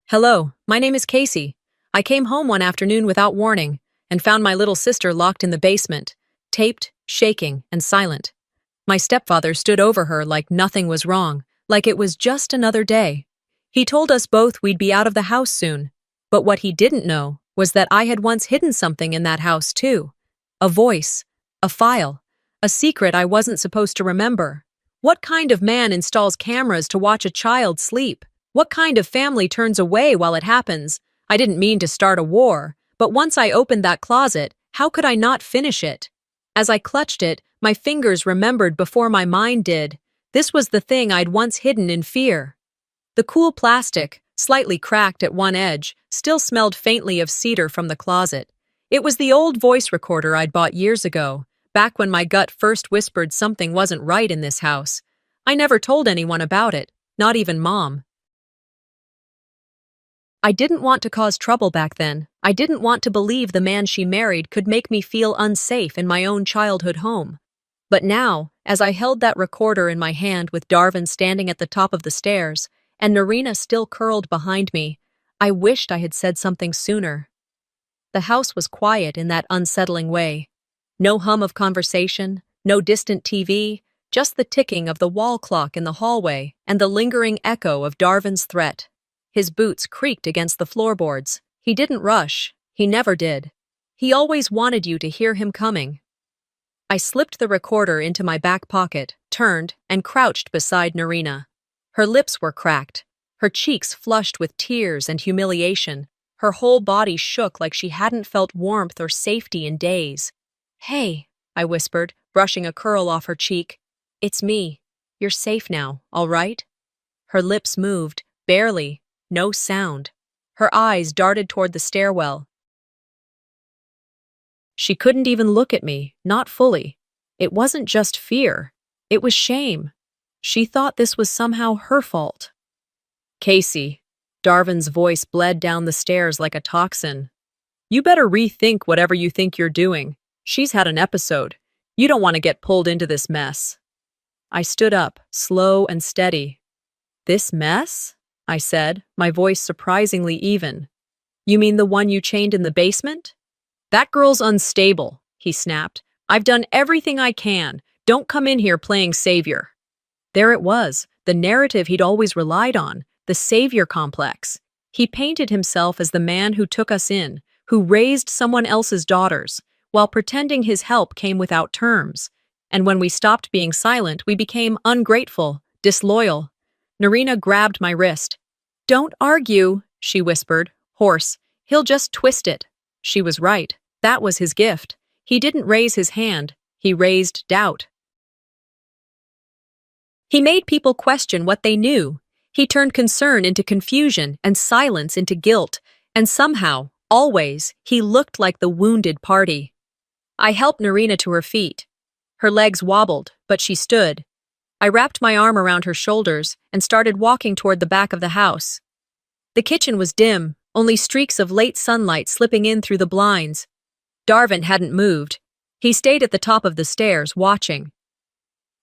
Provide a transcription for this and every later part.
Hello, my name is Casey. I came home one afternoon without warning and found my little sister locked in the basement, taped, shaking, and silent. My stepfather stood over her like nothing was wrong, like it was just another day. He told us both we'd be out of the house soon, but what he didn't know was that I had once hidden something in that house too. A voice, a file, a secret I wasn't supposed to remember. What kind of man installs cameras to watch a child sleep? What kind of family turns away while it happens? I didn't mean to start a war, but once I opened that closet, how could I not finish it? As I clutched it, my fingers remembered before my mind did. This was the thing I'd once hidden in fear. The cool plastic, slightly cracked at one edge, still smelled faintly of cedar from the closet. It was the old voice recorder I'd bought years ago, back when my gut first whispered something wasn't right in this house. I never told anyone about it, not even Mom. I didn't want to cause trouble back then. I didn't want to believe the man she married could make me feel unsafe in my own childhood home. But now, as I held that recorder in my hand with Darvin standing at the top of the stairs, and Narina still curled behind me, I wished I had said something sooner. The house was quiet in that unsettling way. No hum of conversation, no distant TV, just the ticking of the wall clock in the hallway and the lingering echo of Darvin's threat. His boots creaked against the floorboards. He didn't rush. He never did. He always wanted you to hear him coming. I slipped the recorder into my back pocket, turned, and crouched beside Narina. Her lips were cracked, her cheeks flushed with tears and humiliation. Her whole body shook like she hadn't felt warmth or safety in days. "Hey," I whispered, brushing a curl off her cheek. "It's me. You're safe now, all right?" Her lips moved, barely. No sound. Her eyes darted toward the stairwell. She couldn't even look at me, not fully. It wasn't just fear. It was shame. She thought this was somehow her fault. "Casey," Darvin's voice bled down the stairs like a toxin. "You better rethink whatever you think you're doing. She's had an episode. You don't want to get pulled into this mess." I stood up, slow and steady. "This mess?" I said, my voice surprisingly even. "You mean the one you chained in the basement?" "That girl's unstable," he snapped. "I've done everything I can. Don't come in here playing savior." There it was, the narrative he'd always relied on, the savior complex. He painted himself as the man who took us in, who raised someone else's daughters, while pretending his help came without terms. And when we stopped being silent, we became ungrateful, disloyal. Narina grabbed my wrist. "Don't argue," she whispered, hoarse. "He'll just twist it." She was right. That was his gift. He didn't raise his hand. He raised doubt. He made people question what they knew. He turned concern into confusion and silence into guilt. And somehow, always, he looked like the wounded party. I helped Narina to her feet. Her legs wobbled, but she stood. I wrapped my arm around her shoulders and started walking toward the back of the house. The kitchen was dim, only streaks of late sunlight slipping in through the blinds. Darvin hadn't moved. He stayed at the top of the stairs, watching.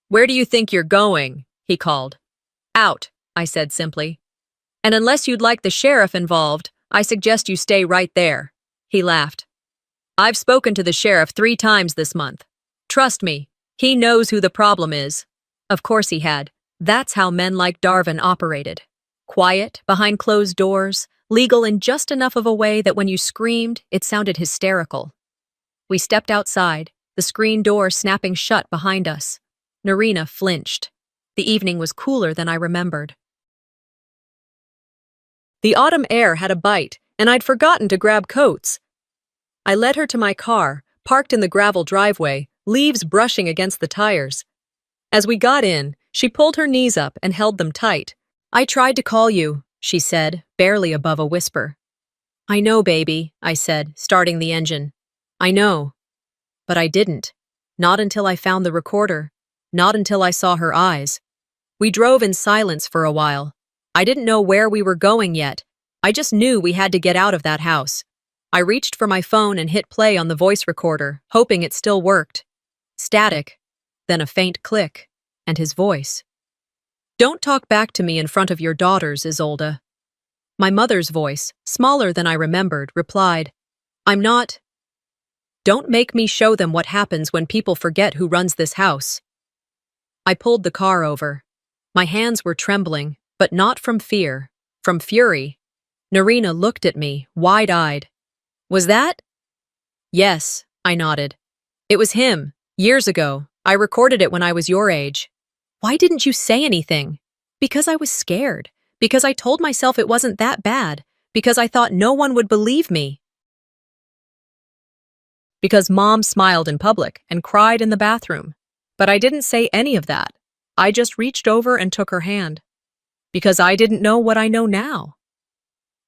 "Where do you think you're going?" he called. "Out," I said simply. "And unless you'd like the sheriff involved, I suggest you stay right there." He laughed. "I've spoken to the sheriff 3 times this month. Trust me, he knows who the problem is." Of course he had. That's how men like Darvin operated. Quiet, behind closed doors, legal in just enough of a way that when you screamed, it sounded hysterical. We stepped outside, the screen door snapping shut behind us. Narina flinched. The evening was cooler than I remembered. The autumn air had a bite, and I'd forgotten to grab coats. I led her to my car, parked in the gravel driveway, leaves brushing against the tires. As we got in, she pulled her knees up and held them tight. "I tried to call you," she said, barely above a whisper. "I know, baby," I said, starting the engine. "I know." But I didn't. Not until I found the recorder. Not until I saw her eyes. We drove in silence for a while. I didn't know where we were going yet. I just knew we had to get out of that house. I reached for my phone and hit play on the voice recorder, hoping it still worked. Static. Then a faint click, and his voice. "Don't talk back to me in front of your daughters, Isolde." My mother's voice, smaller than I remembered, replied, "I'm not. Don't make me show them what happens when people forget who runs this house." I pulled the car over. My hands were trembling, but not from fear, from fury. Narina looked at me, wide-eyed. "Was that?" "Yes," I nodded. "It was him, years ago. I recorded it when I was your age." "Why didn't you say anything?" "Because I was scared. Because I told myself it wasn't that bad. Because I thought no one would believe me." Because Mom smiled in public and cried in the bathroom. But I didn't say any of that. I just reached over and took her hand. Because I didn't know what I know now.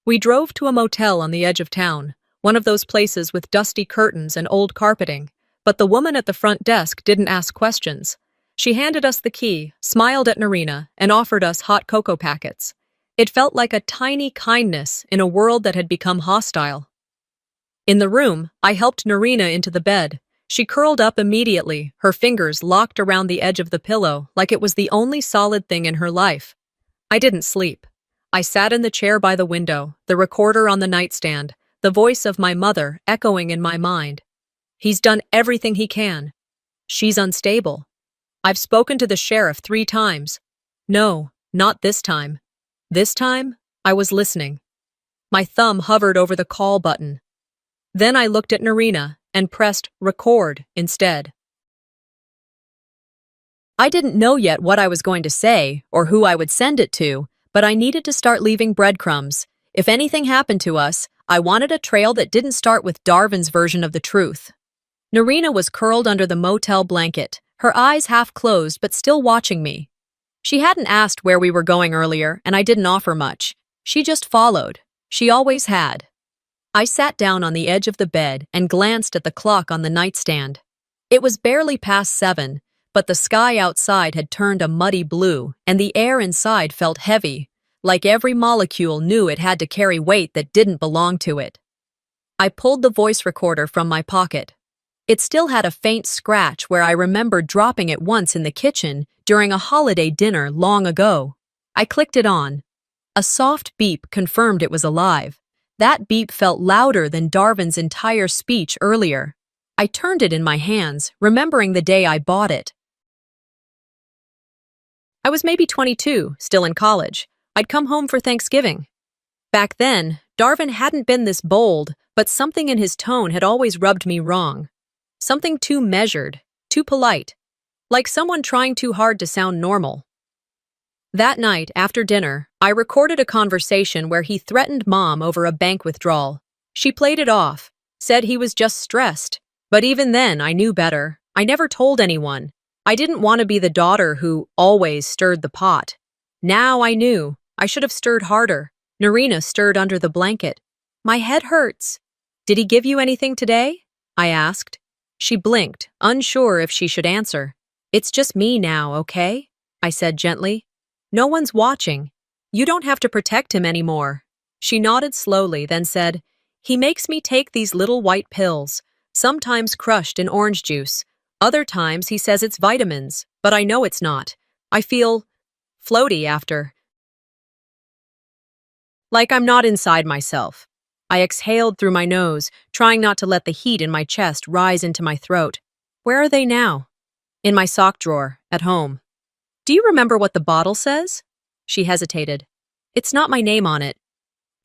We drove to a motel on the edge of town, one of those places with dusty curtains and old carpeting, but the woman at the front desk didn't ask questions. She handed us the key, smiled at Narina, and offered us hot cocoa packets. It felt like a tiny kindness in a world that had become hostile. In the room, I helped Narina into the bed. She curled up immediately, her fingers locked around the edge of the pillow like it was the only solid thing in her life. I didn't sleep. I sat in the chair by the window, the recorder on the nightstand, the voice of my mother echoing in my mind. "He's done everything he can. She's unstable. I've spoken to the sheriff 3 times. No, not this time. This time, I was listening." My thumb hovered over the call button. Then I looked at Narina and pressed record instead. I didn't know yet what I was going to say or who I would send it to, but I needed to start leaving breadcrumbs. If anything happened to us, I wanted a trail that didn't start with Darvin's version of the truth. Narina was curled under the motel blanket, her eyes half closed but still watching me. She hadn't asked where we were going earlier, and I didn't offer much. She just followed. She always had. I sat down on the edge of the bed and glanced at the clock on the nightstand. It was barely past 7, but the sky outside had turned a muddy blue, and the air inside felt heavy, like every molecule knew it had to carry weight that didn't belong to it. I pulled the voice recorder from my pocket. It still had a faint scratch where I remembered dropping it once in the kitchen during a holiday dinner long ago. I clicked it on. A soft beep confirmed it was alive. That beep felt louder than Darvin's entire speech earlier. I turned it in my hands, remembering the day I bought it. I was maybe 22, still in college. I'd come home for Thanksgiving. Back then, Darvin hadn't been this bold, but something in his tone had always rubbed me wrong. Something too measured, too polite, like someone trying too hard to sound normal. That night, after dinner, I recorded a conversation where he threatened Mom over a bank withdrawal. She played it off, said he was just stressed. But even then, I knew better. I never told anyone. I didn't want to be the daughter who always stirred the pot. Now I knew. I should have stirred harder. Narina stirred under the blanket. "My head hurts." "Did he give you anything today?" I asked. She blinked, unsure if she should answer. "It's just me now, okay?" I said gently. "No one's watching. You don't have to protect him anymore." She nodded slowly, then said, "He makes me take these little white pills, sometimes crushed in orange juice. Other times he says it's vitamins, but I know it's not. I feel floaty after. Like I'm not inside myself." I exhaled through my nose, trying not to let the heat in my chest rise into my throat. "Where are they now?" "In my sock drawer, at home." "Do you remember what the bottle says?" She hesitated. "It's not my name on it."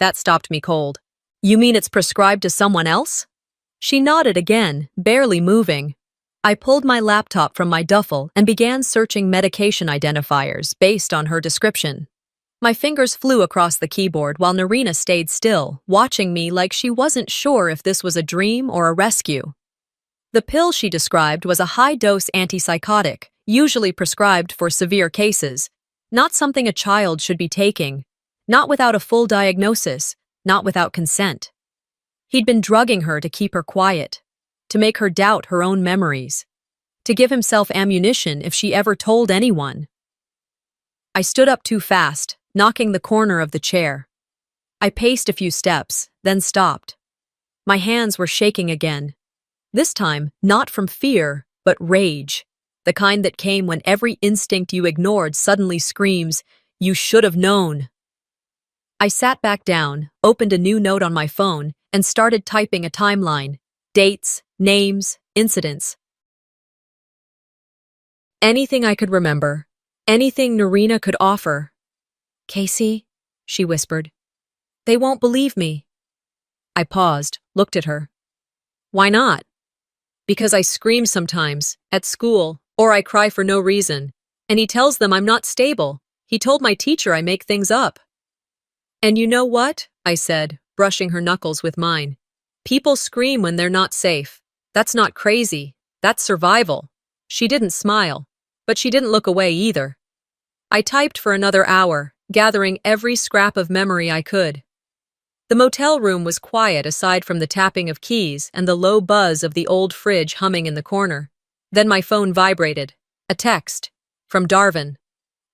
That stopped me cold. "You mean it's prescribed to someone else?" She nodded again, barely moving. I pulled my laptop from my duffel and began searching medication identifiers based on her description. My fingers flew across the keyboard while Narina stayed still, watching me like she wasn't sure if this was a dream or a rescue. The pill she described was a high-dose antipsychotic, usually prescribed for severe cases, not something a child should be taking, not without a full diagnosis, not without consent. He'd been drugging her to keep her quiet, to make her doubt her own memories, to give himself ammunition if she ever told anyone. I stood up too fast, knocking the corner of the chair. I paced a few steps, then stopped. My hands were shaking again. This time, not from fear, but rage. The kind that came when every instinct you ignored suddenly screams, "You should have known." I sat back down, opened a new note on my phone, and started typing a timeline. Dates, names, incidents. Anything I could remember. Anything Narina could offer. Casey, she whispered. They won't believe me. I paused, looked at her. Why not? Because I scream sometimes, at school, or I cry for no reason. And he tells them I'm not stable. He told my teacher I make things up. And you know what? I said, brushing her knuckles with mine. People scream when they're not safe. That's not crazy. That's survival. She didn't smile, but she didn't look away either. I typed for another hour, gathering every scrap of memory I could. The motel room was quiet aside from the tapping of keys and the low buzz of the old fridge humming in the corner. Then my phone vibrated. A text. From Darvin.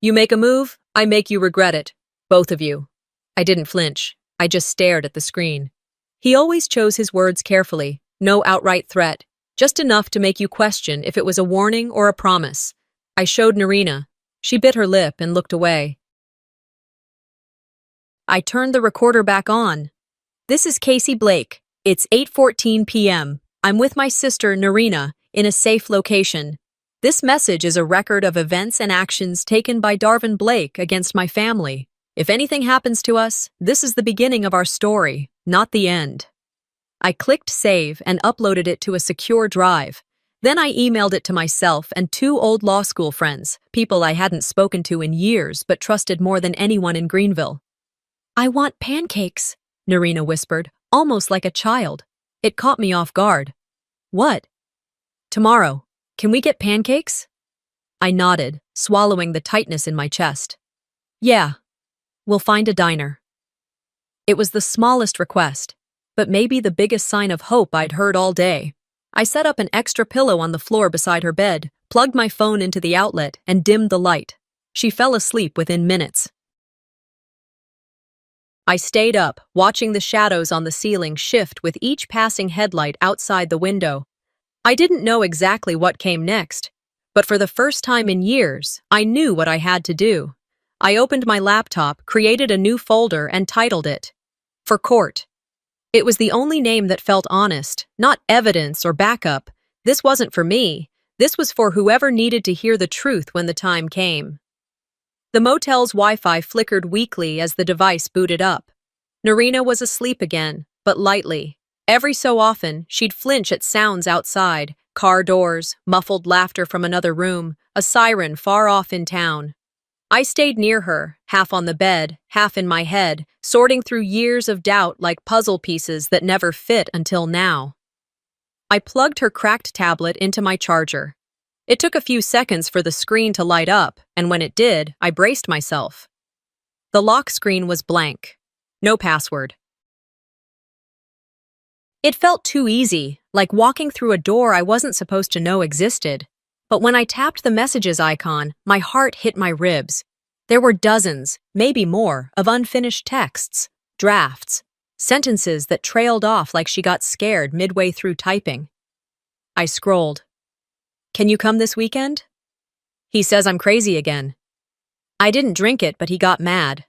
You make a move, I make you regret it. Both of you. I didn't flinch. I just stared at the screen. He always chose his words carefully. No outright threat. Just enough to make you question if it was a warning or a promise. I showed Narina. She bit her lip and looked away. I turned the recorder back on. This is Casey Blake. It's 8:14 p.m. I'm with my sister, Narina, in a safe location. This message is a record of events and actions taken by Darvin Blake against my family. If anything happens to us, this is the beginning of our story, not the end. I clicked save and uploaded it to a secure drive. Then I emailed it to myself and 2 old law school friends, people I hadn't spoken to in years but trusted more than anyone in Greenville. I want pancakes, Narina whispered, almost like a child. It caught me off guard. What? Tomorrow. Can we get pancakes? I nodded, swallowing the tightness in my chest. Yeah. We'll find a diner. It was the smallest request, but maybe the biggest sign of hope I'd heard all day. I set up an extra pillow on the floor beside her bed, plugged my phone into the outlet, and dimmed the light. She fell asleep within minutes. I stayed up, watching the shadows on the ceiling shift with each passing headlight outside the window. I didn't know exactly what came next, but for the first time in years, I knew what I had to do. I opened my laptop, created a new folder, and titled it, For Court. It was the only name that felt honest, not evidence or backup. This wasn't for me. This was for whoever needed to hear the truth when the time came. The motel's Wi-Fi flickered weakly as the device booted up. Narina was asleep again, but lightly. Every so often, she'd flinch at sounds outside, car doors, muffled laughter from another room, a siren far off in town. I stayed near her, half on the bed, half in my head, sorting through years of doubt like puzzle pieces that never fit until now. I plugged her cracked tablet into my charger. It took a few seconds for the screen to light up, and when it did, I braced myself. The lock screen was blank. No password. It felt too easy, like walking through a door I wasn't supposed to know existed. But when I tapped the messages icon, my heart hit my ribs. There were dozens, maybe more, of unfinished texts, drafts, sentences that trailed off like she got scared midway through typing. I scrolled. Can you come this weekend? He says I'm crazy again. I didn't drink it, but he got mad.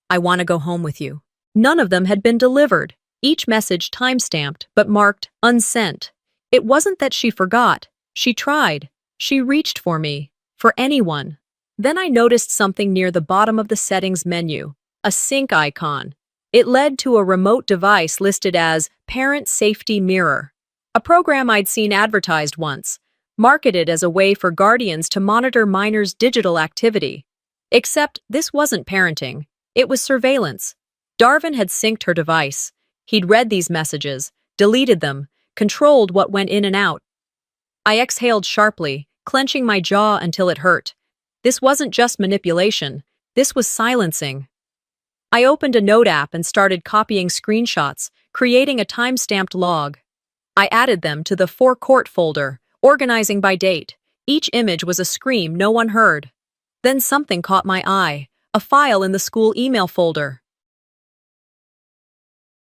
I want to go home with you. None of them had been delivered, each message time-stamped but marked unsent. It wasn't that she forgot. She tried. She reached for me. For anyone. Then I noticed something near the bottom of the settings menu, a sync icon. It led to a remote device listed as Parent Safety Mirror, a program I'd seen advertised once, marketed as a way for guardians to monitor minors' digital activity. Except this wasn't parenting. It was surveillance. Darvin had synced her device. He'd read these messages, deleted them, controlled what went in and out. I exhaled sharply, clenching my jaw until it hurt. This wasn't just manipulation. This was silencing. I opened a note app and started copying screenshots, creating a time-stamped log. I added them to the For Court folder, organizing by date. Each image was a scream no one heard. Then something caught my eye, a file in the school email folder.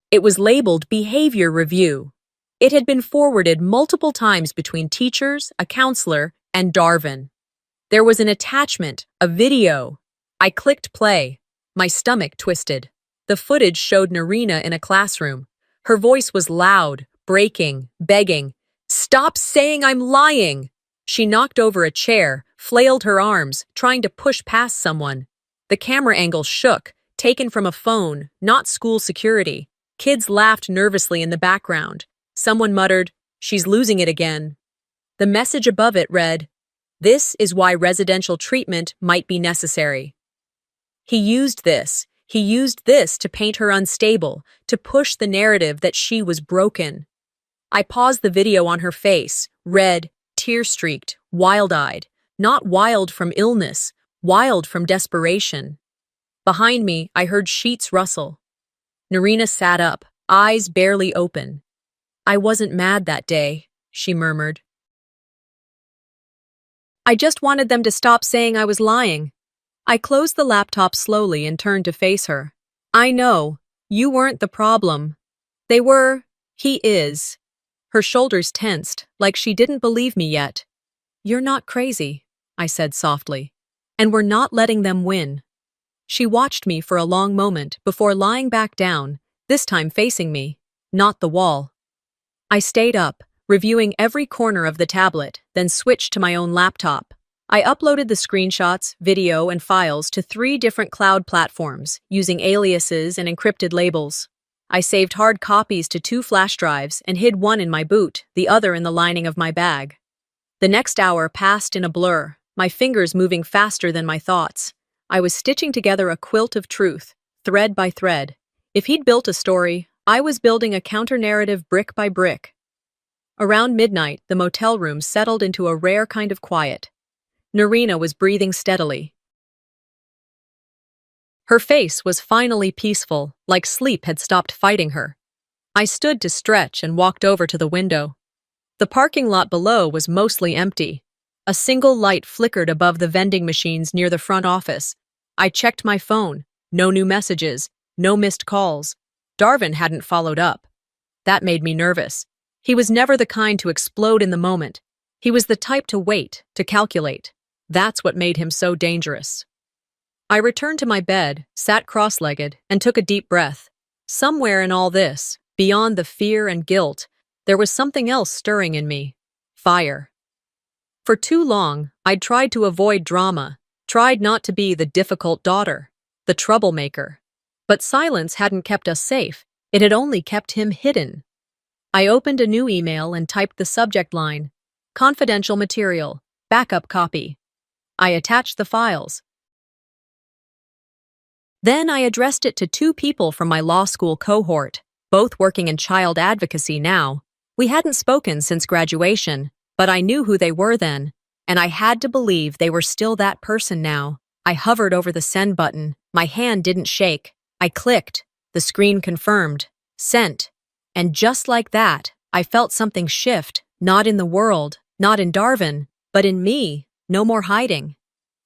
It was labeled Behavior Review. It had been forwarded multiple times between teachers, a counselor, and Darvin. There was an attachment, a video. I clicked play. My stomach twisted. The footage showed Narina in a classroom. Her voice was loud, breaking, begging, "Stop saying I'm lying!" She knocked over a chair, flailed her arms, trying to push past someone. The camera angle shook, taken from a phone, not school security. Kids laughed nervously in the background. Someone muttered, "She's losing it again." The message above it read, "This is why residential treatment might be necessary." He used this to paint her unstable, to push the narrative that she was broken. I paused the video on her face, red, tear-streaked, wild-eyed, not wild from illness, wild from desperation. Behind me, I heard sheets rustle. Narina sat up, eyes barely open. "I wasn't mad that day," she murmured. "I just wanted them to stop saying I was lying." I closed the laptop slowly and turned to face her. "I know. You weren't the problem. They were. He is." Her shoulders tensed, like she didn't believe me yet. "You're not crazy," I said softly. "And we're not letting them win." She watched me for a long moment before lying back down, this time facing me, not the wall. I stayed up, reviewing every corner of the tablet, then switched to my own laptop. I uploaded the screenshots, video, and files to 3 different cloud platforms, using aliases and encrypted labels. I saved hard copies to 2 flash drives and hid one in my boot, the other in the lining of my bag. The next hour passed in a blur, my fingers moving faster than my thoughts. I was stitching together a quilt of truth, thread by thread. If he'd built a story, I was building a counter-narrative brick by brick. Around midnight, the motel room settled into a rare kind of quiet. Narina was breathing steadily. Her face was finally peaceful, like sleep had stopped fighting her. I stood to stretch and walked over to the window. The parking lot below was mostly empty. A single light flickered above the vending machines near the front office. I checked my phone. No new messages, no missed calls. Darvin hadn't followed up. That made me nervous. He was never the kind to explode in the moment. He was the type to wait, to calculate. That's what made him so dangerous. I returned to my bed, sat cross-legged, and took a deep breath. Somewhere in all this, beyond the fear and guilt, there was something else stirring in me. Fire. For too long, I'd tried to avoid drama, tried not to be the difficult daughter, the troublemaker. But silence hadn't kept us safe, it had only kept him hidden. I opened a new email and typed the subject line, "Confidential material, backup copy." I attached the files. Then I addressed it to 2 people from my law school cohort, both working in child advocacy now. We hadn't spoken since graduation, but I knew who they were then, and I had to believe they were still that person now. I hovered over the send button. My hand didn't shake. I clicked. The screen confirmed. Sent. And just like that, I felt something shift, not in the world, not in Darvin, but in me. No more hiding.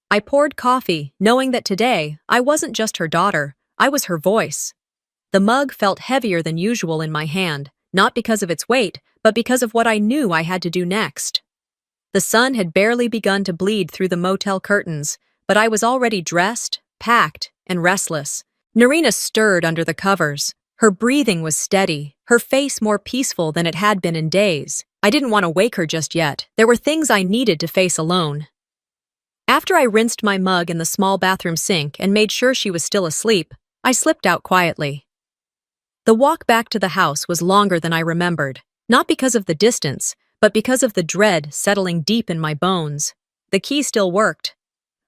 I poured coffee, knowing that today I wasn't just her daughter, I was her voice. The mug felt heavier than usual in my hand, not because of its weight, but because of what I knew I had to do next. The sun had barely begun to bleed through the motel curtains, but I was already dressed, packed, and restless. Narina stirred under the covers. Her breathing was steady, her face more peaceful than it had been in days. I didn't want to wake her just yet. There were things I needed to face alone. After I rinsed my mug in the small bathroom sink and made sure she was still asleep, I slipped out quietly. The walk back to the house was longer than I remembered, not because of the distance, but because of the dread settling deep in my bones. The key still worked.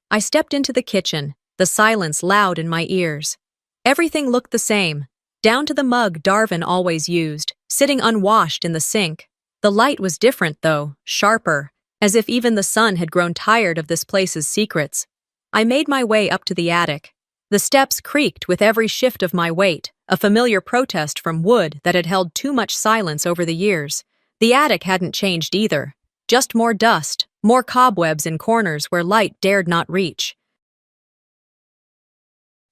I stepped into the kitchen, the silence loud in my ears. Everything looked the same, down to the mug Darvin always used, sitting unwashed in the sink. The light was different, though, sharper, as if even the sun had grown tired of this place's secrets. I made my way up to the attic. The steps creaked with every shift of my weight, a familiar protest from wood that had held too much silence over the years. The attic hadn't changed either, just more dust, more cobwebs in corners where light dared not reach.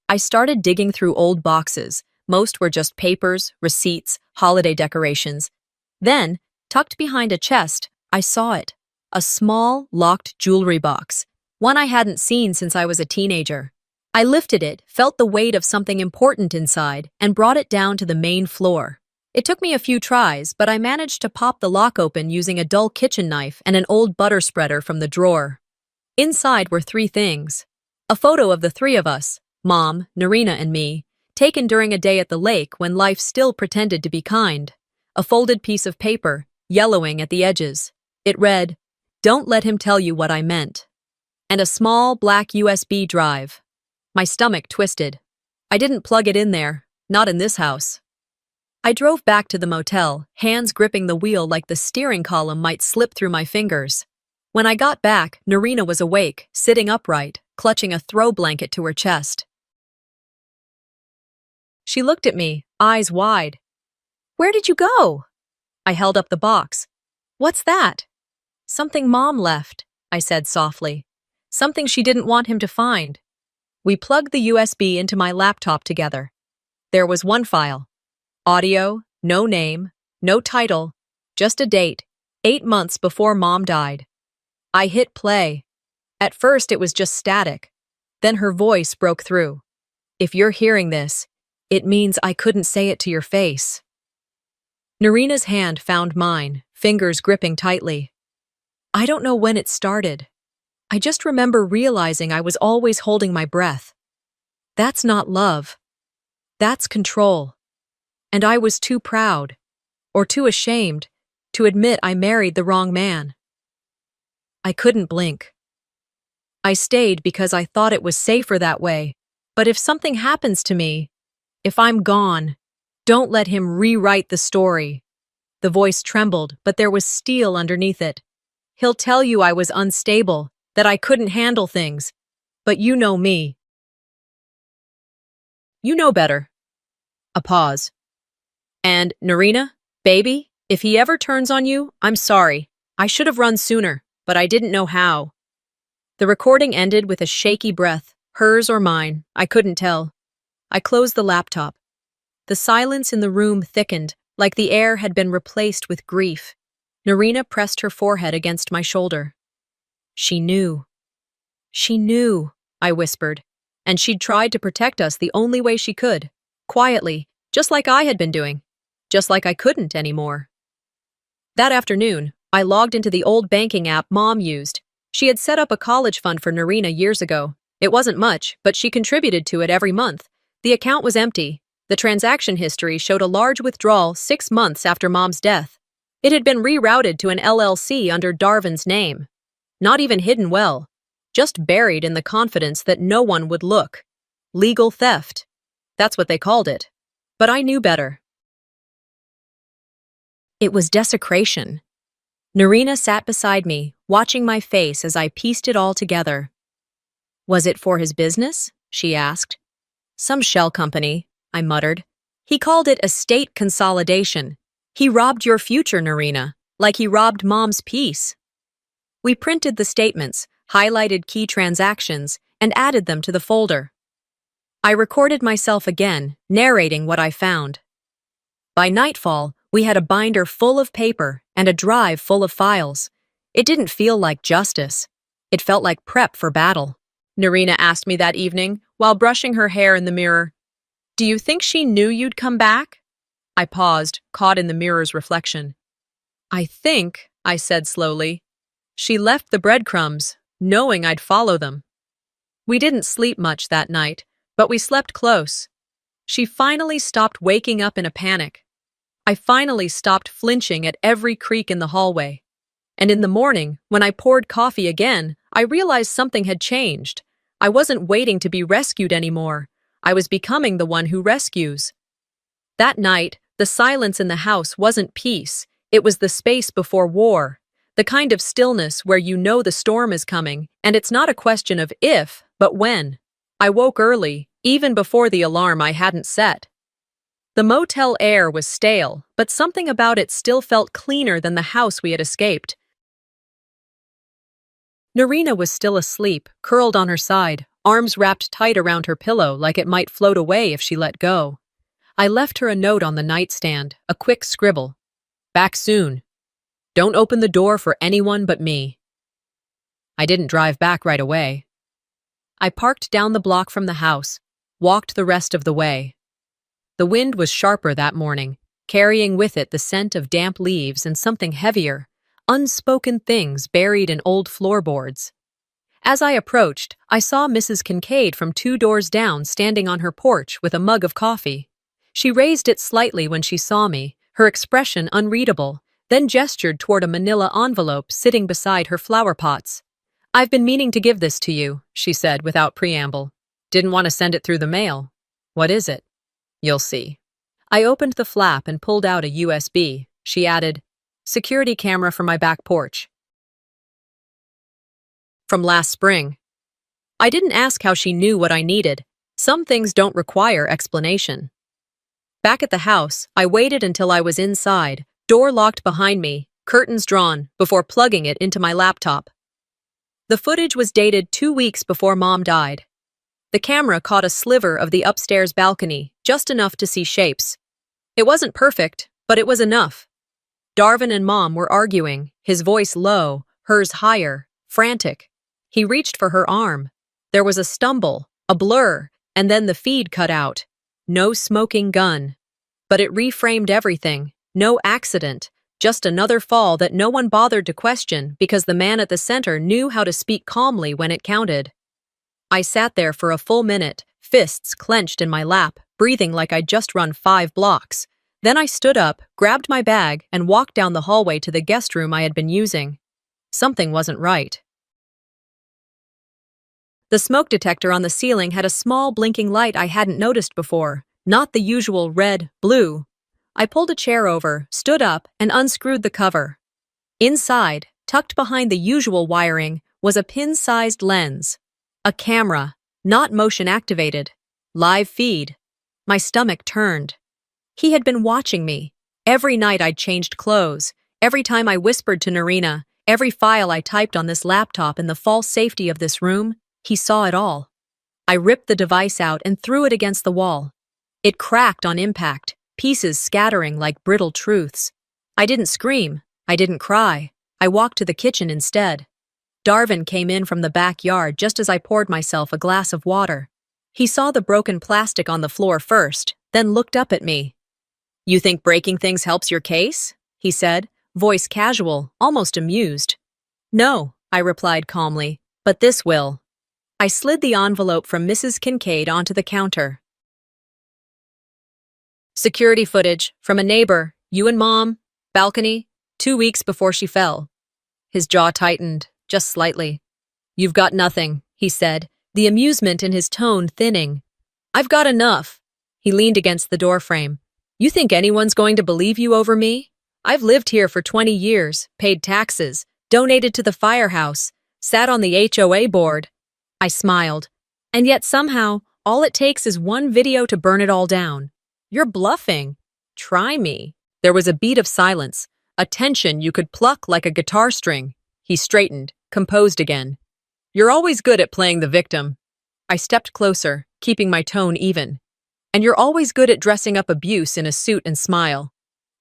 I started digging through old boxes. Most were just papers, receipts, holiday decorations. Then, tucked behind a chest, I saw it. A small, locked jewelry box, one I hadn't seen since I was a teenager. I lifted it, felt the weight of something important inside, and brought it down to the main floor. It took me a few tries, but I managed to pop the lock open using a dull kitchen knife and an old butter spreader from the drawer. Inside were three things. A photo of the three of us, Mom, Narina, and me, taken during a day at the lake when life still pretended to be kind. A folded piece of paper, yellowing at the edges. It read, "Don't let him tell you what I meant." And a small black USB drive. My stomach twisted. I didn't plug it in there, not in this house. I drove back to the motel, hands gripping the wheel like the steering column might slip through my fingers. When I got back, Narina was awake, sitting upright, clutching a throw blanket to her chest. She looked at me, eyes wide. "Where did you go?" I held up the box. "What's that?" "Something Mom left," I said softly. "Something she didn't want him to find." We plugged the USB into my laptop together. There was one file. Audio, no name, no title, just a date, 8 months before Mom died. I hit play. At first it was just static. Then her voice broke through. "If you're hearing this, it means I couldn't say it to your face." Narina's hand found mine, fingers gripping tightly. I don't know when it started. I just remember realizing I was always holding my breath. That's not love. That's control. And I was too proud, or too ashamed, to admit I married the wrong man. I couldn't blink. I stayed because I thought it was safer that way. But if something happens to me, if I'm gone, don't let him rewrite the story. The voice trembled, but there was steel underneath it. He'll tell you I was unstable, that I couldn't handle things. But you know me. You know better. A pause. And, Narina, baby, if he ever turns on you, I'm sorry. I should have run sooner, but I didn't know how. The recording ended with a shaky breath, hers or mine, I couldn't tell. I closed the laptop. The silence in the room thickened, like the air had been replaced with grief. Narina pressed her forehead against my shoulder. She knew. She knew, I whispered, and she'd tried to protect us the only way she could, quietly, just like I had been doing, just like I couldn't anymore. That afternoon, I logged into the old banking app Mom used. She had set up a college fund for Narina years ago. It wasn't much, but she contributed to it every month. The account was empty. The transaction history showed a large withdrawal 6 months after Mom's death. It had been rerouted to an LLC under Darvin's name. Not even hidden well, just buried in the confidence that no one would look. Legal theft. That's what they called it. But I knew better. It was desecration. Narina sat beside me, watching my face as I pieced it all together. "Was it for his business?" she asked. "Some shell company," I muttered. "He called it estate consolidation. He robbed your future, Narina, like he robbed Mom's peace." We printed the statements, highlighted key transactions, and added them to the folder. I recorded myself again, narrating what I found. By nightfall, we had a binder full of paper and a drive full of files. It didn't feel like justice. It felt like prep for battle. Narina asked me that evening, while brushing her hair in the mirror, "Do you think she knew you'd come back?" I paused, caught in the mirror's reflection. "I think," I said slowly, "she left the breadcrumbs, knowing I'd follow them." We didn't sleep much that night, but we slept close. She finally stopped waking up in a panic. I finally stopped flinching at every creak in the hallway. And in the morning, when I poured coffee again, I realized something had changed. I wasn't waiting to be rescued anymore. I was becoming the one who rescues. That night, the silence in the house wasn't peace. It was the space before war. The kind of stillness where you know the storm is coming, and it's not a question of if, but when. I woke early, even before the alarm I hadn't set. The motel air was stale, but something about it still felt cleaner than the house we had escaped. Narina was still asleep, curled on her side, arms wrapped tight around her pillow like it might float away if she let go. I left her a note on the nightstand, a quick scribble. "Back soon. Don't open the door for anyone but me." I didn't drive back right away. I parked down the block from the house, walked the rest of the way. The wind was sharper that morning, carrying with it the scent of damp leaves and something heavier, unspoken things buried in old floorboards. As I approached, I saw Mrs. Kincaid from 2 doors down standing on her porch with a mug of coffee. She raised it slightly when she saw me, her expression unreadable, then gestured toward a manila envelope sitting beside her flower pots. "I've been meaning to give this to you," she said without preamble. "Didn't want to send it through the mail." "What is it?" "You'll see." I opened the flap and pulled out a USB. She added, "Security camera for my back porch. From last spring." I didn't ask how she knew what I needed. Some things don't require explanation. Back at the house, I waited until I was inside, door locked behind me, curtains drawn, before plugging it into my laptop. The footage was dated 2 weeks before Mom died. The camera caught a sliver of the upstairs balcony, just enough to see shapes. It wasn't perfect, but it was enough. Darvin and Mom were arguing, his voice low, hers higher, frantic. He reached for her arm. There was a stumble, a blur, and then the feed cut out. No smoking gun. But it reframed everything. No accident, just another fall that no one bothered to question because the man at the center knew how to speak calmly when it counted. I sat there for a full minute, fists clenched in my lap, breathing like I'd just run 5 blocks. Then I stood up, grabbed my bag, and walked down the hallway to the guest room I had been using. Something wasn't right. The smoke detector on the ceiling had a small blinking light I hadn't noticed before, not the usual red, blue. I pulled a chair over, stood up, and unscrewed the cover. Inside, tucked behind the usual wiring, was a pin-sized lens. A camera, not motion-activated. Live feed. My stomach turned. He had been watching me. Every night I'd changed clothes. Every time I whispered to Narina. Every file I typed on this laptop in the false safety of this room. He saw it all. I ripped the device out and threw it against the wall. It cracked on impact, pieces scattering like brittle truths. I didn't scream. I didn't cry. I walked to the kitchen instead. Darvin came in from the backyard just as I poured myself a glass of water. He saw the broken plastic on the floor first, then looked up at me. "You think breaking things helps your case?" he said, voice casual, almost amused. "No," I replied calmly, "but this will." I slid the envelope from Mrs. Kincaid onto the counter. "Security footage from a neighbor, you and Mom, balcony, 2 weeks before she fell." His jaw tightened, just slightly. "You've got nothing," he said, the amusement in his tone thinning. "I've got enough." He leaned against the doorframe. "You think anyone's going to believe you over me? I've lived here for 20 years, paid taxes, donated to the firehouse, sat on the HOA board." I smiled. "And yet somehow, all it takes is one video to burn it all down. You're bluffing. Try me." There was a beat of silence, a tension you could pluck like a guitar string. He straightened, composed again. "You're always good at playing the victim." I stepped closer, keeping my tone even. "And you're always good at dressing up abuse in a suit and smile."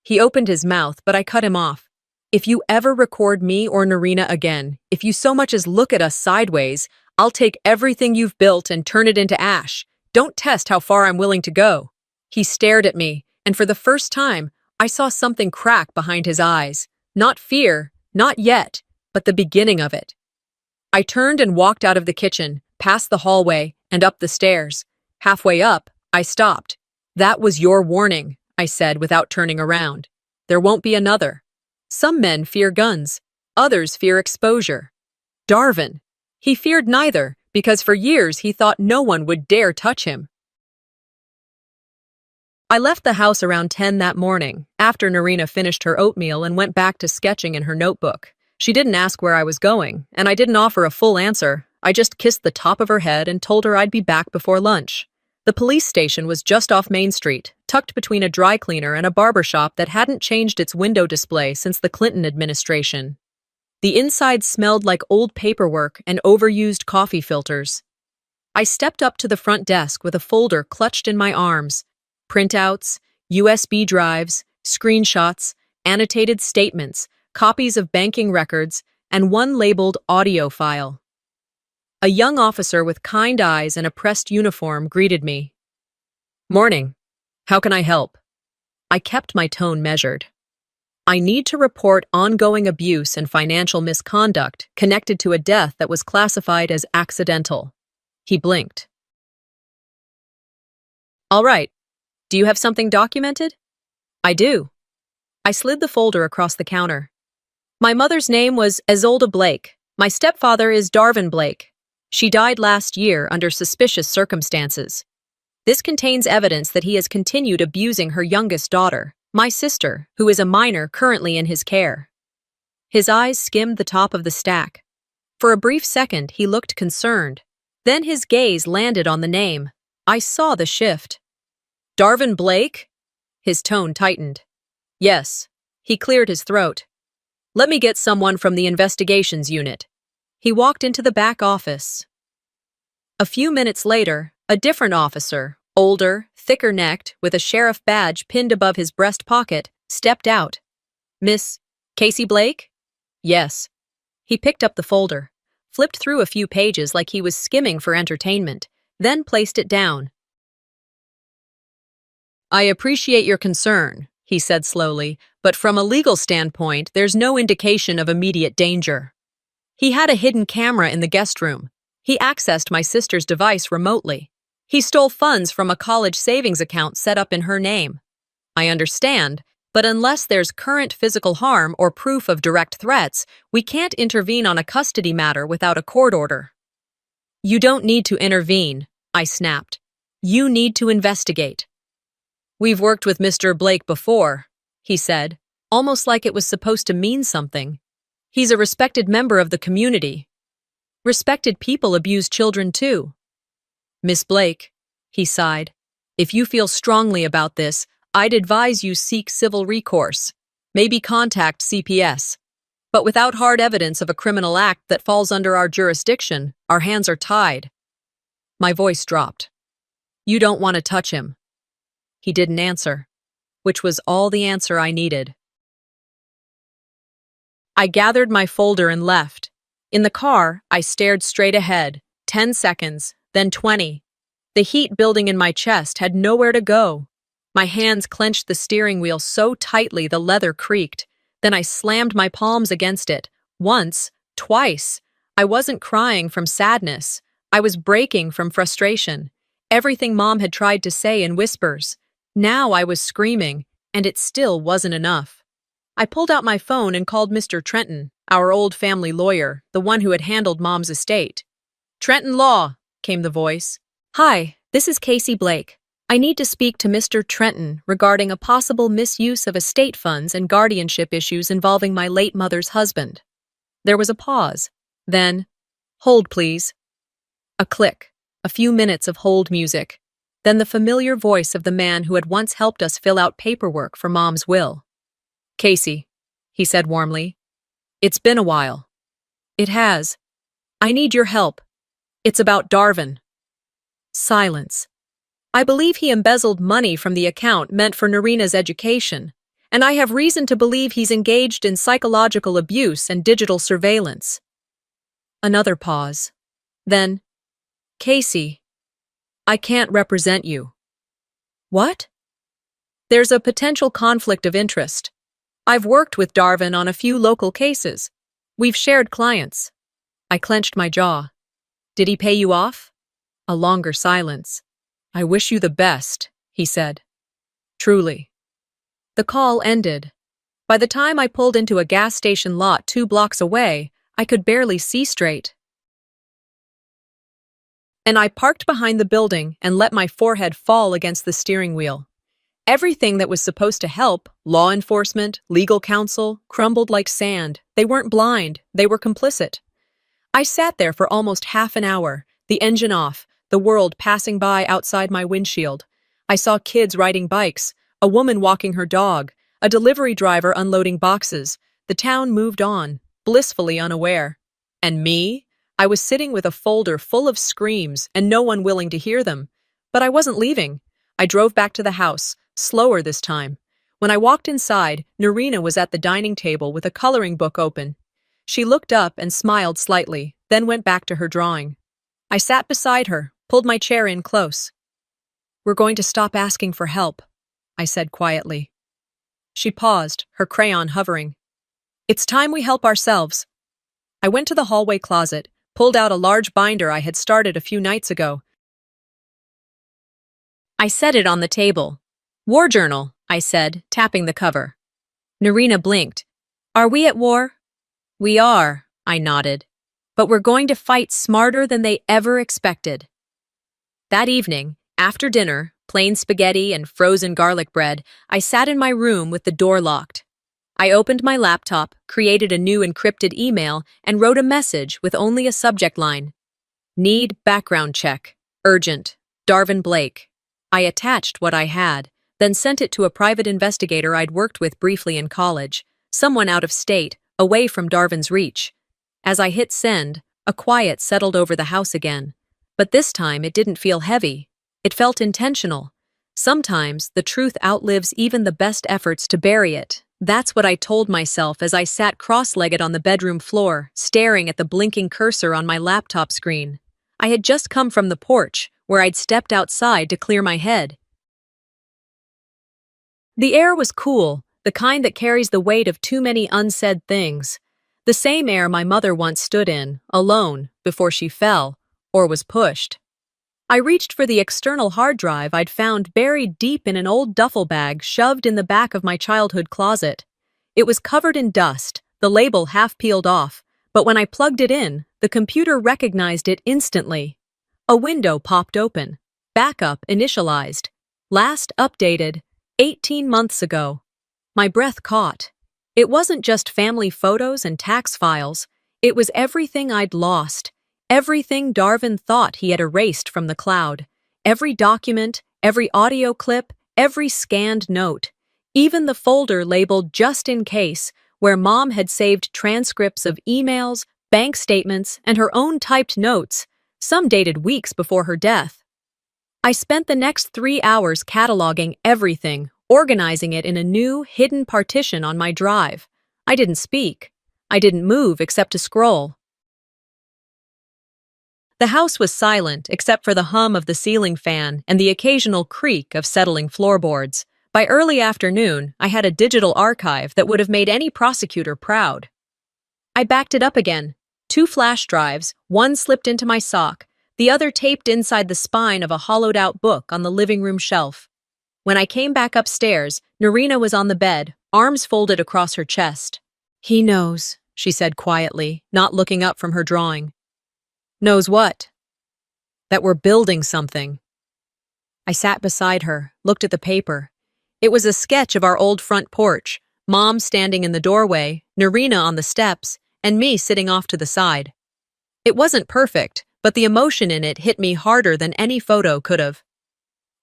He opened his mouth, but I cut him off. "If you ever record me or Narina again, if you so much as look at us sideways, I'll take everything you've built and turn it into ash. Don't test how far I'm willing to go." He stared at me, and for the first time, I saw something crack behind his eyes. Not fear, not yet, but the beginning of it. I turned and walked out of the kitchen, past the hallway, and up the stairs. Halfway up, I stopped. "That was your warning," I said without turning around. "There won't be another." Some men fear guns. Others fear exposure. Darvin. He feared neither, because for years he thought no one would dare touch him. I left the house around 10 that morning, after Narina finished her oatmeal and went back to sketching in her notebook. She didn't ask where I was going, and I didn't offer a full answer. I just kissed the top of her head and told her I'd be back before lunch. The police station was just off Main Street, tucked between a dry cleaner and a barber shop that hadn't changed its window display since the Clinton administration. The inside smelled like old paperwork and overused coffee filters. I stepped up to the front desk with a folder clutched in my arms. Printouts, USB drives, screenshots, annotated statements, copies of banking records, and one labeled audio file. A young officer with kind eyes and a pressed uniform greeted me. "Morning. How can I help?" I kept my tone measured. "I need to report ongoing abuse and financial misconduct connected to a death that was classified as accidental." He blinked. "All right. Do you have something documented?" "I do." I slid the folder across the counter. "My mother's name was Isolde Blake. My stepfather is Darvin Blake. She died last year under suspicious circumstances. This contains evidence that he has continued abusing her youngest daughter, my sister, who is a minor currently in his care." His eyes skimmed the top of the stack. For a brief second, he looked concerned. Then his gaze landed on the name. I saw the shift. "Darvin Blake?" His tone tightened. "Yes." He cleared his throat. "Let me get someone from the investigations unit." He walked into the back office. A few minutes later, a different officer, older, thicker-necked, with a sheriff badge pinned above his breast pocket, stepped out. "Miss Casey Blake?" "Yes." He picked up the folder, flipped through a few pages like he was skimming for entertainment, then placed it down. "I appreciate your concern," he said slowly, "but from a legal standpoint, there's no indication of immediate danger." He had a hidden camera in the guest room. He accessed my sister's device remotely. He stole funds from a college savings account set up in her name. I understand, but unless there's current physical harm or proof of direct threats, we can't intervene on a custody matter without a court order. "You don't need to intervene," I snapped. "You need to investigate." "We've worked with Mr. Blake before," he said, almost like it was supposed to mean something. "He's a respected member of the community. Respected people abuse children too." "Miss Blake," he sighed, "if you feel strongly about this, I'd advise you seek civil recourse. Maybe contact CPS. But without hard evidence of a criminal act that falls under our jurisdiction, our hands are tied." My voice dropped. "You don't want to touch him." He didn't answer, which was all the answer I needed. I gathered my folder and left. In the car, I stared straight ahead, 10 seconds, then 20. The heat building in my chest had nowhere to go. My hands clenched the steering wheel so tightly the leather creaked. Then I slammed my palms against it. Once, twice. I wasn't crying from sadness. I was breaking from frustration. Everything Mom had tried to say in whispers. Now I was screaming, and it still wasn't enough. I pulled out my phone and called Mr. Trenton, our old family lawyer, the one who had handled Mom's estate. "Trenton Law," came the voice. "Hi, this is Casey Blake. I need to speak to Mr. Trenton regarding a possible misuse of estate funds and guardianship issues involving my late mother's husband." There was a pause. Then, "Hold, please." A click, a few minutes of hold music. Then the familiar voice of the man who had once helped us fill out paperwork for Mom's will. "Casey," he said warmly, "it's been a while." "It has. I need your help. It's about Darvin." Silence. "I believe he embezzled money from the account meant for Narina's education, and I have reason to believe he's engaged in psychological abuse and digital surveillance." Another pause. Then, "Casey, I can't represent you." "What?" "There's a potential conflict of interest. I've worked with Darvin on a few local cases. We've shared clients." I clenched my jaw. "Did he pay you off?" A longer silence. "I wish you the best," he said. "Truly." The call ended. By the time I pulled into a gas station lot 2 blocks away, I could barely see straight. And I parked behind the building and let my forehead fall against the steering wheel. Everything that was supposed to help, law enforcement, legal counsel, crumbled like sand. They weren't blind, they were complicit. I sat there for almost half an hour, the engine off, the world passing by outside my windshield. I saw kids riding bikes, a woman walking her dog, a delivery driver unloading boxes. The town moved on, blissfully unaware. And me? I was sitting with a folder full of screams and no one willing to hear them. But I wasn't leaving. I drove back to the house, slower this time. When I walked inside, Narina was at the dining table with a coloring book open. She looked up and smiled slightly, then went back to her drawing. I sat beside her, pulled my chair in close. "We're going to stop asking for help," I said quietly. She paused, her crayon hovering. "It's time we help ourselves." I went to the hallway closet, pulled out a large binder I had started a few nights ago. I set it on the table. "War journal," I said, tapping the cover. Narina blinked. "Are we at war?" "We are," I nodded. "But we're going to fight smarter than they ever expected." That evening, after dinner, plain spaghetti and frozen garlic bread, I sat in my room with the door locked. I opened my laptop, created a new encrypted email, and wrote a message with only a subject line. "Need background check. Urgent. Darvin Blake." I attached what I had, then sent it to a private investigator I'd worked with briefly in college, someone out of state, away from Darvin's reach. As I hit send, a quiet settled over the house again. But this time it didn't feel heavy. It felt intentional. Sometimes the truth outlives even the best efforts to bury it. That's what I told myself as I sat cross-legged on the bedroom floor, staring at the blinking cursor on my laptop screen. I had just come from the porch, where I'd stepped outside to clear my head. The air was cool, the kind that carries the weight of too many unsaid things. The same air my mother once stood in, alone, before she fell, or was pushed. I reached for the external hard drive I'd found buried deep in an old duffel bag shoved in the back of my childhood closet. It was covered in dust, the label half peeled off, but when I plugged it in, the computer recognized it instantly. A window popped open. Backup initialized. Last updated 18 months ago. My breath caught. It wasn't just family photos and tax files. It was everything I'd lost. Everything Darvin thought he had erased from the cloud. Every document, every audio clip, every scanned note. Even the folder labeled "just in case," where Mom had saved transcripts of emails, bank statements, and her own typed notes, some dated weeks before her death. I spent the next 3 hours cataloging everything, organizing it in a new, hidden partition on my drive. I didn't speak. I didn't move except to scroll. The house was silent except for the hum of the ceiling fan and the occasional creak of settling floorboards. By early afternoon, I had a digital archive that would have made any prosecutor proud. I backed it up again. 2 flash drives, one slipped into my sock, the other taped inside the spine of a hollowed-out book on the living room shelf. When I came back upstairs, Narina was on the bed, arms folded across her chest. "He knows," she said quietly, not looking up from her drawing. "Knows what?" "That we're building something." I sat beside her, looked at the paper. It was a sketch of our old front porch, Mom standing in the doorway, Narina on the steps, and me sitting off to the side. It wasn't perfect, but the emotion in it hit me harder than any photo could have.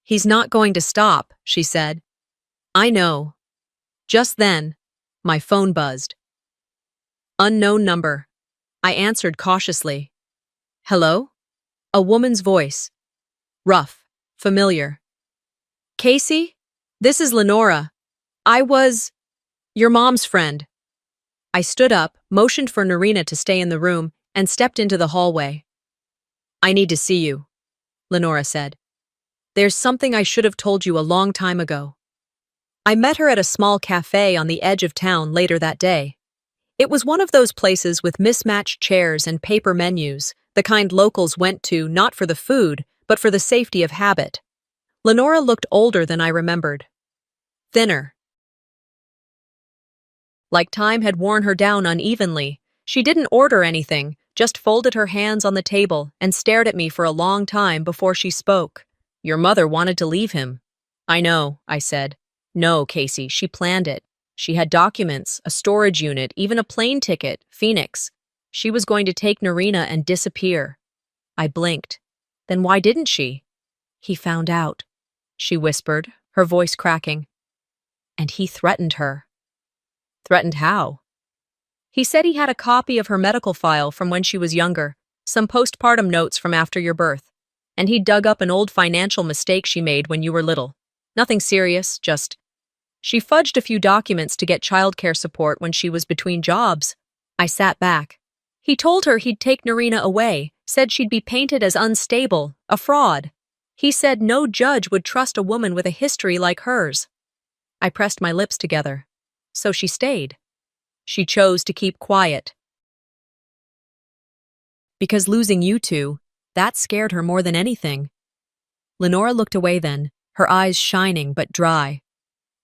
"He's not going to stop," she said. "I know." Just then, my phone buzzed. Unknown number. I answered cautiously. "Hello?" A woman's voice. Rough, familiar. "Casey? This is Lenora. I was your mom's friend." I stood up, motioned for Narina to stay in the room, and stepped into the hallway. "I need to see you," Lenora said. "There's something I should have told you a long time ago." I met her at a small cafe on the edge of town later that day. It was one of those places with mismatched chairs and paper menus, the kind locals went to not for the food, but for the safety of habit. Lenora looked older than I remembered. Thinner. Like time had worn her down unevenly. She didn't order anything, just folded her hands on the table and stared at me for a long time before she spoke. "Your mother wanted to leave him." "I know," I said. "No, Casey, she planned it. She had documents, a storage unit, even a plane ticket, Phoenix. She was going to take Narina and disappear." I blinked. "Then why didn't she?" "He found out," she whispered, her voice cracking. "And he threatened her." "Threatened how?" "He said he had a copy of her medical file from when she was younger, some postpartum notes from after your birth, and he dug up an old financial mistake she made when you were little. Nothing serious, just she fudged a few documents to get childcare support when she was between jobs." I sat back. "He told her he'd take Narina away, said she'd be painted as unstable, a fraud. He said no judge would trust a woman with a history like hers. I pressed my lips together. So she stayed. She chose to keep quiet. Because losing you two, that scared her more than anything. Lenora looked away then, her eyes shining but dry.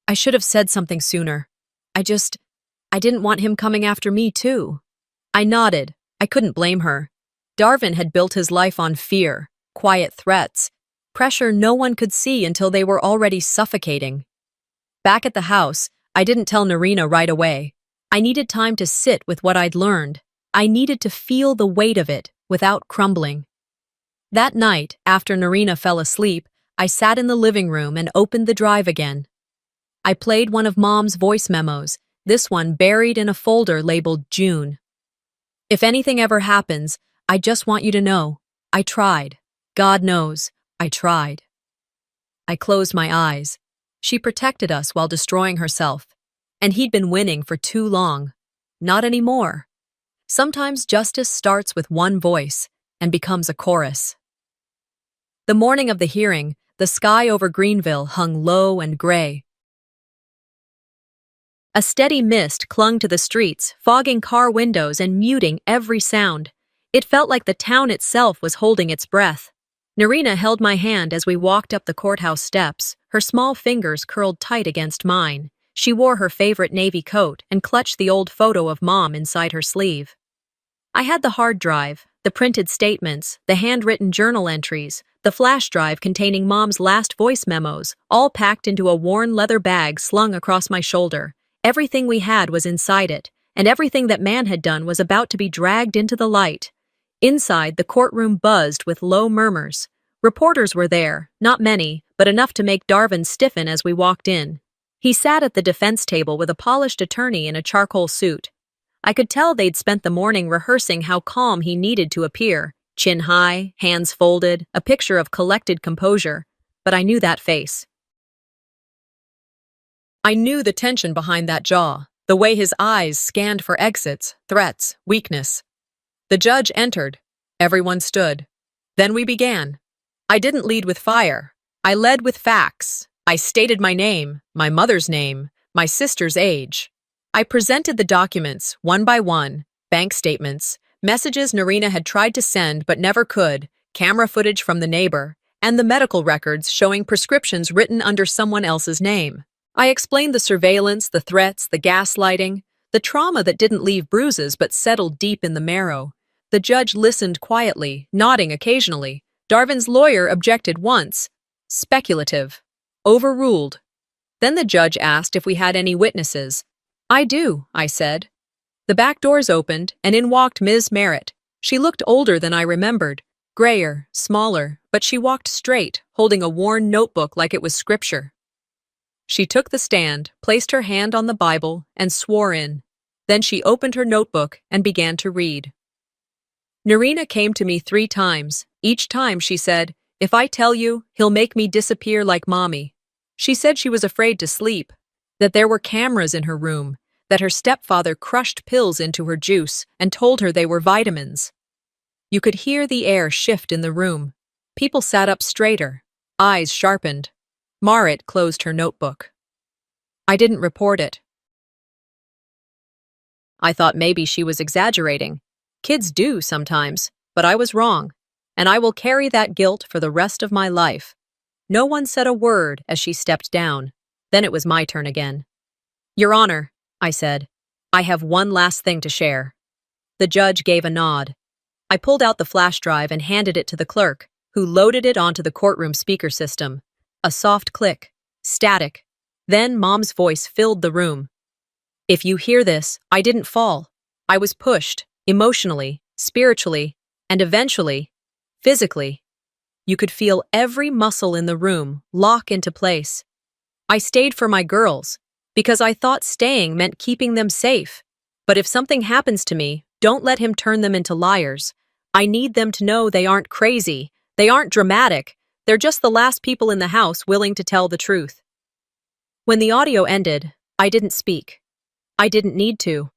I should have said something sooner. I didn't want him coming after me too. I nodded. I couldn't blame her. Darvin had built his life on fear, quiet threats, pressure no one could see until they were already suffocating. Back at the house, I didn't tell Narina right away. I needed time to sit with what I'd learned. I needed to feel the weight of it without crumbling. That night, after Narina fell asleep, I sat in the living room and opened the drive again. I played one of Mom's voice memos, this one buried in a folder labeled June. If anything ever happens, I just want you to know, I tried. God knows, I tried. I closed my eyes. She protected us while destroying herself. And he'd been winning for too long. Not anymore. Sometimes justice starts with one voice and becomes a chorus. The morning of the hearing, the sky over Greenville hung low and gray. A steady mist clung to the streets, fogging car windows and muting every sound. It felt like the town itself was holding its breath. Narina held my hand as we walked up the courthouse steps, her small fingers curled tight against mine. She wore her favorite navy coat and clutched the old photo of Mom inside her sleeve. I had the hard drive, the printed statements, the handwritten journal entries, the flash drive containing Mom's last voice memos, all packed into a worn leather bag slung across my shoulder. Everything we had was inside it, and everything that man had done was about to be dragged into the light. Inside, the courtroom buzzed with low murmurs. Reporters were there, not many, but enough to make Darvin stiffen as we walked in. He sat at the defense table with a polished attorney in a charcoal suit. I could tell they'd spent the morning rehearsing how calm he needed to appear, chin high, hands folded, a picture of collected composure. But I knew that face. I knew the tension behind that jaw, the way his eyes scanned for exits, threats, weakness. The judge entered. Everyone stood. Then we began. I didn't lead with fire. I led with facts. I stated my name, my mother's name, my sister's age. I presented the documents, one by one, bank statements, messages Narina had tried to send but never could, camera footage from the neighbor, and the medical records showing prescriptions written under someone else's name. I explained the surveillance, the threats, the gaslighting, the trauma that didn't leave bruises but settled deep in the marrow. The judge listened quietly, nodding occasionally. Darvin's lawyer objected once. Speculative. Overruled. Then the judge asked if we had any witnesses. I do, I said. The back doors opened, and in walked Ms. Merritt. She looked older than I remembered, grayer, smaller, but she walked straight, holding a worn notebook like it was scripture. She took the stand, placed her hand on the Bible, and swore in. Then she opened her notebook and began to read. Narina came to me 3 times. Each time she said, "If I tell you, he'll make me disappear like Mommy." She said she was afraid to sleep, that there were cameras in her room, that her stepfather crushed pills into her juice and told her they were vitamins. You could hear the air shift in the room. People sat up straighter, eyes sharpened. Marit closed her notebook. I didn't report it. I thought maybe she was exaggerating. Kids do sometimes, but I was wrong, and I will carry that guilt for the rest of my life. No one said a word as she stepped down. Then it was my turn again. Your Honor, I said, I have one last thing to share. The judge gave a nod. I pulled out the flash drive and handed it to the clerk, who loaded it onto the courtroom speaker system. A soft click. Static. Then Mom's voice filled the room. If you hear this, I didn't fall. I was pushed, emotionally, spiritually, and eventually, physically. You could feel every muscle in the room lock into place. I stayed for my girls, because I thought staying meant keeping them safe. But if something happens to me, don't let him turn them into liars. I need them to know they aren't crazy, they aren't dramatic, they're just the last people in the house willing to tell the truth. When the audio ended, I didn't speak. I didn't need to.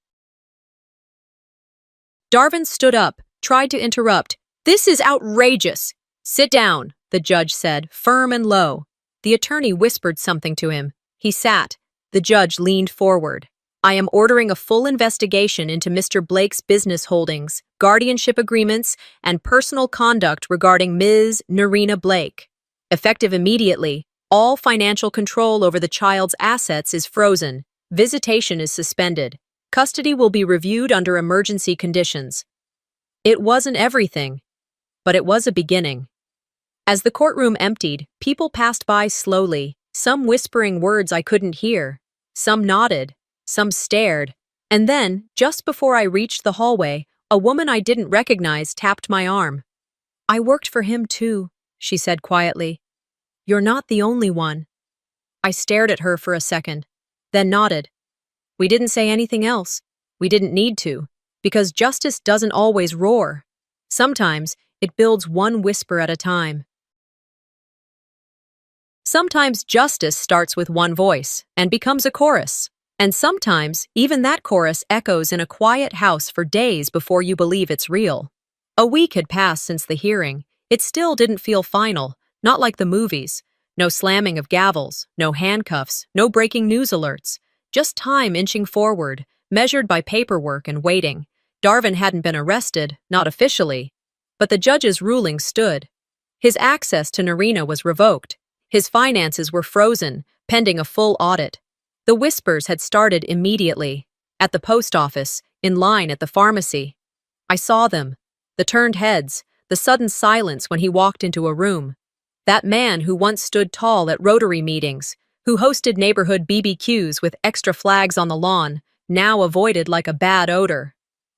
Darvin stood up, tried to interrupt. This is outrageous. Sit down, the judge said, firm and low. The attorney whispered something to him. He sat. The judge leaned forward. I am ordering a full investigation into Mr. Blake's business holdings, guardianship agreements, and personal conduct regarding Ms. Narina Blake. Effective immediately, all financial control over the child's assets is frozen. Visitation is suspended. Custody will be reviewed under emergency conditions. It wasn't everything, but it was a beginning. As the courtroom emptied, people passed by slowly, some whispering words I couldn't hear. Some nodded, some stared, and then, just before I reached the hallway, a woman I didn't recognize tapped my arm. I worked for him too, she said quietly. You're not the only one. I stared at her for a second, then nodded. We didn't say anything else. We didn't need to, because justice doesn't always roar. Sometimes, it builds one whisper at a time. Sometimes justice starts with one voice and becomes a chorus. And sometimes, even that chorus echoes in a quiet house for days before you believe it's real. A week had passed since the hearing. It still didn't feel final, not like the movies. No slamming of gavels, no handcuffs, no breaking news alerts. Just time inching forward, measured by paperwork and waiting. Darvin hadn't been arrested, not officially. But the judge's ruling stood. His access to Narina was revoked. His finances were frozen, pending a full audit. The whispers had started immediately. At the post office, in line at the pharmacy. I saw them. The turned heads, the sudden silence when he walked into a room. That man who once stood tall at Rotary meetings, who hosted neighborhood BBQs with extra flags on the lawn, now avoided like a bad odor.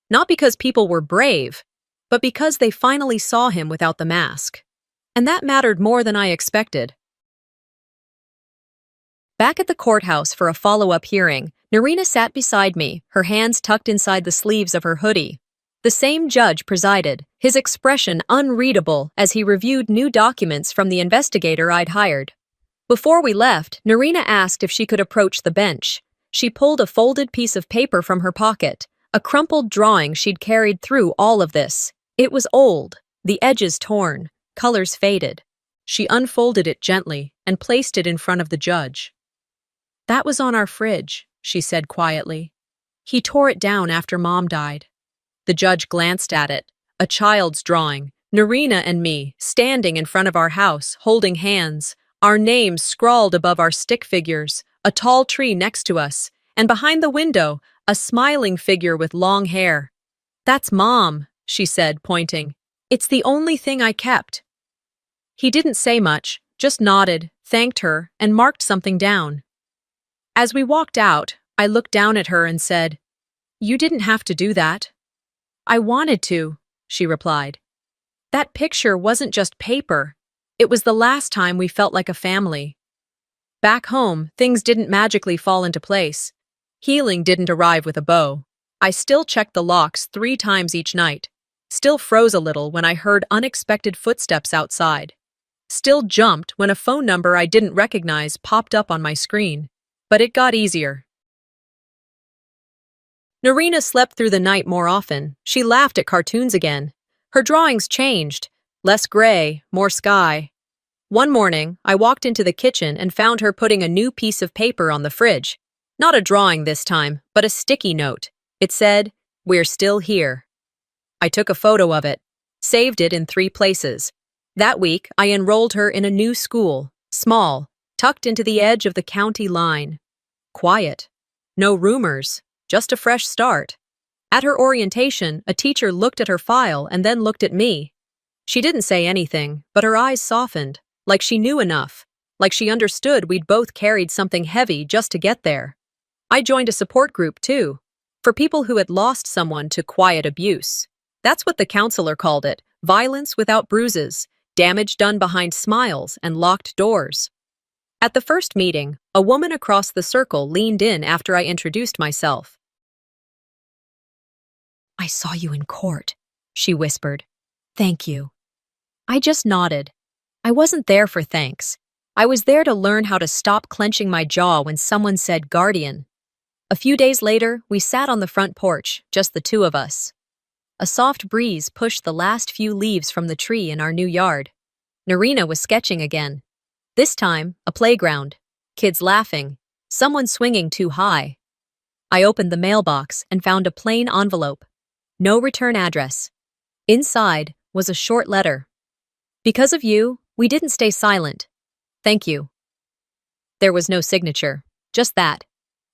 Not because people were brave, but because they finally saw him without the mask. And that mattered more than I expected. Back at the courthouse for a follow-up hearing, Narina sat beside me, her hands tucked inside the sleeves of her hoodie. The same judge presided, his expression unreadable as he reviewed new documents from the investigator I'd hired. Before we left, Narina asked if she could approach the bench. She pulled a folded piece of paper from her pocket, a crumpled drawing she'd carried through all of this. It was old, the edges torn, colors faded. She unfolded it gently and placed it in front of the judge. That was on our fridge, she said quietly. He tore it down after Mom died. The judge glanced at it, a child's drawing, Narina and me, standing in front of our house, holding hands, our names scrawled above our stick figures, a tall tree next to us, and behind the window, a smiling figure with long hair. That's Mom, she said, pointing. It's the only thing I kept. He didn't say much, just nodded, thanked her, and marked something down. As we walked out, I looked down at her and said, You didn't have to do that. I wanted to, she replied. That picture wasn't just paper. It was the last time we felt like a family. Back home, things didn't magically fall into place. Healing didn't arrive with a bow. I still checked the locks 3 times each night. Still froze a little when I heard unexpected footsteps outside. Still jumped when a phone number I didn't recognize popped up on my screen. But it got easier. Narina slept through the night more often. She laughed at cartoons again. Her drawings changed. Less gray, more sky. One morning, I walked into the kitchen and found her putting a new piece of paper on the fridge. Not a drawing this time, but a sticky note. It said, We're still here. I took a photo of it, saved it in 3 places. That week, I enrolled her in a new school, small, tucked into the edge of the county line. Quiet. No rumors, just a fresh start. At her orientation, a teacher looked at her file and then looked at me. She didn't say anything, but her eyes softened, like she knew enough, like she understood we'd both carried something heavy just to get there. I joined a support group, too, for people who had lost someone to quiet abuse. That's what the counselor called it, violence without bruises, damage done behind smiles and locked doors. At the first meeting, a woman across the circle leaned in after I introduced myself. I saw you in court, she whispered. Thank you. I just nodded. I wasn't there for thanks. I was there to learn how to stop clenching my jaw when someone said guardian. A few days later, we sat on the front porch, just the 2 of us. A soft breeze pushed the last few leaves from the tree in our new yard. Narina was sketching again. This time, a playground. Kids laughing. Someone swinging too high. I opened the mailbox and found a plain envelope. No return address. Inside was a short letter. Because of you, we didn't stay silent. Thank you. There was no signature, just that.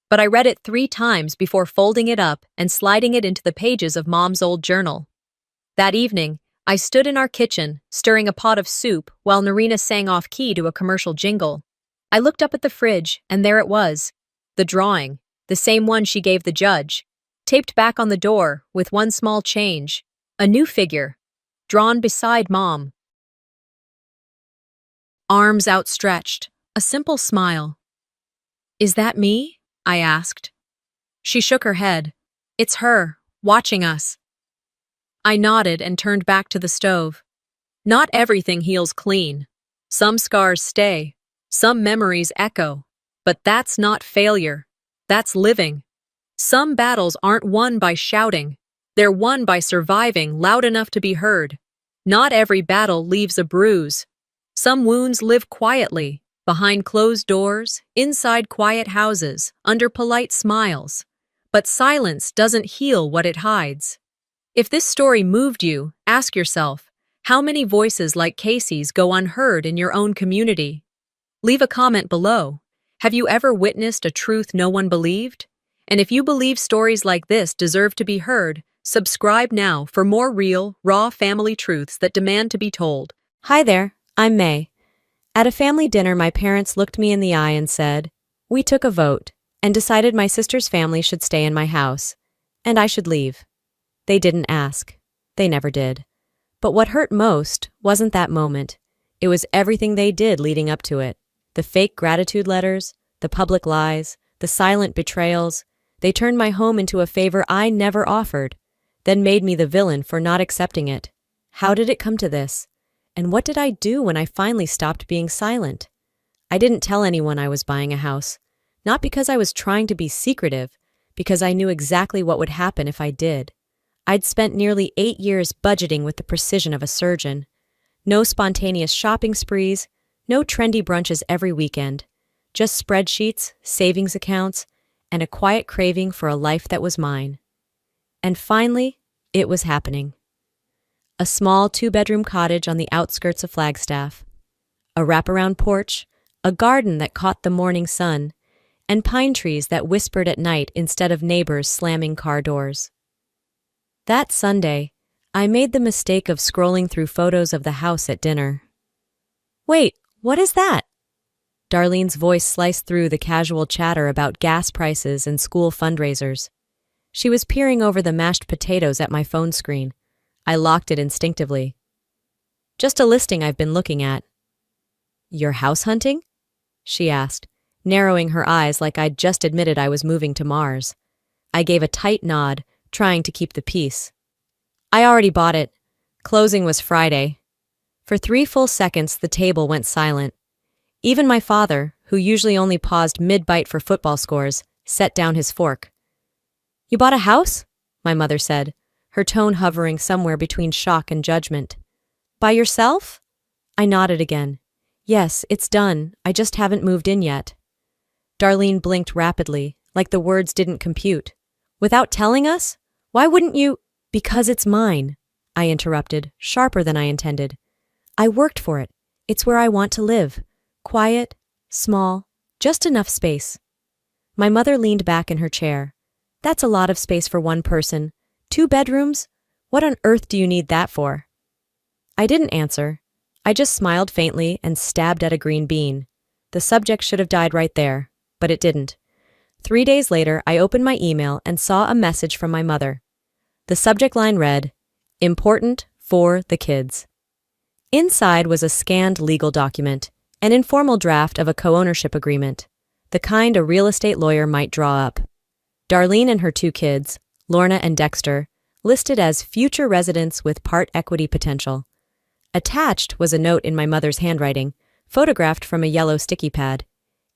But I read it 3 times before folding it up and sliding it into the pages of Mom's old journal. That evening, I stood in our kitchen, stirring a pot of soup while Narina sang off-key to a commercial jingle. I looked up at the fridge, and there it was. The drawing, the same one she gave the judge, taped back on the door with one small change. A new figure, drawn beside Mom. Arms outstretched, a simple smile. Is that me? I asked. She shook her head. It's her, watching us. I nodded and turned back to the stove. Not everything heals clean. Some scars stay. Some memories echo. But that's not failure. That's living. Some battles aren't won by shouting. They're won by surviving loud enough to be heard. Not every battle leaves a bruise. Some wounds live quietly, behind closed doors, inside quiet houses, under polite smiles. But silence doesn't heal what it hides. If this story moved you, ask yourself, how many voices like Casey's go unheard in your own community? Leave a comment below. Have you ever witnessed a truth no one believed? And if you believe stories like this deserve to be heard, subscribe now for more real, raw family truths that demand to be told. Hi there, I'm May. At a family dinner, my parents looked me in the eye and said, "We took a vote and decided my sister's family should stay in my house, and I should leave." They didn't ask. They never did. But what hurt most wasn't that moment. It was everything they did leading up to it. The fake gratitude letters, the public lies, the silent betrayals. They turned my home into a favor I never offered, then made me the villain for not accepting it. How did it come to this? And what did I do when I finally stopped being silent? I didn't tell anyone I was buying a house. Not because I was trying to be secretive, because I knew exactly what would happen if I did. I'd spent nearly 8 years budgeting with the precision of a surgeon. No spontaneous shopping sprees, no trendy brunches every weekend. Just spreadsheets, savings accounts, and a quiet craving for a life that was mine. And finally, it was happening. A small 2-bedroom cottage on the outskirts of Flagstaff. A wraparound porch, a garden that caught the morning sun, and pine trees that whispered at night instead of neighbors slamming car doors. That Sunday, I made the mistake of scrolling through photos of the house at dinner. "Wait, what is that?" Darlene's voice sliced through the casual chatter about gas prices and school fundraisers. She was peering over the mashed potatoes at my phone screen. I locked it instinctively. "Just a listing I've been looking at." "You're house hunting?" she asked, narrowing her eyes like I'd just admitted I was moving to Mars. I gave a tight nod, trying to keep the peace. "I already bought it. Closing was Friday." For 3 full seconds, the table went silent. Even my father, who usually only paused mid-bite for football scores, set down his fork. "You bought a house?" my mother said, her tone hovering somewhere between shock and judgment. "By yourself?" I nodded again. "Yes, it's done. I just haven't moved in yet." Darlene blinked rapidly, like the words didn't compute. "Without telling us? Why wouldn't you—" "Because it's mine," I interrupted, sharper than I intended. "I worked for it. It's where I want to live. Quiet, small, just enough space." My mother leaned back in her chair. "That's a lot of space for one person. 2 bedrooms? What on earth do you need that for?" I didn't answer. I just smiled faintly and stabbed at a green bean. The subject should have died right there, but it didn't. 3 days later, I opened my email and saw a message from my mother. The subject line read, "Important for the kids." Inside was a scanned legal document, an informal draft of a co-ownership agreement, the kind a real estate lawyer might draw up. Darlene and her 2 kids, Lorna and Dexter, listed as future residents with part equity potential. Attached was a note in my mother's handwriting, photographed from a yellow sticky pad.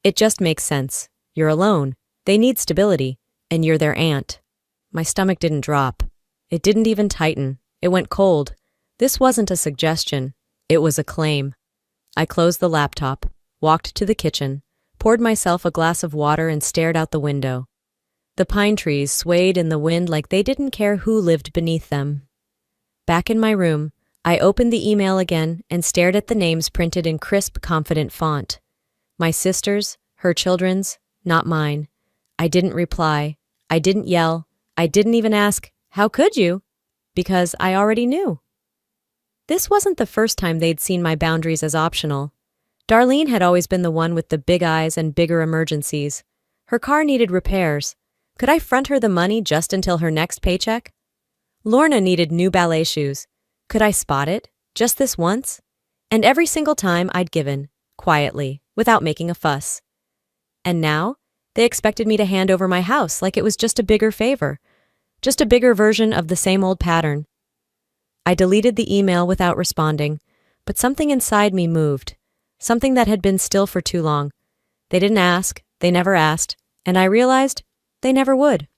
"It just makes sense. You're alone. They need stability, and you're their aunt." My stomach didn't drop. It didn't even tighten. It went cold. This wasn't a suggestion. It was a claim. I closed the laptop, walked to the kitchen, poured myself a glass of water and stared out the window. The pine trees swayed in the wind like they didn't care who lived beneath them. Back in my room, I opened the email again and stared at the names printed in crisp, confident font. My sister's, her children's, not mine. I didn't reply. I didn't yell. I didn't even ask, "How could you?" Because I already knew. This wasn't the first time they'd seen my boundaries as optional. Darlene had always been the one with the big eyes and bigger emergencies. Her car needed repairs. Could I front her the money just until her next paycheck? Lorna needed new ballet shoes. Could I spot it, just this once? And every single time I'd given, quietly, without making a fuss. And now, they expected me to hand over my house like it was just a bigger favor, just a bigger version of the same old pattern. I deleted the email without responding, but something inside me moved, something that had been still for too long. They didn't ask, they never asked, and I realized they never would.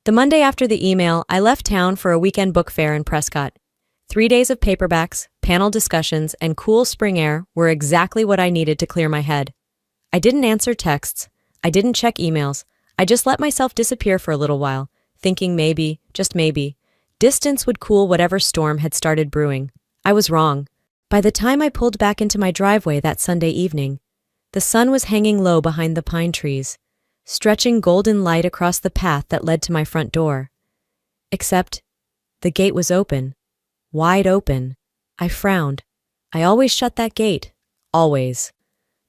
The Monday after the email, I left town for a weekend book fair in Prescott. 3 days of paperbacks, panel discussions, and cool spring air were exactly what I needed to clear my head. I didn't answer texts. I didn't check emails. I just let myself disappear for a little while, thinking maybe, just maybe, distance would cool whatever storm had started brewing. I was wrong. By the time I pulled back into my driveway that Sunday evening, the sun was hanging low behind the pine trees, stretching golden light across the path that led to my front door. Except, the gate was open. Wide open. I frowned. I always shut that gate. Always.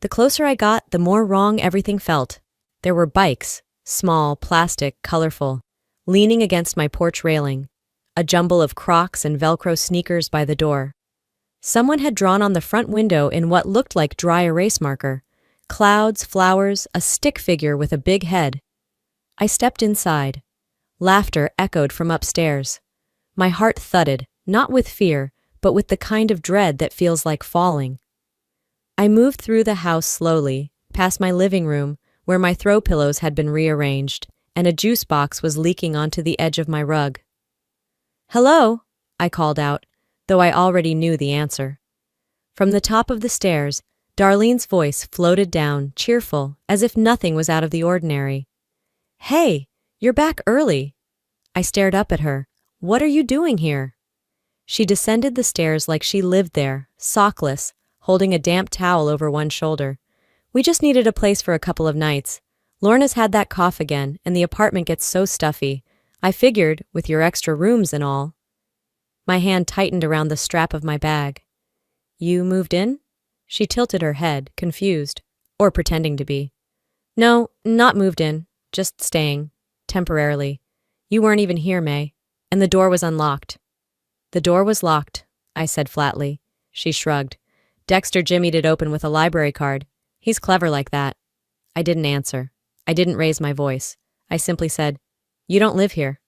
The closer I got, the more wrong everything felt. There were bikes, small, plastic, colorful, leaning against my porch railing. A jumble of Crocs and Velcro sneakers by the door. Someone had drawn on the front window in what looked like dry erase marker. Clouds, flowers, a stick figure with a big head. I stepped inside. Laughter echoed from upstairs. My heart thudded, not with fear, but with the kind of dread that feels like falling. I moved through the house slowly, past my living room, where my throw pillows had been rearranged, and a juice box was leaking onto the edge of my rug. "Hello," I called out, though I already knew the answer. From the top of the stairs, Darlene's voice floated down, cheerful, as if nothing was out of the ordinary. "Hey, you're back early." I stared up at her. "What are you doing here?" She descended the stairs like she lived there, sockless, holding a damp towel over one shoulder. "We just needed a place for a couple of nights. Lorna's had that cough again, and the apartment gets so stuffy. I figured, with your extra rooms and all." My hand tightened around the strap of my bag. "You moved in?" She tilted her head, confused, or pretending to be. "No, not moved in, just staying, temporarily. You weren't even here, May, and the door was unlocked." "The door was locked," I said flatly. She shrugged. "Dexter jimmied it open with a library card. He's clever like that." I didn't answer. I didn't raise my voice. I simply said, "You don't live here."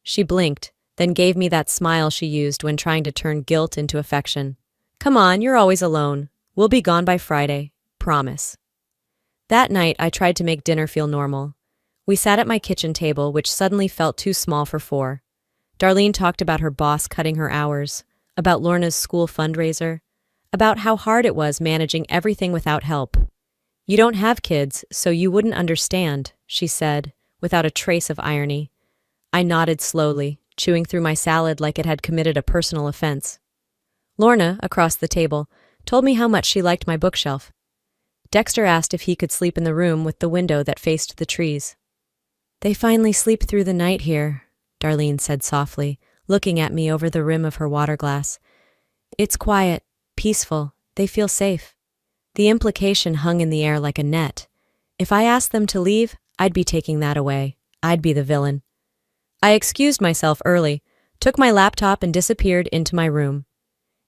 She blinked, then gave me that smile she used when trying to turn guilt into affection. "Come on, you're always alone. We'll be gone by Friday. Promise." That night, I tried to make dinner feel normal. We sat at my kitchen table, which suddenly felt too small for four. Darlene talked about her boss cutting her hours, about Lorna's school fundraiser, about how hard it was managing everything without help. "You don't have kids, so you wouldn't understand," she said, without a trace of irony. I nodded slowly, chewing through my salad like it had committed a personal offense. Lorna, across the table, told me how much she liked my bookshelf. Dexter asked if he could sleep in the room with the window that faced the trees. "They finally sleep through the night here," Darlene said softly, looking at me over the rim of her water glass. "It's quiet, peaceful, they feel safe." The implication hung in the air like a net. If I asked them to leave, I'd be taking that away. I'd be the villain. I excused myself early, took my laptop and disappeared into my room.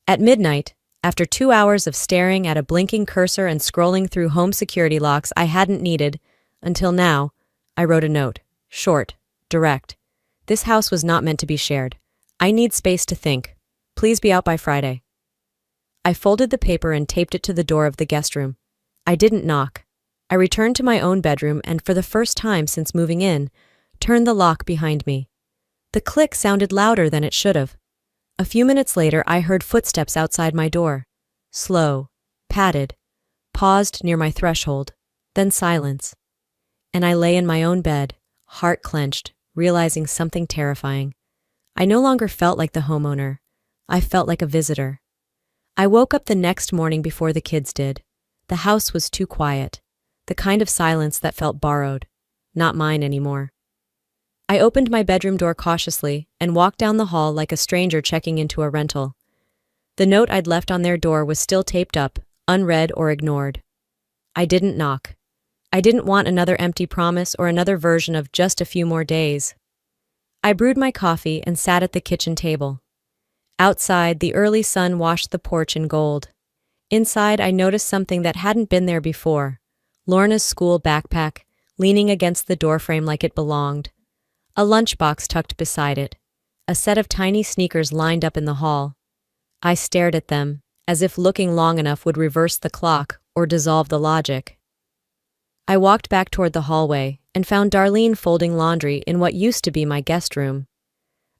At midnight, after 2 hours of staring at a blinking cursor and scrolling through home security locks I hadn't needed, until now, I wrote a note. Short, direct. This house was not meant to be shared. I need space to think. Please be out by Friday. I folded the paper and taped it to the door of the guest room. I didn't knock. I returned to my own bedroom and for the first time since moving in, turned the lock behind me. The click sounded louder than it should have. A few minutes later, I heard footsteps outside my door. Slow, padded, paused near my threshold, then silence. And I lay in my own bed, heart clenched, realizing something terrifying. I no longer felt like the homeowner. I felt like a visitor. I woke up the next morning before the kids did. The house was too quiet, the kind of silence that felt borrowed, not mine anymore. I opened my bedroom door cautiously and walked down the hall like a stranger checking into a rental. The note I'd left on their door was still taped up, unread or ignored. I didn't knock. I didn't want another empty promise or another version of just a few more days. I brewed my coffee and sat at the kitchen table. Outside, the early sun washed the porch in gold. Inside, I noticed something that hadn't been there before. Lorna's school backpack, leaning against the doorframe like it belonged. A lunchbox tucked beside it. A set of tiny sneakers lined up in the hall. I stared at them, as if looking long enough would reverse the clock or dissolve the logic. I walked back toward the hallway and found Darlene folding laundry in what used to be my guest room.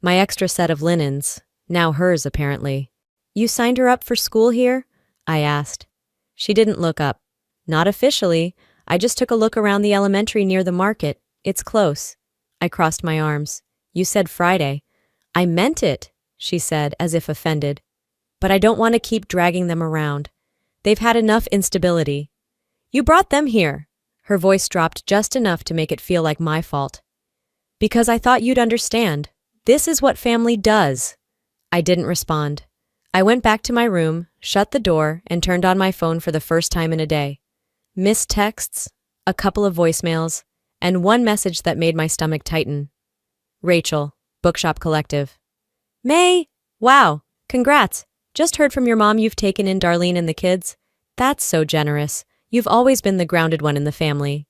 My extra set of linens, now hers apparently. "You signed her up for school here?" I asked. She didn't look up. "Not officially. I just took a look around the elementary near the market. It's close." I crossed my arms. "You said Friday." "I meant it," she said, as if offended. "But I don't want to keep dragging them around. They've had enough instability." "You brought them here." Her voice dropped just enough to make it feel like my fault. "Because I thought you'd understand. This is what family does." I didn't respond. I went back to my room, shut the door, and turned on my phone for the first time in a day. Missed texts, a couple of voicemails, and one message that made my stomach tighten. Rachel, Bookshop Collective. "May! Wow, congrats. Just heard from your mom you've taken in Darlene and the kids. That's so generous. You've always been the grounded one in the family."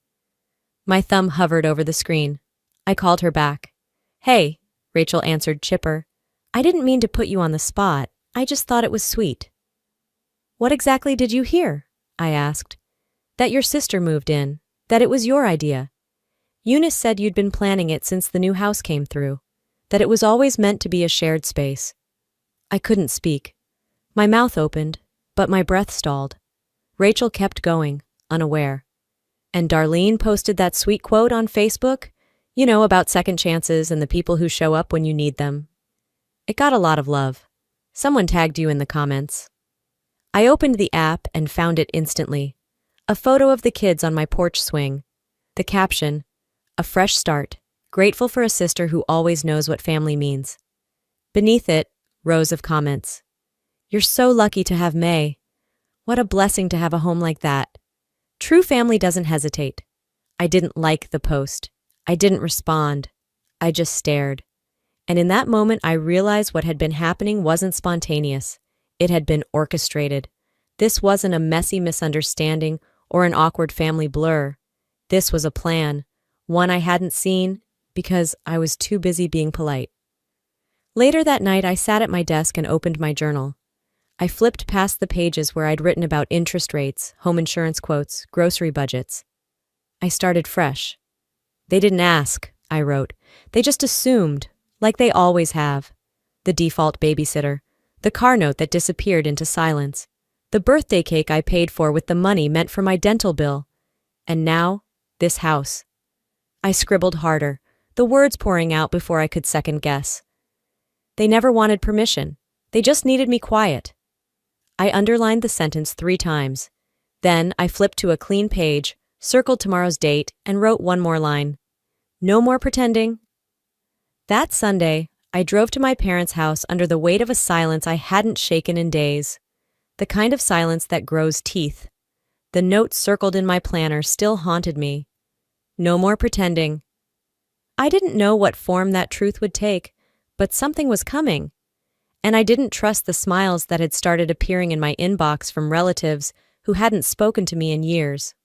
My thumb hovered over the screen. I called her back. "Hey," Rachel answered chipper. "I didn't mean to put you on the spot. I just thought it was sweet." "What exactly did you hear?" I asked. "That your sister moved in. That it was your idea. Eunice said you'd been planning it since the new house came through. That it was always meant to be a shared space." I couldn't speak. My mouth opened, but my breath stalled. Rachel kept going, unaware. "And Darlene posted that sweet quote on Facebook? You know, about second chances and the people who show up when you need them. It got a lot of love. Someone tagged you in the comments." I opened the app and found it instantly. A photo of the kids on my porch swing. The caption, "A fresh start. Grateful for a sister who always knows what family means." Beneath it, rows of comments. "You're so lucky to have May. What a blessing to have a home like that. True family doesn't hesitate." I didn't like the post. I didn't respond. I just stared. And in that moment, I realized what had been happening wasn't spontaneous. It had been orchestrated. This wasn't a messy misunderstanding or an awkward family blur. This was a plan, one I hadn't seen because I was too busy being polite. Later that night, I sat at my desk and opened my journal. I flipped past the pages where I'd written about interest rates, home insurance quotes, grocery budgets. I started fresh. "They didn't ask," I wrote. "They just assumed, like they always have. The default babysitter, the car note that disappeared into silence, the birthday cake I paid for with the money meant for my dental bill. And now, this house." I scribbled harder, the words pouring out before I could second guess. "They never wanted permission. They just needed me quiet." I underlined the sentence 3 times. Then I flipped to a clean page, circled tomorrow's date, and wrote one more line. "No more pretending." That Sunday, I drove to my parents' house under the weight of a silence I hadn't shaken in days. The kind of silence that grows teeth. The note circled in my planner still haunted me. No more pretending. I didn't know what form that truth would take, but something was coming. And I didn't trust the smiles that had started appearing in my inbox from relatives who hadn't spoken to me in years.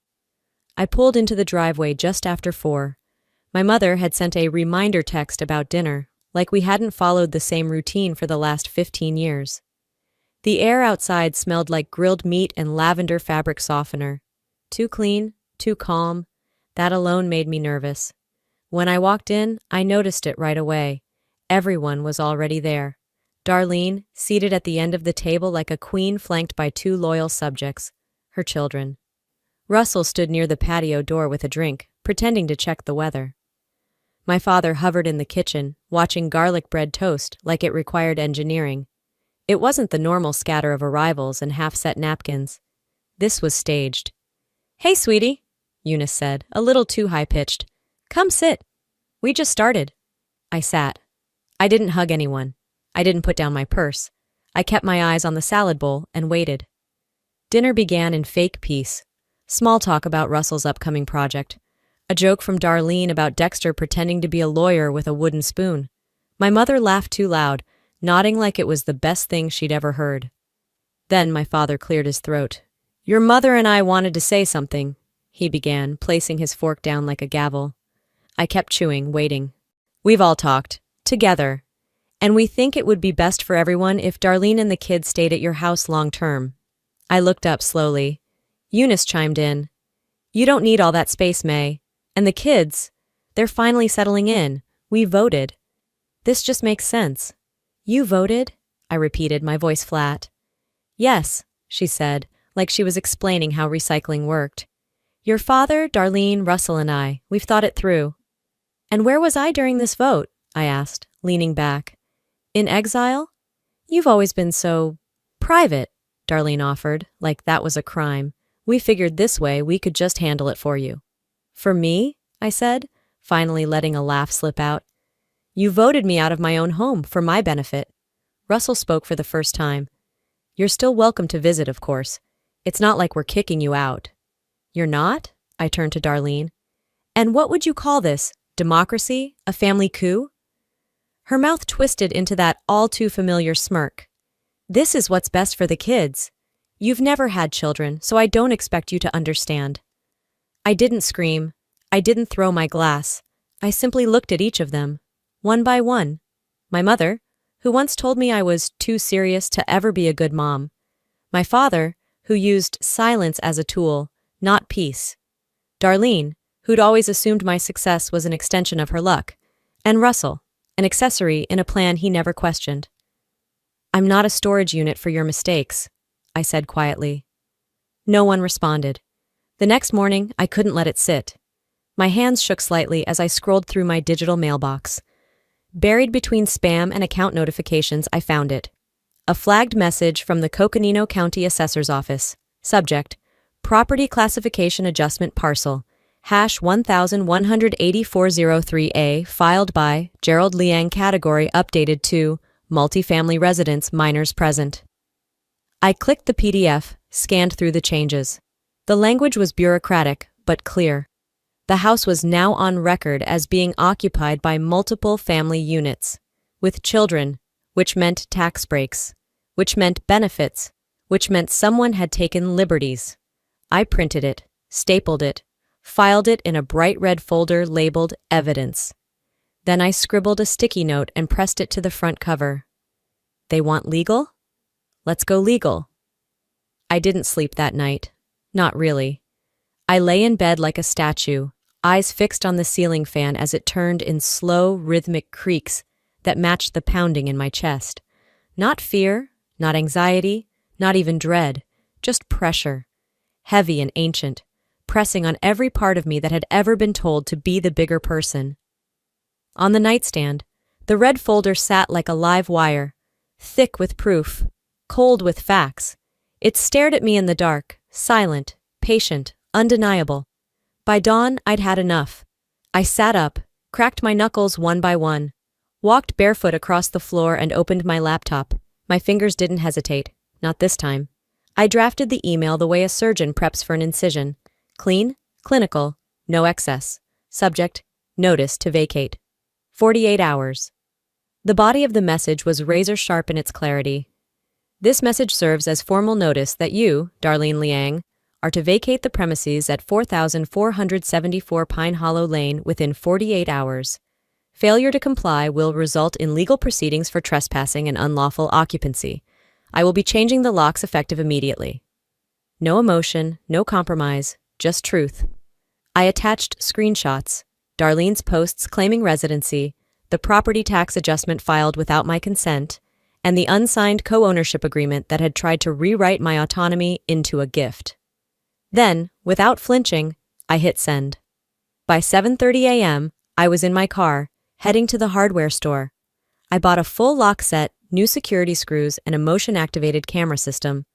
I pulled into the driveway just after 4. My mother had sent a reminder text about dinner, like we hadn't followed the same routine for the last 15 years. The air outside smelled like grilled meat and lavender fabric softener. Too clean, too calm. That alone made me nervous. When I walked in, I noticed it right away. Everyone was already there. Darlene, seated at the end of the table like a queen flanked by two loyal subjects, her children. Russell stood near the patio door with a drink, pretending to check the weather. My father hovered in the kitchen, watching garlic bread toast like it required engineering. It wasn't the normal scatter of arrivals and half-set napkins. This was staged. "Hey, sweetie," Eunice said, a little too high-pitched. "Come sit. We just started." I sat. I didn't hug anyone. I didn't put down my purse. I kept my eyes on the salad bowl and waited. Dinner began in fake peace. Small talk about Russell's upcoming project. A joke from Darlene about Dexter pretending to be a lawyer with a wooden spoon. My mother laughed too loud, nodding like it was the best thing she'd ever heard. Then my father cleared his throat. "Your mother and I wanted to say something," he began, placing his fork down like a gavel. I kept chewing, waiting. "We've all talked. Together. And we think it would be best for everyone if Darlene and the kids stayed at your house long term." I looked up slowly. Eunice chimed in. "You don't need all that space, May. And the kids, they're finally settling in. We voted. This just makes sense." "You voted?" I repeated, my voice flat. "Yes," she said, like she was explaining how recycling worked. "Your father, Darlene, Russell, and I, we've thought it through." "And where was I during this vote?" I asked, leaning back. "In exile?" "You've always been so private," Darlene offered, like that was a crime. "We figured this way we could just handle it for you." "For me?" I said, finally letting a laugh slip out. "You voted me out of my own home for my benefit." Russell spoke for the first time. "You're still welcome to visit, of course. It's not like we're kicking you out." "You're not?" I turned to Darlene. "And what would you call this? Democracy? A family coup?" Her mouth twisted into that all-too-familiar smirk. "This is what's best for the kids. You've never had children, so I don't expect you to understand." I didn't scream. I didn't throw my glass. I simply looked at each of them, one by one. My mother, who once told me I was too serious to ever be a good mom. My father, who used silence as a tool, not peace. Darlene, who'd always assumed my success was an extension of her luck. And Russell, an accessory in a plan he never questioned. "I'm not a storage unit for your mistakes," I said quietly. No one responded. The next morning, I couldn't let it sit. My hands shook slightly as I scrolled through my digital mailbox. Buried between spam and account notifications, I found it. A flagged message from the Coconino County Assessor's Office. Subject: Property Classification Adjustment Parcel. #1180403A, filed by Gerald Liang. Category updated to Multifamily Residence, Minors Present. I clicked the PDF, scanned through the changes. The language was bureaucratic, but clear. The house was now on record as being occupied by multiple family units, with children, which meant tax breaks, which meant benefits, which meant someone had taken liberties. I printed it, stapled it, filed it in a bright red folder labeled Evidence. Then I scribbled a sticky note and pressed it to the front cover. They want legal? Let's go legal. I didn't sleep that night. Not really. I lay in bed like a statue, eyes fixed on the ceiling fan as it turned in slow, rhythmic creaks that matched the pounding in my chest. Not fear, not anxiety, not even dread, just pressure. Heavy and ancient, pressing on every part of me that had ever been told to be the bigger person. On the nightstand, the red folder sat like a live wire, thick with proof, cold with facts. It stared at me in the dark, silent, patient, undeniable. By dawn, I'd had enough. I sat up, cracked my knuckles one by one, walked barefoot across the floor and opened my laptop. My fingers didn't hesitate, not this time. I drafted the email the way a surgeon preps for an incision. Clean, clinical, no excess. Subject: notice to vacate. 48 hours. The body of the message was razor-sharp in its clarity. This message serves as formal notice that you, Darlene Liang, are to vacate the premises at 4474 Pine Hollow Lane within 48 hours. Failure to comply will result in legal proceedings for trespassing and unlawful occupancy. I will be changing the locks effective immediately. No emotion, no compromise, just truth. I attached screenshots, Darlene's posts claiming residency, the property tax adjustment filed without my consent, and the unsigned co-ownership agreement that had tried to rewrite my autonomy into a gift. Then, without flinching, I hit send. By 7:30 a.m., I was in my car, heading to the hardware store. I bought a full lock set, new security screws, and a motion-activated camera system.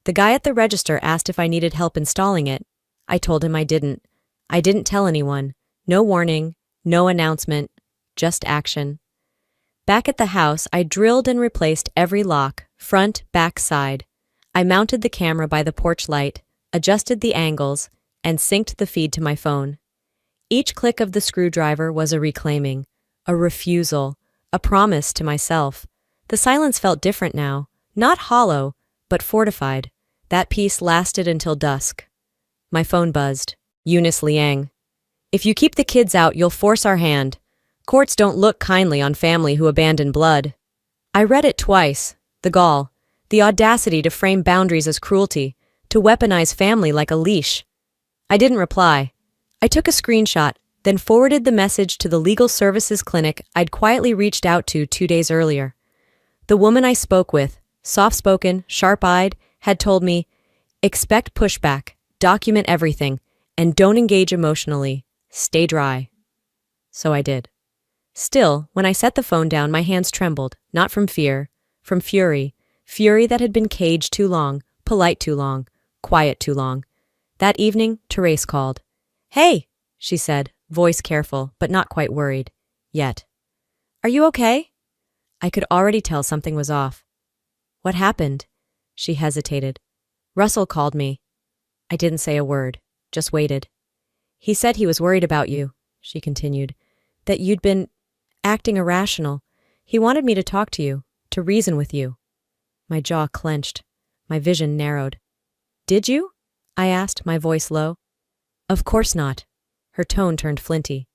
The guy at the register asked if I needed help installing it. I told him I didn't. I didn't tell anyone. No warning, no announcement, just action. Back at the house, I drilled and replaced every lock, front, back, side. I mounted the camera by the porch light, adjusted the angles, and synced the feed to my phone. Each click of the screwdriver was a reclaiming, a refusal, a promise to myself. The silence felt different now, not hollow, but fortified. That peace lasted until dusk. My phone buzzed. Eunice Liang. If you keep the kids out, you'll force our hand. Courts don't look kindly on family who abandon blood. I read it twice. The gall. The audacity to frame boundaries as cruelty, to weaponize family like a leash. I didn't reply. I took a screenshot, then forwarded the message to the legal services clinic I'd quietly reached out to 2 days earlier. The woman I spoke with, soft-spoken, sharp-eyed, had told me, expect pushback, document everything, and don't engage emotionally. Stay dry. So I did. Still, when I set the phone down, my hands trembled, not from fear, from fury. Fury that had been caged too long, polite too long, quiet too long. That evening, Therese called. Hey, she said, voice careful, but not quite worried. Yet. Are you okay? I could already tell something was off. What happened? She hesitated. Russell called me. I didn't say a word, just waited. He said he was worried about you, she continued, that you'd been acting irrational. He wanted me to talk to you, to reason with you. My jaw clenched. My vision narrowed. Did you? I asked, my voice low. Of course not. Her tone turned flinty.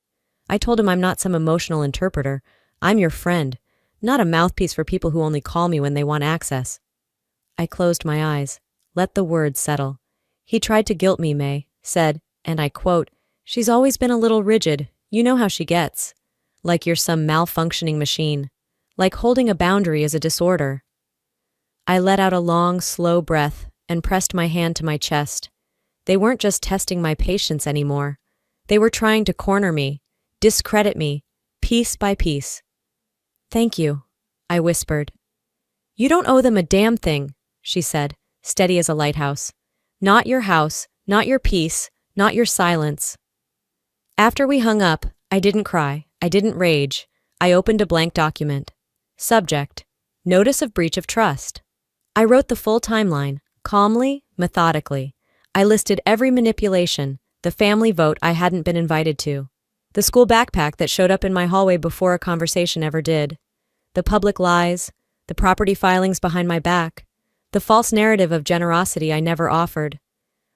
I told him I'm not some emotional interpreter. I'm your friend, not a mouthpiece for people who only call me when they want access. I closed my eyes, let the words settle. He tried to guilt me, May, said, and I quote, she's always been a little rigid, you know how she gets. Like you're some malfunctioning machine. Like holding a boundary is a disorder. I let out a long, slow breath and pressed my hand to my chest. They weren't just testing my patience anymore. They were trying to corner me, discredit me, piece by piece. Thank you, I whispered. You don't owe them a damn thing, she said, steady as a lighthouse. Not your house, not your peace, not your silence. After we hung up, I didn't cry, I didn't rage. I opened a blank document. Subject: Notice of breach of trust. I wrote the full timeline, calmly, methodically. I listed every manipulation, the family vote I hadn't been invited to, the school backpack that showed up in my hallway before a conversation ever did, the public lies, the property filings behind my back, the false narrative of generosity I never offered.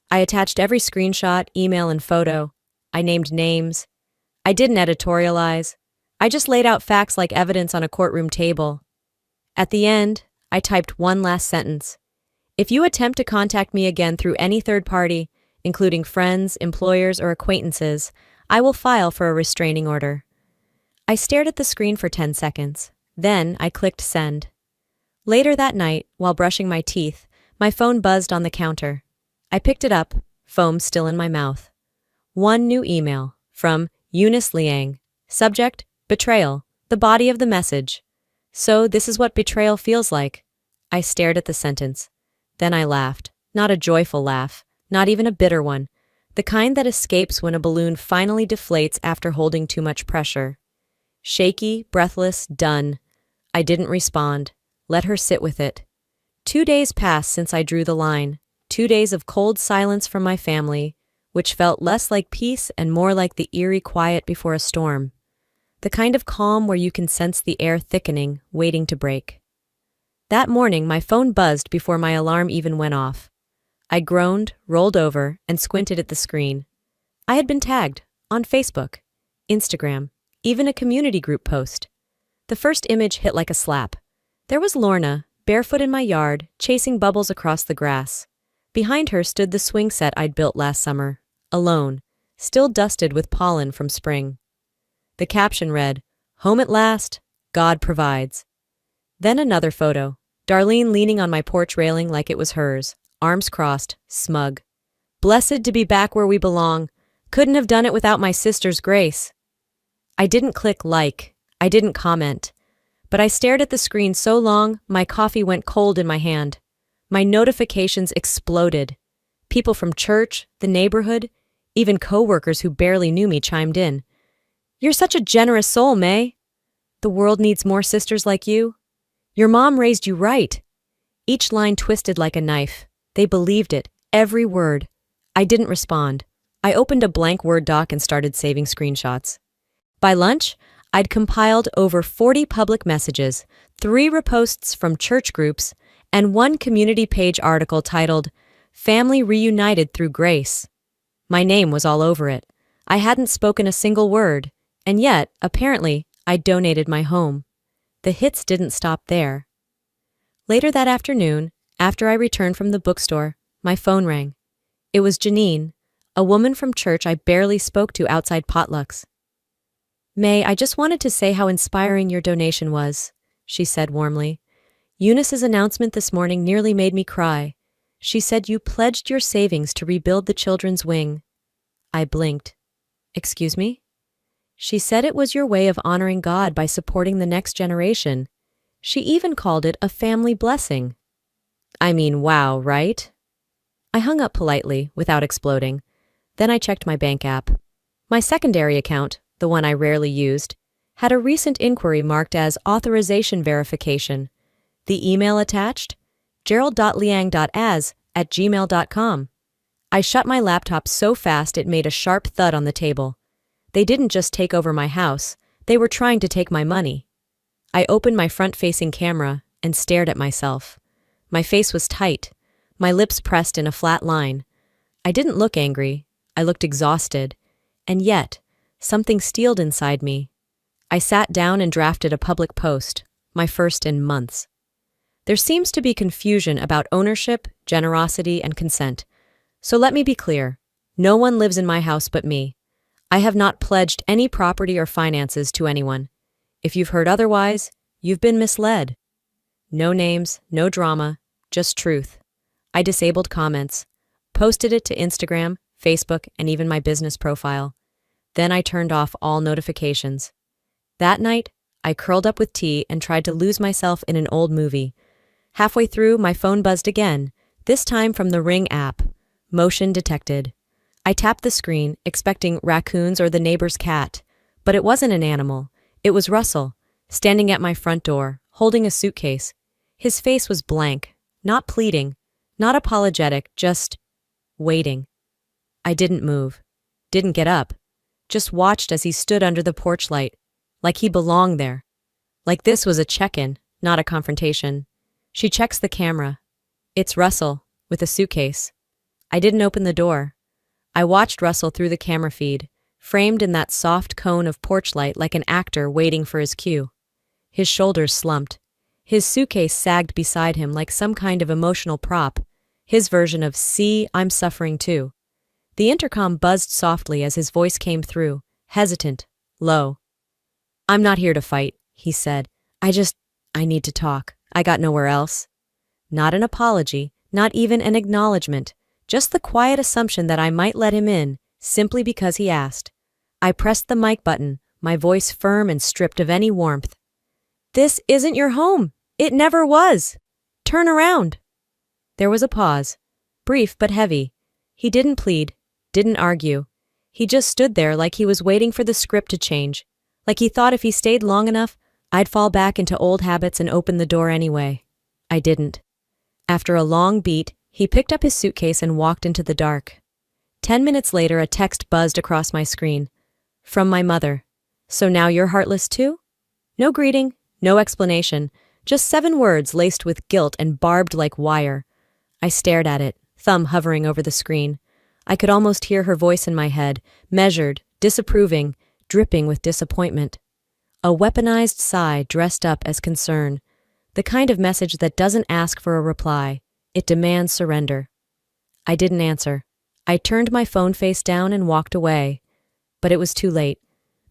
I attached every screenshot, email, and photo. I named names. I didn't editorialize. I just laid out facts like evidence on a courtroom table. At the end, I typed one last sentence. If you attempt to contact me again through any third party, including friends, employers, or acquaintances, I will file for a restraining order. I stared at the screen for 10 seconds. Then I clicked send. Later that night, while brushing my teeth, my phone buzzed on the counter. I picked it up, foam still in my mouth. One new email from Eunice Liang. Subject: Betrayal. The body of the message. So this is what betrayal feels like. I stared at the sentence. Then I laughed. Not a joyful laugh, not even a bitter one. The kind that escapes when a balloon finally deflates after holding too much pressure. Shaky, breathless, done. I didn't respond. Let her sit with it. 2 days passed since I drew the line. 2 days of cold silence from my family, which felt less like peace and more like the eerie quiet before a storm. The kind of calm where you can sense the air thickening, waiting to break. That morning, my phone buzzed before my alarm even went off. I groaned, rolled over, and squinted at the screen. I had been tagged on Facebook, Instagram, even a community group post. The first image hit like a slap. There was Lorna, barefoot in my yard, chasing bubbles across the grass. Behind her stood the swing set I'd built last summer, alone, still dusted with pollen from spring. The caption read, Home at last. God provides. Then another photo. Darlene leaning on my porch railing like it was hers, arms crossed, smug. Blessed to be back where we belong. Couldn't have done it without my sister's grace. I didn't click like. I didn't comment. But I stared at the screen so long, my coffee went cold in my hand. My notifications exploded. People from church, the neighborhood, even coworkers who barely knew me chimed in. You're such a generous soul, May. The world needs more sisters like you. Your mom raised you right. Each line twisted like a knife. They believed it, every word. I didn't respond. I opened a blank Word doc and started saving screenshots. By lunch, I'd compiled over 40 public messages, 3 reposts from church groups, and 1 community page article titled, Family Reunited Through Grace. My name was all over it. I hadn't spoken a single word, and yet, apparently, I'd donated my home. The hits didn't stop there. Later that afternoon, after I returned from the bookstore, my phone rang. It was Janine, a woman from church I barely spoke to outside potlucks. May, I just wanted to say how inspiring your donation was, she said warmly. Eunice's announcement this morning nearly made me cry. She said you pledged your savings to rebuild the children's wing. I blinked. Excuse me? She said it was your way of honoring God by supporting the next generation. She even called it a family blessing. I mean, wow, right? I hung up politely, without exploding. Then I checked my bank app. My secondary account, the one I rarely used, had a recent inquiry marked as authorization verification. The email attached? gerald.liang.as@gmail.com. I shut my laptop so fast it made a sharp thud on the table. They didn't just take over my house, they were trying to take my money. I opened my front-facing camera and stared at myself. My face was tight, my lips pressed in a flat line. I didn't look angry, I looked exhausted, and yet, something steeled inside me. I sat down and drafted a public post, my first in months. There seems to be confusion about ownership, generosity, and consent. So let me be clear. No one lives in my house but me. I have not pledged any property or finances to anyone. If you've heard otherwise, you've been misled. No names, no drama, just truth. I disabled comments, posted it to Instagram, Facebook, and even my business profile. Then I turned off all notifications. That night, I curled up with tea and tried to lose myself in an old movie. Halfway through, my phone buzzed again, this time from the Ring app. Motion detected. I tapped the screen, expecting raccoons or the neighbor's cat. But it wasn't an animal. It was Russell, standing at my front door, holding a suitcase. His face was blank, not pleading, not apologetic, just waiting. I didn't move, didn't get up, just watched as he stood under the porch light, like he belonged there. Like this was a check-in, not a confrontation. She checks the camera. It's Russell, with a suitcase. I didn't open the door. I watched Russell through the camera feed, framed in that soft cone of porch light like an actor waiting for his cue. His shoulders slumped. His suitcase sagged beside him like some kind of emotional prop, his version of, "See, I'm suffering too." The intercom buzzed softly as his voice came through, hesitant, low. "I'm not here to fight," he said. I need to talk. I got nowhere else." Not an apology, not even an acknowledgement, just the quiet assumption that I might let him in, simply because he asked. I pressed the mic button, my voice firm and stripped of any warmth. "This isn't your home. It never was. Turn around." There was a pause, brief but heavy. He didn't plead, didn't argue. He just stood there like he was waiting for the script to change, like he thought if he stayed long enough, I'd fall back into old habits and open the door anyway. I didn't. After a long beat, he picked up his suitcase and walked into the dark. 10 minutes later, a text buzzed across my screen. From my mother. "So now you're heartless too?" No greeting, no explanation, just 7 words laced with guilt and barbed like wire. I stared at it, thumb hovering over the screen. I could almost hear her voice in my head, measured, disapproving, dripping with disappointment. A weaponized sigh dressed up as concern. The kind of message that doesn't ask for a reply. It demands surrender. I didn't answer. I turned my phone face down and walked away. But it was too late.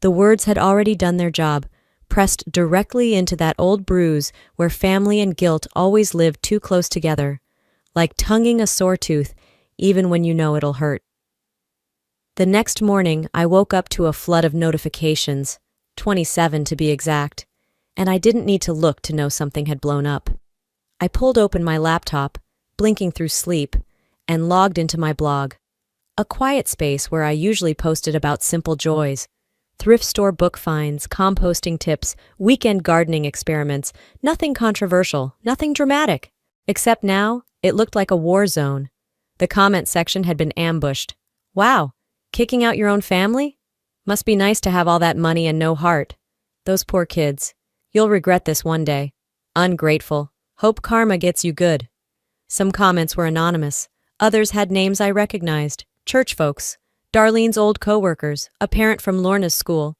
The words had already done their job, pressed directly into that old bruise where family and guilt always lived too close together, like tonguing a sore tooth, even when you know it'll hurt. The next morning, I woke up to a flood of notifications, 27 to be exact, and I didn't need to look to know something had blown up. I pulled open my laptop, blinking through sleep, and logged into my blog, a quiet space where I usually posted about simple joys, thrift store book finds, composting tips, weekend gardening experiments, nothing controversial, nothing dramatic. Except now, it looked like a war zone. The comment section had been ambushed. Wow, kicking out your own family? Must be nice to have all that money and no heart. Those poor kids. You'll regret this one day. Ungrateful. Hope karma gets you good. Some comments were anonymous. Others had names I recognized. Church folks. Darlene's old co-workers, a parent from Lorna's school.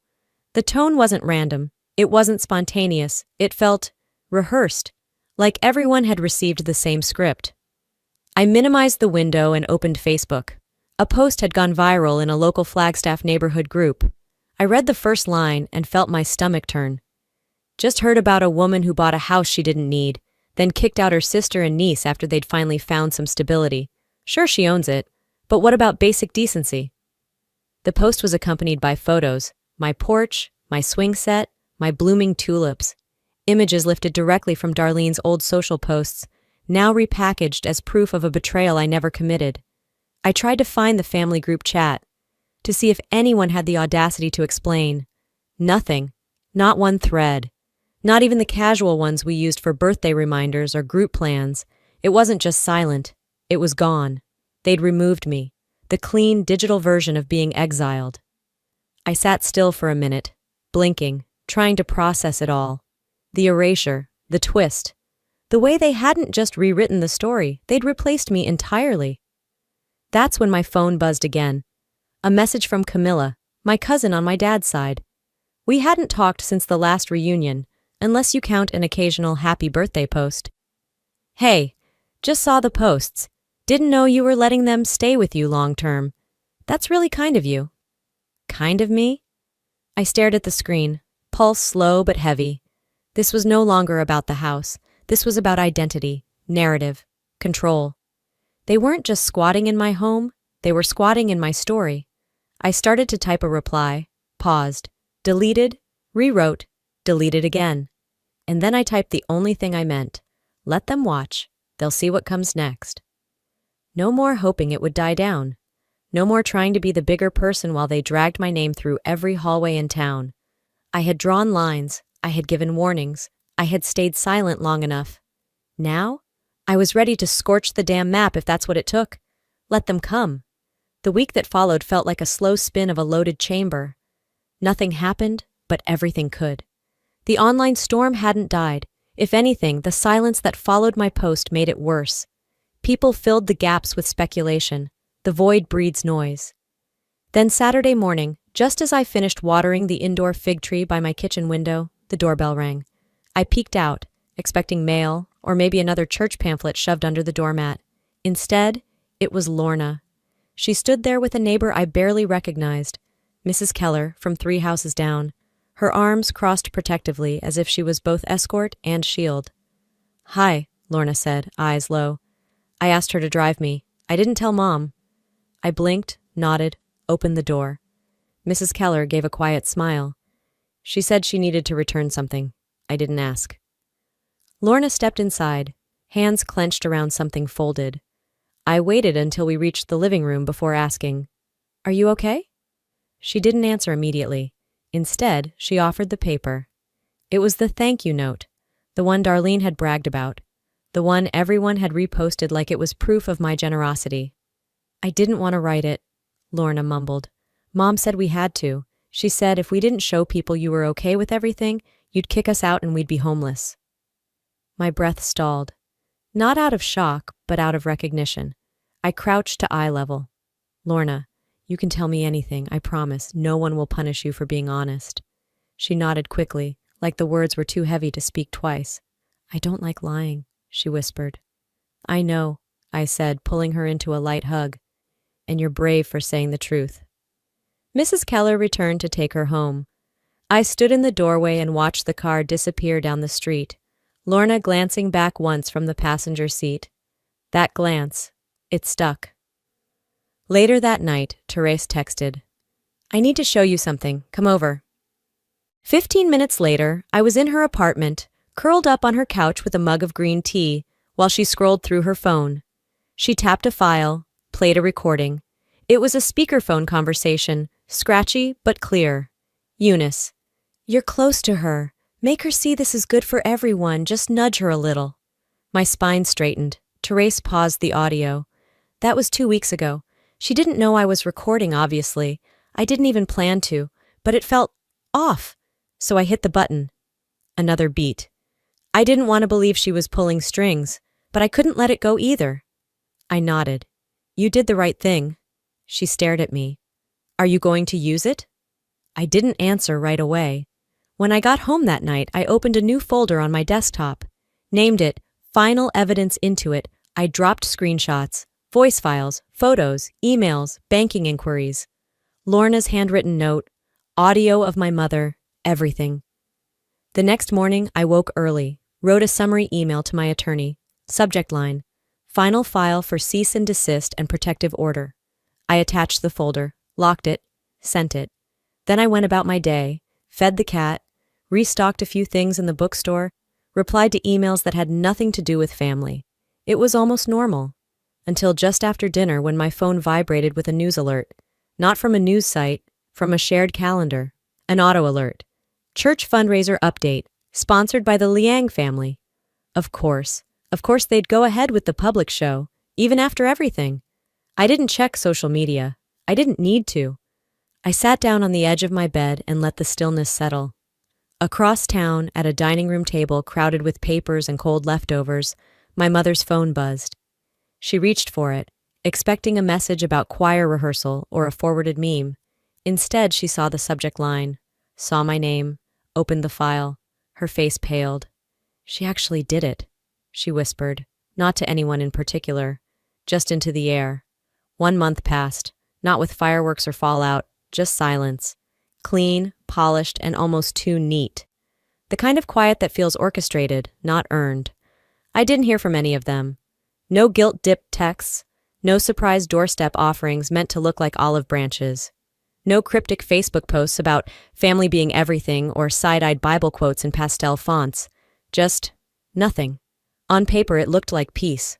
The tone wasn't random. It wasn't spontaneous. It felt rehearsed, like everyone had received the same script. I minimized the window and opened Facebook. A post had gone viral in a local Flagstaff neighborhood group. I read the first line and felt my stomach turn. Just heard about a woman who bought a house she didn't need, then kicked out her sister and niece after they'd finally found some stability. Sure, she owns it, but what about basic decency? The post was accompanied by photos, my porch, my swing set, my blooming tulips, images lifted directly from Darlene's old social posts, now repackaged as proof of a betrayal I never committed. I tried to find the family group chat, to see if anyone had the audacity to explain. Nothing, not one thread, not even the casual ones we used for birthday reminders or group plans. It wasn't just silent, it was gone. They'd removed me. The clean, digital version of being exiled. I sat still for a minute, blinking, trying to process it all. The erasure, the twist. The way they hadn't just rewritten the story, they'd replaced me entirely. That's when my phone buzzed again. A message from Camilla, my cousin on my dad's side. We hadn't talked since the last reunion, unless you count an occasional happy birthday post. Hey, just saw the posts. Didn't know you were letting them stay with you long term. That's really kind of you. Kind of me? I stared at the screen, pulse slow but heavy. This was no longer about the house. This was about identity, narrative, control. They weren't just squatting in my home, they were squatting in my story. I started to type a reply, paused, deleted, rewrote, deleted again. And then I typed the only thing I meant. Let them watch. They'll see what comes next. No more hoping it would die down. No more trying to be the bigger person while they dragged my name through every hallway in town. I had drawn lines. I had given warnings. I had stayed silent long enough. Now, I was ready to scorch the damn map if that's what it took. Let them come. The week that followed felt like a slow spin of a loaded chamber. Nothing happened, but everything could. The online storm hadn't died. If anything, the silence that followed my post made it worse. People filled the gaps with speculation. The void breeds noise. Then Saturday morning, just as I finished watering the indoor fig tree by my kitchen window, the doorbell rang. I peeked out, expecting mail or maybe another church pamphlet shoved under the doormat. Instead, it was Lorna. She stood there with a neighbor I barely recognized, Mrs. Keller from 3 houses down, her arms crossed protectively as if she was both escort and shield. "Hi," Lorna said, eyes low. I asked her to drive me. I didn't tell Mom. I blinked, nodded, opened the door. Mrs. Keller gave a quiet smile. She said she needed to return something. I didn't ask. Lorna stepped inside, hands clenched around something folded. I waited until we reached the living room before asking, "Are you okay?" She didn't answer immediately. Instead, she offered the paper. It was the thank you note, the one Darlene had bragged about. The one everyone had reposted like it was proof of my generosity. "I didn't want to write it," Lorna mumbled. "Mom said we had to. She said if we didn't show people you were okay with everything, you'd kick us out and we'd be homeless." My breath stalled. Not out of shock, but out of recognition. I crouched to eye level. "Lorna, you can tell me anything, I promise. No one will punish you for being honest." She nodded quickly, like the words were too heavy to speak twice. "I don't like lying," she whispered. "I know," I said, pulling her into a light hug. "And you're brave for saying the truth." Mrs. Keller returned to take her home. I stood in the doorway and watched the car disappear down the street, Lorna glancing back once from the passenger seat. That glance, it stuck. Later that night, Therese texted, "I need to show you something. Come over." 15 minutes later, I was in her apartment, curled up on her couch with a mug of green tea, while she scrolled through her phone. She tapped a file, played a recording. It was a speakerphone conversation, scratchy but clear. "Eunice, you're close to her. Make her see this is good for everyone, just nudge her a little." My spine straightened. Therese paused the audio. That was 2 weeks ago. She didn't know I was recording, obviously. I didn't even plan to, but it felt off. So I hit the button. Another beat. I didn't want to believe she was pulling strings, but I couldn't let it go either. I nodded. "You did the right thing." She stared at me. "Are you going to use it?" I didn't answer right away. When I got home that night, I opened a new folder on my desktop. Named it Final Evidence Intuit. I dropped screenshots, voice files, photos, emails, banking inquiries. Lorna's handwritten note, audio of my mother, everything. The next morning, I woke early, wrote a summary email to my attorney. Subject line, "Final file for cease and desist and protective order." I attached the folder, locked it, sent it. Then I went about my day, fed the cat, restocked a few things in the bookstore, replied to emails that had nothing to do with family. It was almost normal. Until just after dinner when my phone vibrated with a news alert. Not from a news site, from a shared calendar. An auto alert. Church fundraiser update, sponsored by the Liang family. Of course they'd go ahead with the public show, even after everything. I didn't check social media. I didn't need to. I sat down on the edge of my bed and let the stillness settle. Across town, at a dining room table crowded with papers and cold leftovers, my mother's phone buzzed. She reached for it, expecting a message about choir rehearsal or a forwarded meme. Instead, she saw the subject line, saw my name, opened the file. Her face paled. "She actually did it," she whispered, not to anyone in particular, just into the air. 1 month passed, not with fireworks or fallout, just silence. Clean, polished, and almost too neat. The kind of quiet that feels orchestrated, not earned. I didn't hear from any of them. No guilt-dipped texts, no surprise doorstep offerings meant to look like olive branches. No cryptic Facebook posts about family being everything or side-eyed Bible quotes in pastel fonts. Just nothing. On paper, it looked like peace.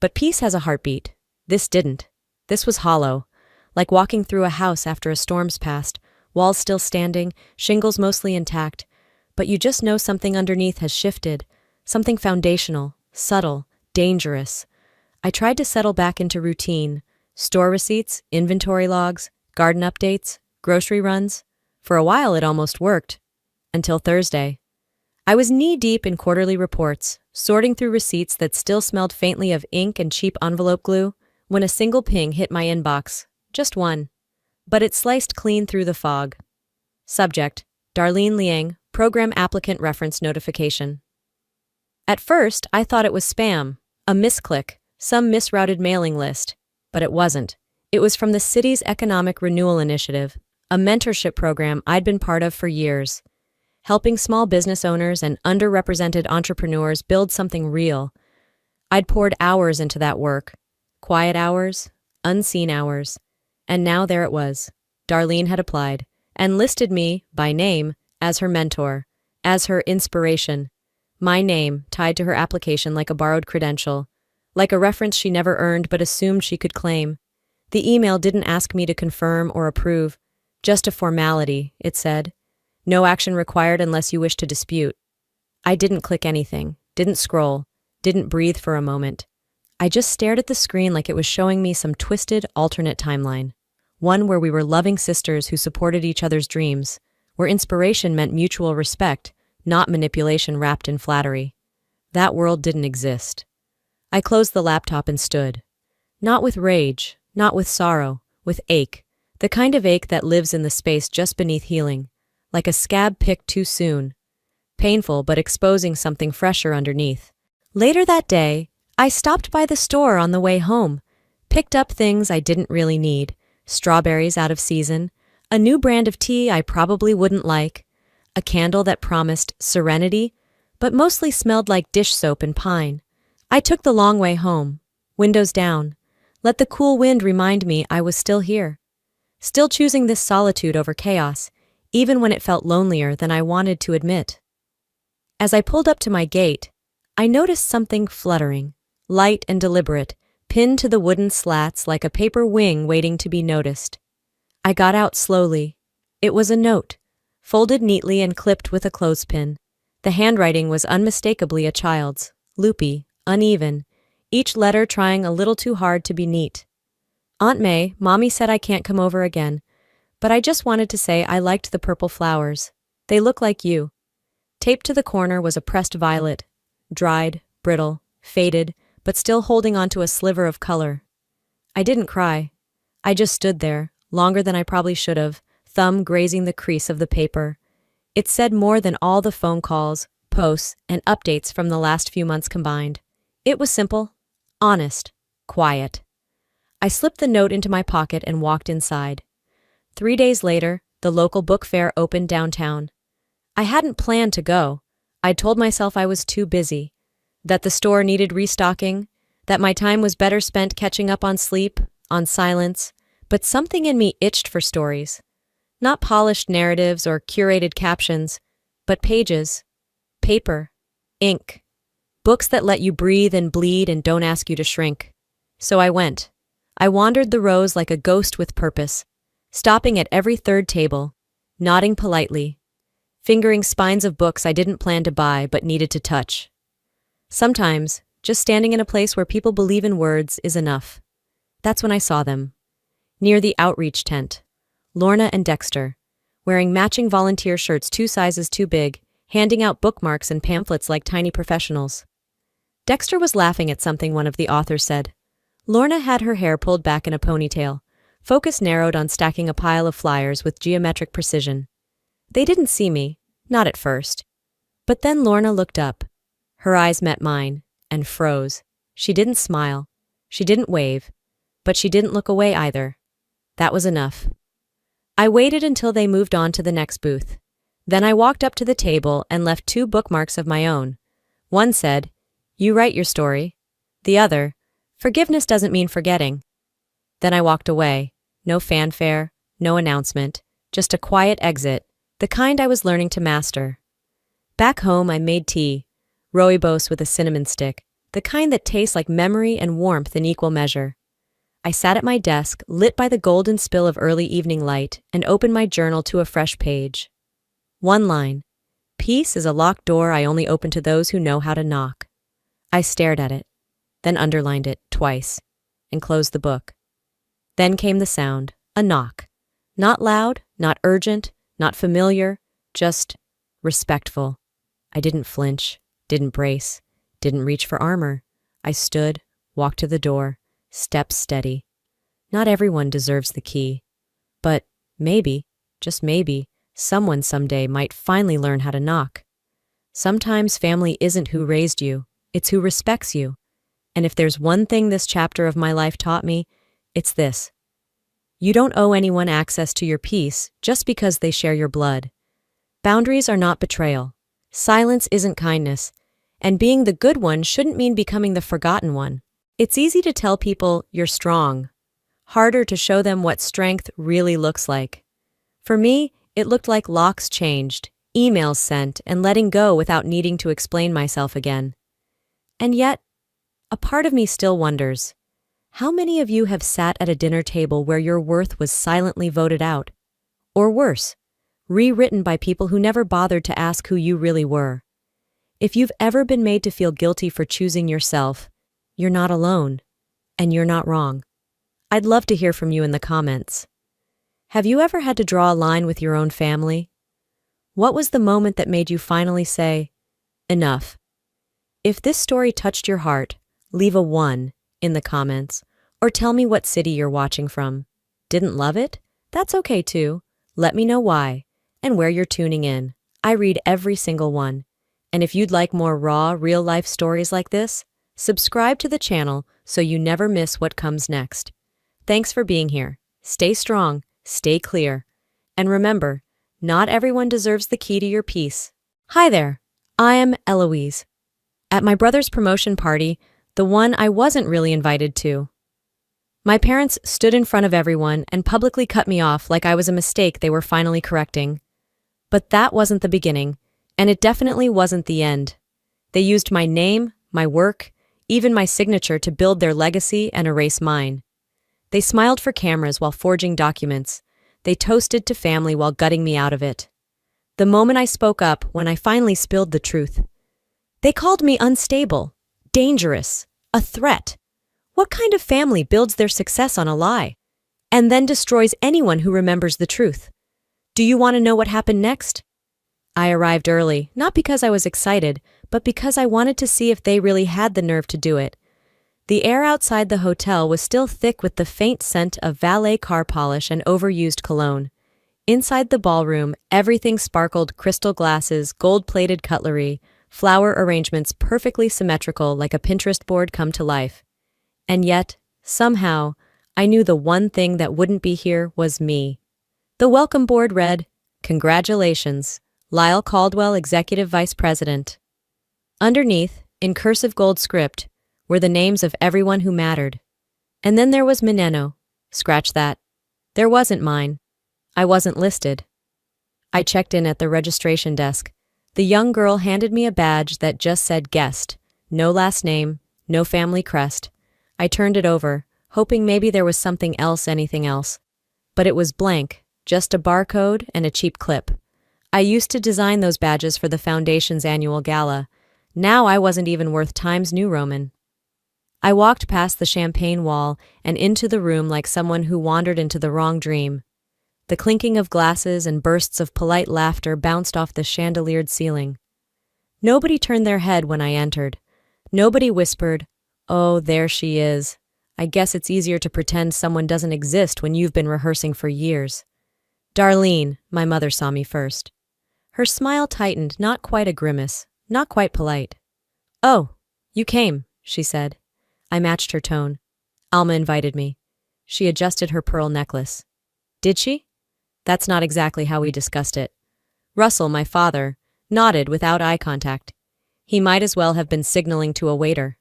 But peace has a heartbeat. This didn't. This was hollow, like walking through a house after a storm's passed, walls still standing, shingles mostly intact, but you just know something underneath has shifted, something foundational, subtle, dangerous. I tried to settle back into routine, store receipts, inventory logs, garden updates, grocery runs. For a while it almost worked. Until Thursday. I was knee-deep in quarterly reports, sorting through receipts that still smelled faintly of ink and cheap envelope glue, when a single ping hit my inbox. Just one. But it sliced clean through the fog. Subject, Darlene Liang, Program Applicant Reference Notification. At first, I thought it was spam, a misclick, some misrouted mailing list. But it wasn't. It was from the city's Economic Renewal Initiative, a mentorship program I'd been part of for years, helping small business owners and underrepresented entrepreneurs build something real. I'd poured hours into that work, quiet hours, unseen hours, and now there it was. Darlene had applied and listed me, by name, as her mentor, as her inspiration. My name tied to her application like a borrowed credential, like a reference she never earned but assumed she could claim. The email didn't ask me to confirm or approve, just a formality, it said. No action required unless you wish to dispute. I didn't click anything, didn't scroll, didn't breathe for a moment. I just stared at the screen like it was showing me some twisted, alternate timeline. One where we were loving sisters who supported each other's dreams, where inspiration meant mutual respect, not manipulation wrapped in flattery. That world didn't exist. I closed the laptop and stood. Not with rage, not with sorrow, with ache, the kind of ache that lives in the space just beneath healing, like a scab picked too soon. Painful but exposing something fresher underneath. Later that day, I stopped by the store on the way home, picked up things I didn't really need, strawberries out of season, a new brand of tea I probably wouldn't like, a candle that promised serenity, but mostly smelled like dish soap and pine. I took the long way home, windows down. Let the cool wind remind me I was still here, still choosing this solitude over chaos, even when it felt lonelier than I wanted to admit. As I pulled up to my gate, I noticed something fluttering, light and deliberate, pinned to the wooden slats like a paper wing waiting to be noticed. I got out slowly. It was a note, folded neatly and clipped with a clothespin. The handwriting was unmistakably a child's, loopy, uneven, each letter trying a little too hard to be neat. Aunt May, Mommy said I can't come over again, but I just wanted to say I liked the purple flowers. They look like you. Taped to the corner was a pressed violet, dried, brittle, faded, but still holding onto a sliver of color. I didn't cry. I just stood there, longer than I probably should have, thumb grazing the crease of the paper. It said more than all the phone calls, posts, and updates from the last few months combined. It was simple, honest, quiet. I slipped the note into my pocket and walked inside. 3 days later, the local book fair opened downtown. I hadn't planned to go. I'd told myself I was too busy, that the store needed restocking, that my time was better spent catching up on sleep, on silence, but something in me itched for stories. Not polished narratives or curated captions, but pages, paper, ink, books that let you breathe and bleed and don't ask you to shrink. So I went. I wandered the rows like a ghost with purpose, stopping at every third table, nodding politely, fingering spines of books I didn't plan to buy but needed to touch. Sometimes, just standing in a place where people believe in words is enough. That's when I saw them. Near the outreach tent, Lorna and Dexter, wearing matching volunteer shirts 2 sizes too big, handing out bookmarks and pamphlets like tiny professionals. Dexter was laughing at something one of the authors said. Lorna had her hair pulled back in a ponytail, focus narrowed on stacking a pile of flyers with geometric precision. They didn't see me, not at first. But then Lorna looked up. Her eyes met mine, and froze. She didn't smile. She didn't wave. But she didn't look away either. That was enough. I waited until they moved on to the next booth. Then I walked up to the table and left 2 bookmarks of my own. One said, "You write your story." The other, "Forgiveness doesn't mean forgetting." Then I walked away. No fanfare, no announcement, just a quiet exit, the kind I was learning to master. Back home, I made tea, rooibos with a cinnamon stick, the kind that tastes like memory and warmth in equal measure. I sat at my desk, lit by the golden spill of early evening light, and opened my journal to a fresh page. One line. Peace is a locked door I only open to those who know how to knock. I stared at it, then underlined it twice, and closed the book. Then came the sound, a knock. Not loud, not urgent, not familiar, just respectful. I didn't flinch, didn't brace, didn't reach for armor. I stood, walked to the door, steps steady. Not everyone deserves the key. But maybe, just maybe, someone someday might finally learn how to knock. Sometimes family isn't who raised you, it's who respects you. And if there's one thing this chapter of my life taught me, it's this. You don't owe anyone access to your peace just because they share your blood. Boundaries are not betrayal. Silence isn't kindness. And being the good one shouldn't mean becoming the forgotten one. It's easy to tell people you're strong. Harder to show them what strength really looks like. For me, it looked like locks changed, emails sent, and letting go without needing to explain myself again. And yet, a part of me still wonders, how many of you have sat at a dinner table where your worth was silently voted out? Or worse, rewritten by people who never bothered to ask who you really were? If you've ever been made to feel guilty for choosing yourself, you're not alone, and you're not wrong. I'd love to hear from you in the comments. Have you ever had to draw a line with your own family? What was the moment that made you finally say, enough? If this story touched your heart, leave a 1 in the comments, or tell me what city you're watching from. Didn't love it? That's okay too. Let me know why, and where you're tuning in. I read every single one. And if you'd like more raw, real-life stories like this, subscribe to the channel so you never miss what comes next. Thanks for being here. Stay strong, stay clear, and remember, Not everyone deserves the key to your peace. Hi there, I am Eloise. At my brother's promotion party, the one I wasn't really invited to. My parents stood in front of everyone and publicly cut me off like I was a mistake they were finally correcting. But that wasn't the beginning, and it definitely wasn't the end. They used my name, my work, even my signature to build their legacy and erase mine. They smiled for cameras while forging documents. They toasted to family while gutting me out of it. The moment I spoke up, when I finally spilled the truth, they called me unstable, dangerous, a threat. What kind of family builds their success on a lie, and then destroys anyone who remembers the truth? Do you want to know what happened next? I arrived early, not because I was excited, but because I wanted to see if they really had the nerve to do it. The air outside the hotel was still thick with the faint scent of valet car polish and overused cologne. Inside the ballroom, everything sparkled: crystal glasses, gold-plated cutlery, flower arrangements perfectly symmetrical like a Pinterest board come to life. And yet, somehow, I knew the one thing that wouldn't be here was me. The welcome board read, "Congratulations, Lyle Caldwell, Executive Vice President." Underneath, in cursive gold script, were the names of everyone who mattered. And then there was Mineno. Scratch that. There wasn't mine. I wasn't listed. I checked in at the registration desk. The young girl handed me a badge that just said guest, no last name, no family crest. I turned it over, hoping maybe there was something else, anything else. But it was blank, just a barcode and a cheap clip. I used to design those badges for the Foundation's annual gala. Now I wasn't even worth Times New Roman. I walked past the champagne wall and into the room like someone who wandered into the wrong dream. The clinking of glasses and bursts of polite laughter bounced off the chandeliered ceiling. Nobody turned their head when I entered. Nobody whispered, "Oh, there she is. I guess it's easier to pretend someone doesn't exist when you've been rehearsing for years." Darlene, my mother saw me first. Her smile tightened, not quite a grimace, not quite polite. "Oh, you came," she said. I matched her tone. "Alma invited me." She adjusted her pearl necklace. "Did she?" That's not exactly how we discussed it. Russell, my father, nodded without eye contact. He might as well have been signaling to a waiter.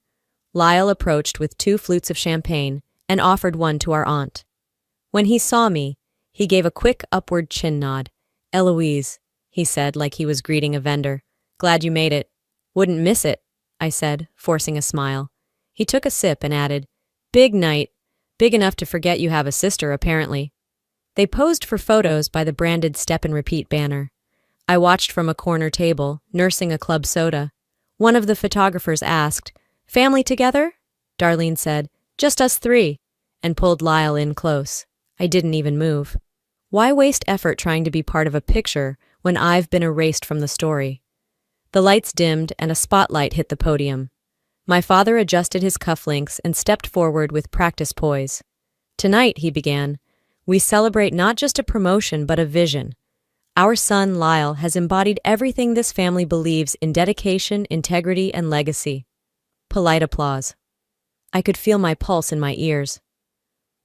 Lyle approached with 2 flutes of champagne and offered one to our aunt. When he saw me, he gave a quick upward chin nod. "Eloise," he said like he was greeting a vendor. "Glad you made it." "Wouldn't miss it," I said, forcing a smile. He took a sip and added, "Big night. Big enough to forget you have a sister, apparently." They posed for photos by the branded Step and Repeat banner. I watched from a corner table, nursing a club soda. One of the photographers asked, "Family together?" Darlene said, "Just us 3, and pulled Lyle in close. I didn't even move. Why waste effort trying to be part of a picture when I've been erased from the story? The lights dimmed and a spotlight hit the podium. My father adjusted his cufflinks and stepped forward with practice poise. "Tonight," he began, "we celebrate not just a promotion but a vision. Our son, Lyle, has embodied everything this family believes in: dedication, integrity, and legacy." Polite applause. I could feel my pulse in my ears.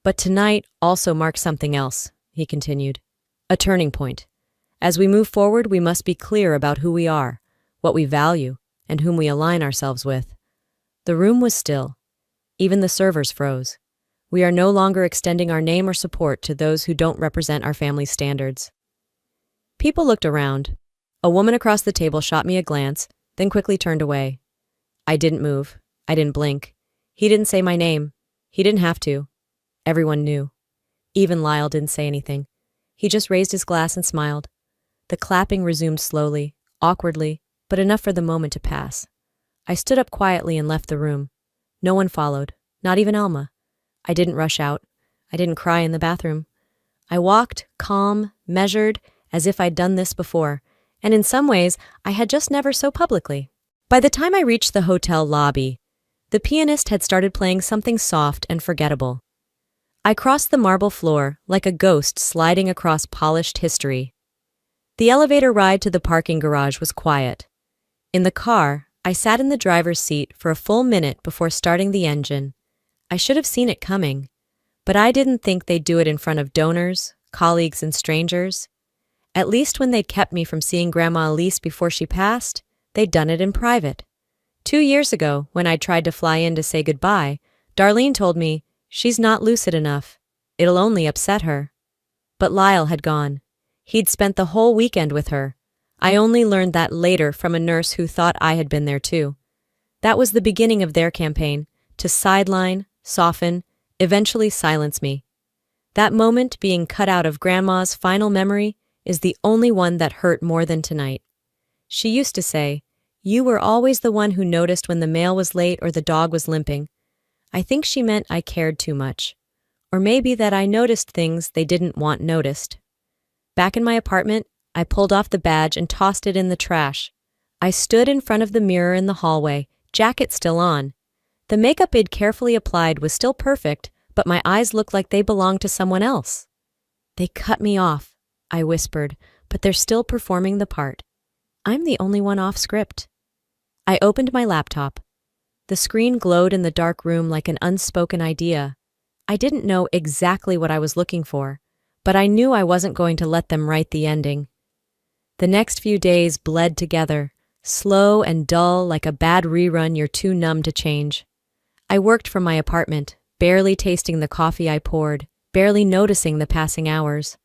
"But tonight also marks something else," he continued. "A turning point. As we move forward, we must be clear about who we are, what we value, and whom we align ourselves with." The room was still. Even the servers froze. We are no longer extending our name or support to those who don't represent our family's standards. People looked around. A woman across the table shot me a glance, then quickly turned away. I didn't move. I didn't blink. He didn't say my name. He didn't have to. Everyone knew. Even Lyle didn't say anything. He just raised his glass and smiled. The clapping resumed slowly, awkwardly, but enough for the moment to pass. I stood up quietly and left the room. No one followed, not even Alma. I didn't rush out. I didn't cry in the bathroom. I walked, calm, measured, as if I'd done this before, and in some ways, I had just never so publicly. By the time I reached the hotel lobby, the pianist had started playing something soft and forgettable. I crossed the marble floor like a ghost sliding across polished history. The elevator ride to the parking garage was quiet. In the car, I sat in the driver's seat for a full minute before starting the engine. I should have seen it coming, but I didn't think they'd do it in front of donors, colleagues, and strangers. At least when they'd kept me from seeing Grandma Elise before she passed, they'd done it in private. 2 years ago, when I tried to fly in to say goodbye, Darlene told me, "She's not lucid enough. It'll only upset her." But Lyle had gone. He'd spent the whole weekend with her. I only learned that later from a nurse who thought I had been there too. That was the beginning of their campaign, to sideline, soften, eventually silence me. That moment being cut out of Grandma's final memory is the only one that hurt more than tonight. She used to say, "You were always the one who noticed when the mail was late or the dog was limping." I think she meant I cared too much. Or maybe that I noticed things they didn't want noticed. Back in my apartment, I pulled off the badge and tossed it in the trash. I stood in front of the mirror in the hallway, jacket still on. The makeup I'd carefully applied was still perfect, but my eyes looked like they belonged to someone else. "They cut me off," I whispered, "but they're still performing the part. I'm the only one off script." I opened my laptop. The screen glowed in the dark room like an unspoken idea. I didn't know exactly what I was looking for, but I knew I wasn't going to let them write the ending. The next few days bled together, slow and dull like a bad rerun you're too numb to change. I worked from my apartment, barely tasting the coffee I poured, barely noticing the passing hours.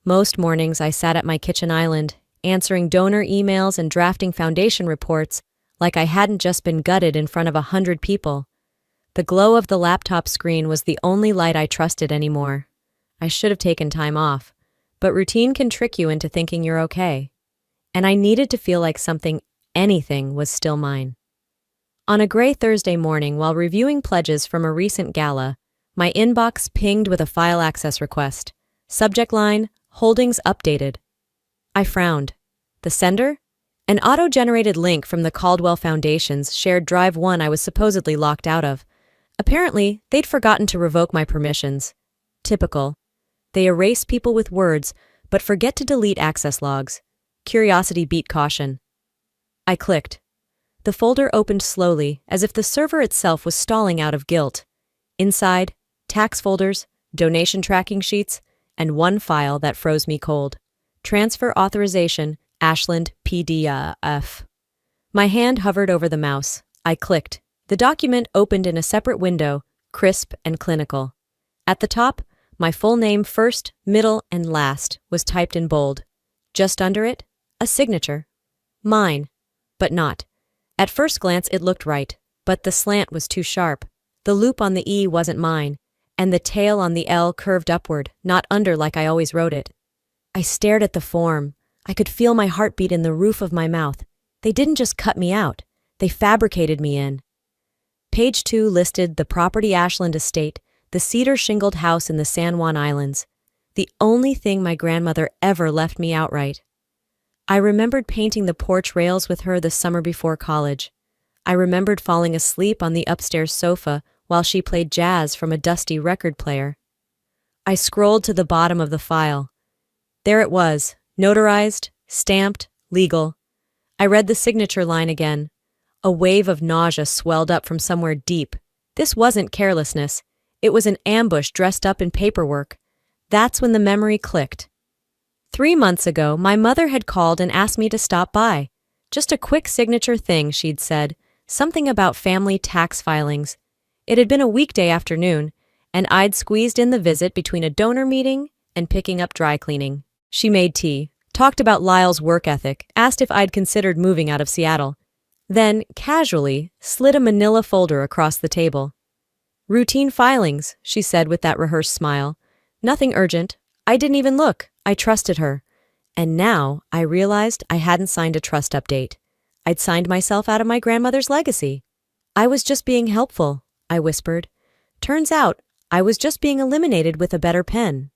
Most mornings I sat at my kitchen island, answering donor emails and drafting foundation reports like I hadn't just been gutted in front of 100 people. The glow of the laptop screen was the only light I trusted anymore. I should have taken time off, but routine can trick you into thinking you're okay. And I needed to feel like anything was still mine. On a gray Thursday morning while reviewing pledges from a recent gala, my inbox pinged with a file access request. Subject line, "Holdings updated." I frowned. The sender? An auto-generated link from the Caldwell Foundation's shared Drive 1 I was supposedly locked out of. Apparently, they'd forgotten to revoke my permissions. Typical. They erase people with words, but forget to delete access logs. Curiosity beat caution. I clicked. The folder opened slowly, as if the server itself was stalling out of guilt. Inside, tax folders, donation tracking sheets, and one file that froze me cold. Transfer authorization, Ashland PDF. My hand hovered over the mouse. I clicked. The document opened in a separate window, crisp and clinical. At the top, my full name first, middle, and last was typed in bold. Just under it, a signature. Mine, but not. At first glance it looked right, but the slant was too sharp. The loop on the E wasn't mine, and the tail on the L curved upward, not under like I always wrote it. I stared at the form. I could feel my heartbeat in the roof of my mouth. They didn't just cut me out. They fabricated me in. Page 2 listed the property Ashland Estate, the cedar-shingled house in the San Juan Islands. The only thing my grandmother ever left me outright. I remembered painting the porch rails with her the summer before college. I remembered falling asleep on the upstairs sofa while she played jazz from a dusty record player. I scrolled to the bottom of the file. There it was, notarized, stamped, legal. I read the signature line again. A wave of nausea swelled up from somewhere deep. This wasn't carelessness. It was an ambush dressed up in paperwork. That's when the memory clicked. 3 months ago, my mother had called and asked me to stop by. Just a quick signature thing, she'd said. Something about family tax filings. It had been a weekday afternoon, and I'd squeezed in the visit between a donor meeting and picking up dry cleaning. She made tea, talked about Lyle's work ethic, asked if I'd considered moving out of Seattle. Then, casually, slid a manila folder across the table. "Routine filings," she said with that rehearsed smile. "Nothing urgent. I didn't even look. I trusted her." And now I realized I hadn't signed a trust update. I'd signed myself out of my grandmother's legacy. "I was just being helpful," I whispered. Turns out, I was just being eliminated with a better pen.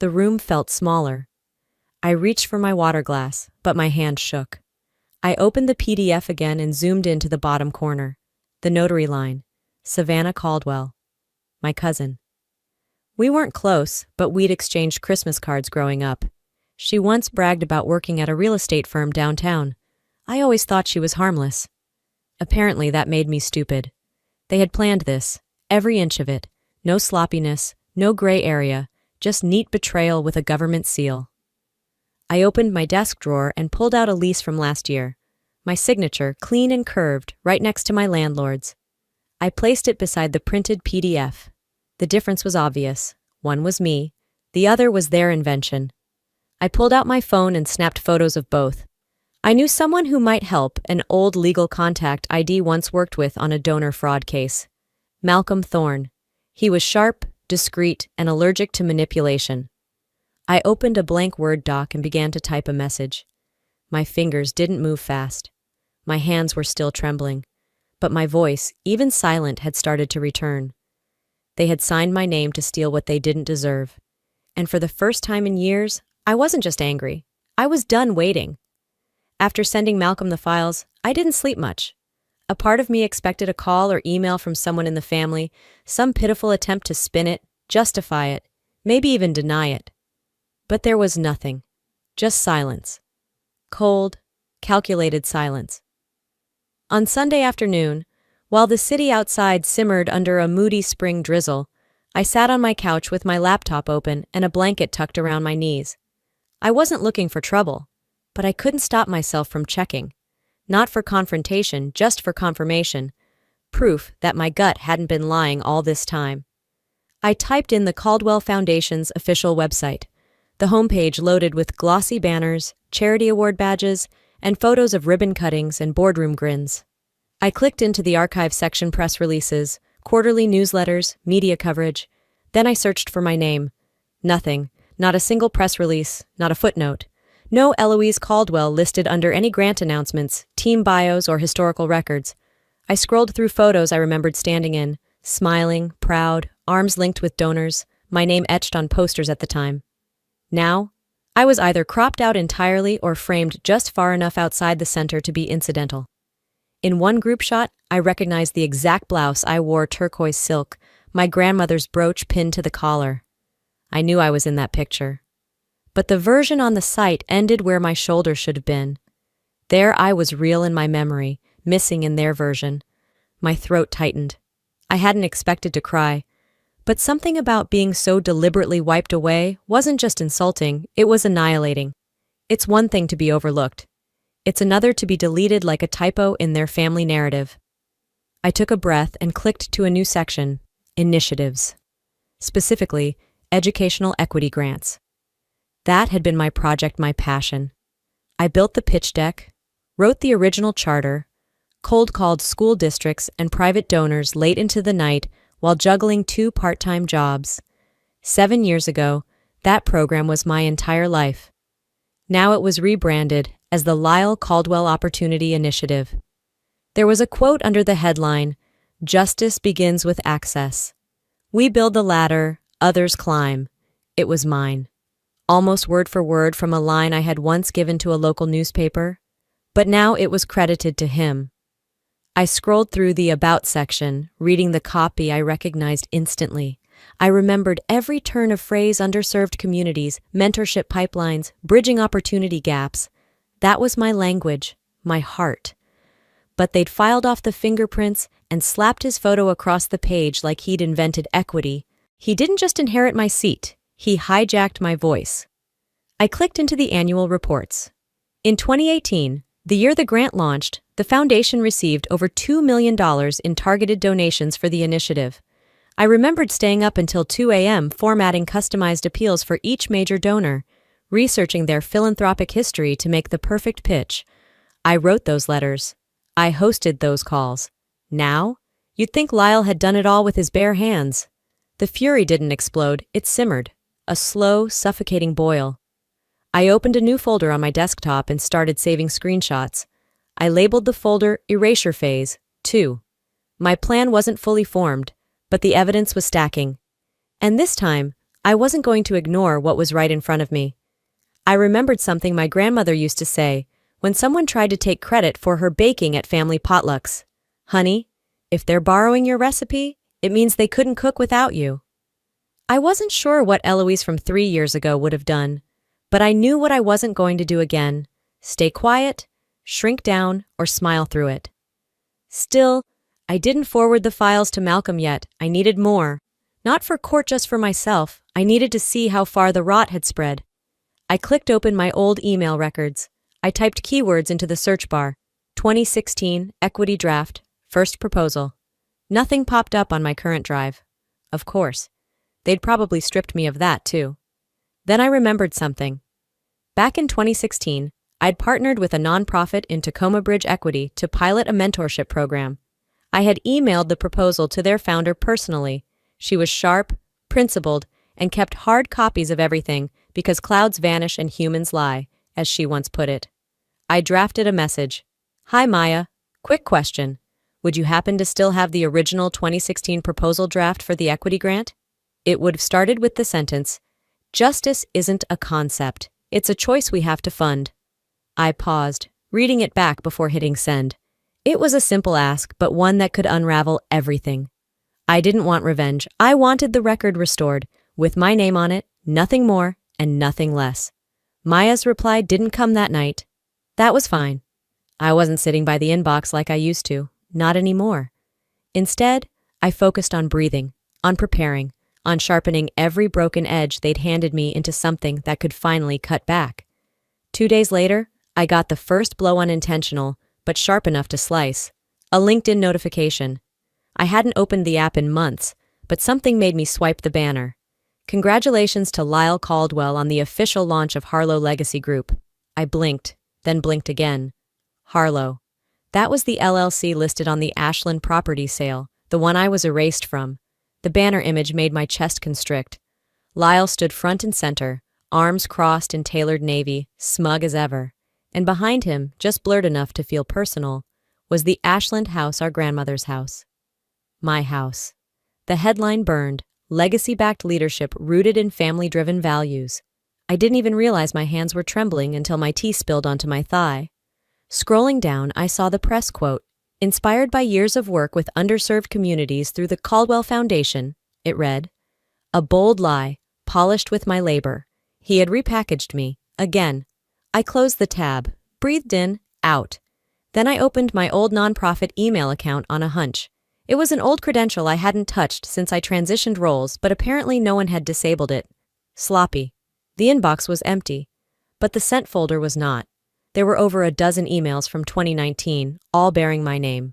The room felt smaller. I reached for my water glass, but my hand shook. I opened the PDF again and zoomed into the bottom corner. The notary line. Savannah Caldwell. My cousin. We weren't close, but we'd exchanged Christmas cards growing up. She once bragged about working at a real estate firm downtown. I always thought she was harmless. Apparently that made me stupid. They had planned this, every inch of it. No sloppiness, no gray area, just neat betrayal with a government seal. I opened my desk drawer and pulled out a lease from last year. My signature, clean and curved, right next to my landlord's. I placed it beside the printed PDF. The difference was obvious. One was me, the other was their invention. I pulled out my phone and snapped photos of both. I knew someone who might help, an old legal contact I'd once worked with on a donor fraud case. Malcolm Thorne. He was sharp, discreet, and allergic to manipulation. I opened a blank Word doc and began to type a message. My fingers didn't move fast. My hands were still trembling. But my voice, even silent, had started to return. They had signed my name to steal what they didn't deserve. And for the first time in years, I wasn't just angry. I was done waiting. After sending Malcolm the files, I didn't sleep much. A part of me expected a call or email from someone in the family, some pitiful attempt to spin it, justify it, maybe even deny it. But there was nothing. Just silence. Cold, calculated silence. On Sunday afternoon, while the city outside simmered under a moody spring drizzle, I sat on my couch with my laptop open and a blanket tucked around my knees. I wasn't looking for trouble, but I couldn't stop myself from checking. Not for confrontation, just for confirmation. Proof that my gut hadn't been lying all this time. I typed in the Caldwell Foundation's official website, the homepage loaded with glossy banners, charity award badges, and photos of ribbon cuttings and boardroom grins. I clicked into the archive section: press releases, quarterly newsletters, media coverage. Then I searched for my name. Nothing. Not a single press release, not a footnote. No Eloise Caldwell listed under any grant announcements, team bios, or historical records. I scrolled through photos I remembered standing in, smiling, proud, arms linked with donors, my name etched on posters at the time. Now, I was either cropped out entirely or framed just far enough outside the center to be incidental. In one group shot, I recognized the exact blouse I wore, turquoise silk, my grandmother's brooch pinned to the collar. I knew I was in that picture. But the version on the site ended where my shoulder should have been. There I was real in my memory, missing in their version. My throat tightened. I hadn't expected to cry. But something about being so deliberately wiped away wasn't just insulting, it was annihilating. It's one thing to be overlooked. It's another to be deleted like a typo in their family narrative. I took a breath and clicked to a new section, Initiatives. Specifically, Educational Equity Grants. That had been my project, my passion. I built the pitch deck, wrote the original charter, cold-called school districts and private donors late into the night while juggling 2 part-time jobs. 7 years ago, that program was my entire life. Now it was rebranded as the Lyle Caldwell Opportunity Initiative. There was a quote under the headline, "Justice begins with access. We build the ladder, others climb." It was mine. Almost word for word from a line I had once given to a local newspaper, but now it was credited to him. I scrolled through the About section, reading the copy I recognized instantly. I remembered every turn of phrase: underserved communities, mentorship pipelines, bridging opportunity gaps. That was my language, my heart. But they'd filed off the fingerprints and slapped his photo across the page like he'd invented equity. He didn't just inherit my seat. He hijacked my voice. I clicked into the annual reports. In 2018, the year the grant launched, the foundation received over $2 million in targeted donations for the initiative. I remembered staying up until 2 a.m. formatting customized appeals for each major donor, researching their philanthropic history to make the perfect pitch. I wrote those letters. I hosted those calls. Now, you'd think Lyle had done it all with his bare hands. The fury didn't explode, it simmered. A slow, suffocating boil. I opened a new folder on my desktop and started saving screenshots. I labeled the folder Erasure Phase 2. My plan wasn't fully formed, but the evidence was stacking. And this time, I wasn't going to ignore what was right in front of me. I remembered something my grandmother used to say when someone tried to take credit for her baking at family potlucks. "Honey, if they're borrowing your recipe, it means they couldn't cook without you." I wasn't sure what Eloise from 3 years ago would have done, but I knew what I wasn't going to do again: stay quiet, shrink down, or smile through it. Still, I didn't forward the files to Malcolm yet. I needed more. Not for court, just for myself. I needed to see how far the rot had spread. I clicked open my old email records. I typed keywords into the search bar. 2016 equity draft, first proposal. Nothing popped up on my current drive. Of course. They'd probably stripped me of that, too. Then I remembered something. Back in 2016, I'd partnered with a nonprofit in Tacoma Bridge Equity to pilot a mentorship program. I had emailed the proposal to their founder personally. She was sharp, principled, and kept hard copies of everything because clouds vanish and humans lie, as she once put it. I drafted a message. Hi Maya, quick question. Would you happen to still have the original 2016 proposal draft for the equity grant? It would have started with the sentence, "Justice isn't a concept. It's a choice we have to fund." I paused, reading it back before hitting send. It was a simple ask, but one that could unravel everything. I didn't want revenge. I wanted the record restored, with my name on it, nothing more and nothing less. Maya's reply didn't come that night. That was fine. I wasn't sitting by the inbox like I used to, not anymore. Instead, I focused on breathing, on preparing, on sharpening every broken edge they'd handed me into something that could finally cut back. 2 days later, I got the first blow unintentional, but sharp enough to slice. A LinkedIn notification. I hadn't opened the app in months, but something made me swipe the banner. Congratulations to Lyle Caldwell on the official launch of Harlow Legacy Group. I blinked, then blinked again. Harlow. That was the LLC listed on the Ashland property sale, the one I was erased from. The banner image made my chest constrict. Lyle stood front and center, arms crossed in tailored navy, smug as ever. And behind him, just blurred enough to feel personal, was the Ashland house, our grandmother's house. My house. The headline burned, legacy-backed leadership rooted in family-driven values. I didn't even realize my hands were trembling until my tea spilled onto my thigh. Scrolling down, I saw the press quote. Inspired by years of work with underserved communities through the Caldwell Foundation, it read, "A bold lie, polished with my labor. He had repackaged me, again." I closed the tab, breathed in, out. Then I opened my old nonprofit email account on a hunch. It was an old credential I hadn't touched since I transitioned roles, but apparently no one had disabled it. Sloppy. The inbox was empty, but the sent folder was not. There were over a dozen emails from 2019, all bearing my name.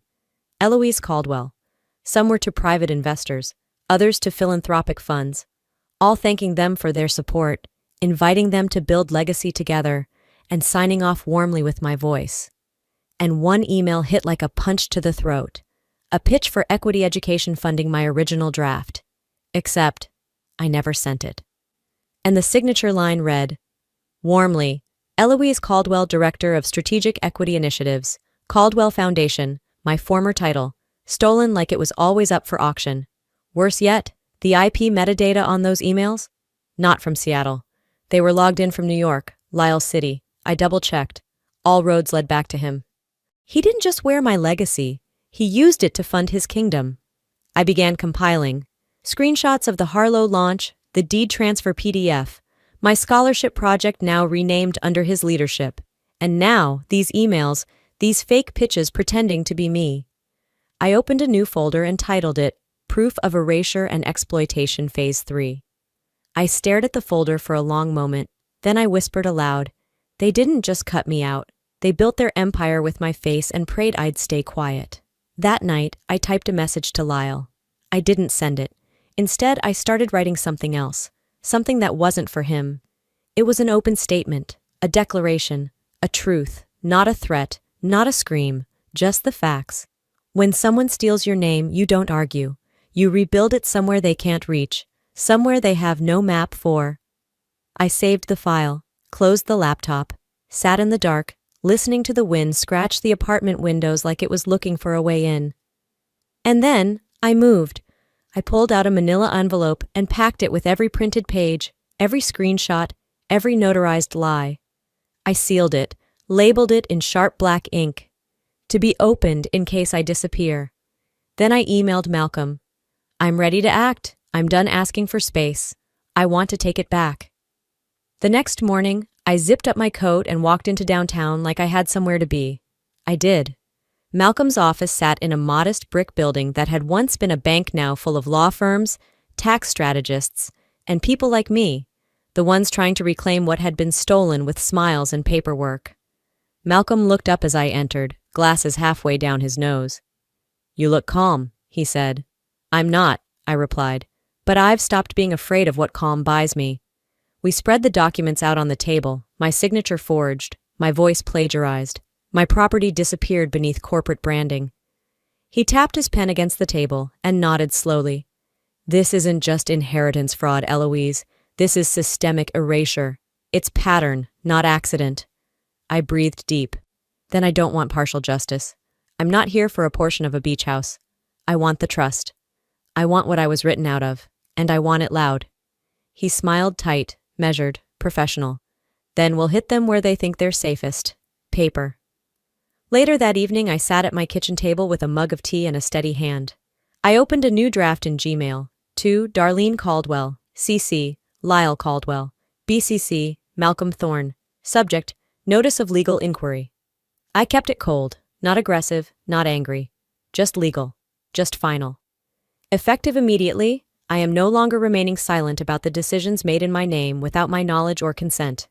Eloise Caldwell. Some were to private investors, others to philanthropic funds, all thanking them for their support, inviting them to build legacy together, and signing off warmly with my voice. And one email hit like a punch to the throat. A pitch for equity education funding my original draft. Except, I never sent it. And the signature line read, "Warmly, Eloise Caldwell, Director of Strategic Equity Initiatives, Caldwell Foundation, my former title, stolen like it was always up for auction. Worse yet, the IP metadata on those emails? Not from Seattle. They were logged in from New York, Lyle City. I double-checked. All roads led back to him. He didn't just wear my legacy. He used it to fund his kingdom. I began compiling. Screenshots of the Harlow launch, the deed transfer PDF, my scholarship project now renamed under his leadership. And now, these emails, these fake pitches pretending to be me. I opened a new folder and titled it, Proof of Erasure and Exploitation Phase 3. I stared at the folder for a long moment, then I whispered aloud, "They didn't just cut me out. They built their empire with my face and prayed I'd stay quiet." That night, I typed a message to Lyle. I didn't send it. Instead, I started writing something else, something that wasn't for him. It was an open statement, a declaration, a truth, not a threat, not a scream, just the facts. When someone steals your name, you don't argue. You rebuild it somewhere they can't reach, somewhere they have no map for. I saved the file, closed the laptop, sat in the dark, listening to the wind scratch the apartment windows like it was looking for a way in. And then, I moved. I pulled out a manila envelope and packed it with every printed page, every screenshot, every notarized lie. I sealed it, labeled it in sharp black ink, to be opened in case I disappear. Then I emailed Malcolm. "I'm ready to act. I'm done asking for space. I want to take it back." The next morning, I zipped up my coat and walked into downtown like I had somewhere to be. I did. Malcolm's office sat in a modest brick building that had once been a bank now full of law firms, tax strategists, and people like me. the ones trying to reclaim what had been stolen with smiles and paperwork. Malcolm looked up as I entered, glasses halfway down his nose. "You look calm," he said. "I'm not," I replied, "but I've stopped being afraid of what calm buys me." We spread the documents out on the table, my signature forged, my voice plagiarized, my property disappeared beneath corporate branding. He tapped his pen against the table and nodded slowly. "This isn't just inheritance fraud, Eloise. This is systemic erasure. It's pattern, not accident." I breathed deep. "Then I don't want partial justice. I'm not here for a portion of a beach house. I want the trust. I want what I was written out of, and I want it loud." He smiled tight, measured, professional. "Then we'll hit them where they think they're safest. Paper." Later that evening, I sat at my kitchen table with a mug of tea and a steady hand. I opened a new draft in Gmail. To Darlene Caldwell, CC, Lyle Caldwell, BCC, Malcolm Thorne. Subject, Notice of Legal Inquiry. I kept it cold, not aggressive, not angry. Just legal, just final. Effective immediately, I am no longer remaining silent about the decisions made in my name without my knowledge or consent.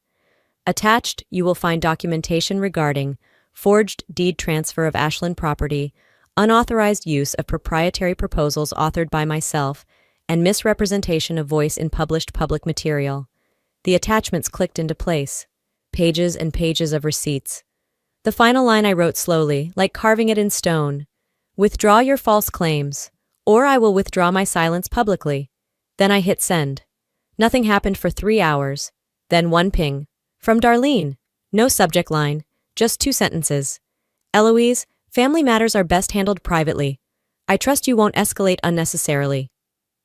Attached, you will find documentation regarding forged deed transfer of Ashland property, unauthorized use of proprietary proposals authored by myself, and misrepresentation of voice in published public material. The attachments clicked into place. Pages and pages of receipts. The final line I wrote slowly, like carving it in stone. "Withdraw your false claims, or I will withdraw my silence publicly." Then I hit send. Nothing happened for 3 hours. Then one ping. From Darlene. No subject line, just 2 sentences. "Eloise, family matters are best handled privately. I trust you won't escalate unnecessarily."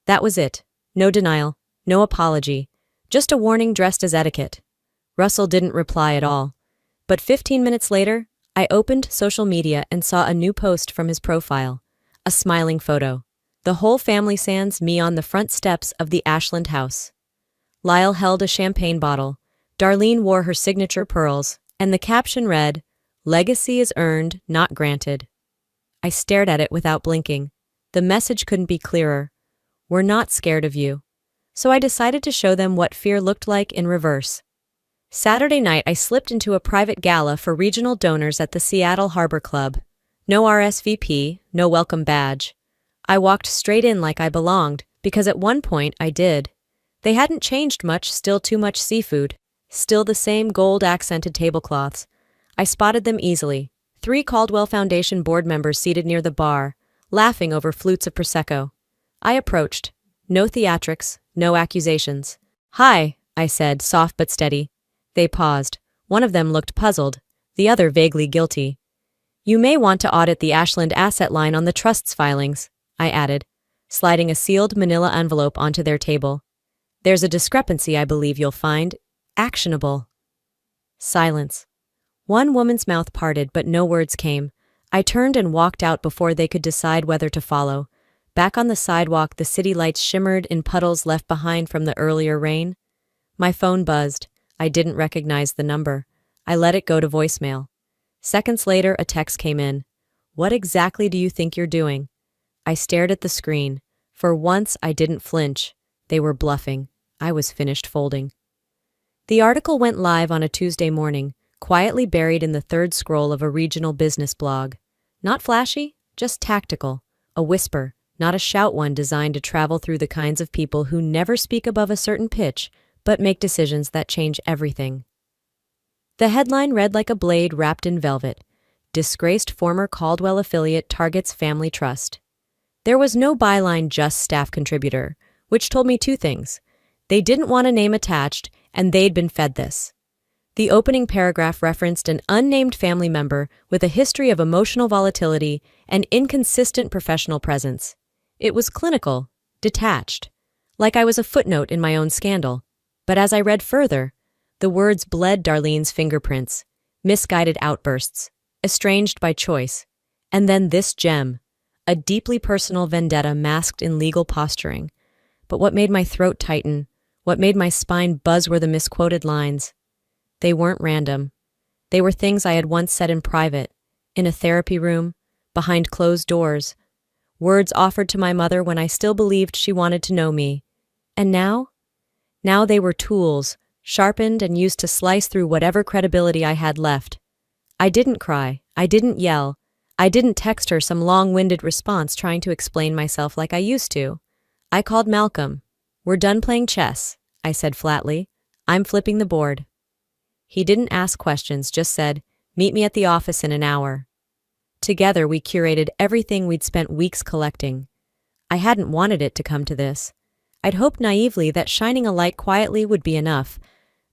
That was it. No denial, no apology. Just a warning dressed as etiquette. Russell didn't reply at all. But 15 minutes later, I opened social media and saw a new post from his profile. A smiling photo. The whole family sans me on the front steps of the Ashland house. Lyle held a champagne bottle. Darlene wore her signature pearls, and the caption read, "Legacy is earned, not granted." I stared at it without blinking. The message couldn't be clearer. We're not scared of you. So I decided to show them what fear looked like in reverse. Saturday night, I slipped into a private gala for regional donors at the Seattle Harbor Club. No RSVP, no welcome badge. I walked straight in like I belonged, because at one point I did. They hadn't changed much, still too much seafood. Still the same gold-accented tablecloths. I spotted them easily. 3 Caldwell Foundation board members seated near the bar, laughing over flutes of Prosecco. I approached. No theatrics, no accusations. "Hi," I said, soft but steady. They paused. One of them looked puzzled, the other vaguely guilty. "You may want to audit the Ashland asset line on the trust's filings," I added, sliding a sealed manila envelope onto their table. "There's a discrepancy I believe you'll find actionable." Silence. One woman's mouth parted, but no words came. I turned and walked out before they could decide whether to follow. Back on the sidewalk, the city lights shimmered in puddles left behind from the earlier rain. My phone buzzed. I didn't recognize the number. I let it go to voicemail. Seconds later, a text came in. "What exactly do you think you're doing?" I stared at the screen. For once, I didn't flinch. They were bluffing. I was finished folding. The article went live on a Tuesday morning, quietly buried in the third scroll of a regional business blog. Not flashy, just tactical. A whisper, not a shout one designed to travel through the kinds of people who never speak above a certain pitch, but make decisions that change everything. The headline read like a blade wrapped in velvet. "Disgraced former Caldwell affiliate targets family trust." There was no byline, just staff contributor, which told me 2 things. They didn't want a name attached, and they'd been fed this. The opening paragraph referenced an unnamed family member with a history of emotional volatility and inconsistent professional presence. It was clinical, detached, like I was a footnote in my own scandal. But as I read further, the words bled Darlene's fingerprints, misguided outbursts, estranged by choice, and then this gem, a deeply personal vendetta masked in legal posturing. But what made my throat tighten, what made my spine buzz were the misquoted lines. They weren't random. They were things I had once said in private, in a therapy room, behind closed doors, words offered to my mother when I still believed she wanted to know me. And now? Now they were tools, sharpened and used to slice through whatever credibility I had left. I didn't cry. I didn't yell. I didn't text her some long-winded response trying to explain myself like I used to. I called Malcolm. "We're done playing chess," I said flatly. "I'm flipping the board." He didn't ask questions, just said, "Meet me at the office in an hour." Together we curated everything we'd spent weeks collecting. I hadn't wanted it to come to this. I'd hoped naively that shining a light quietly would be enough,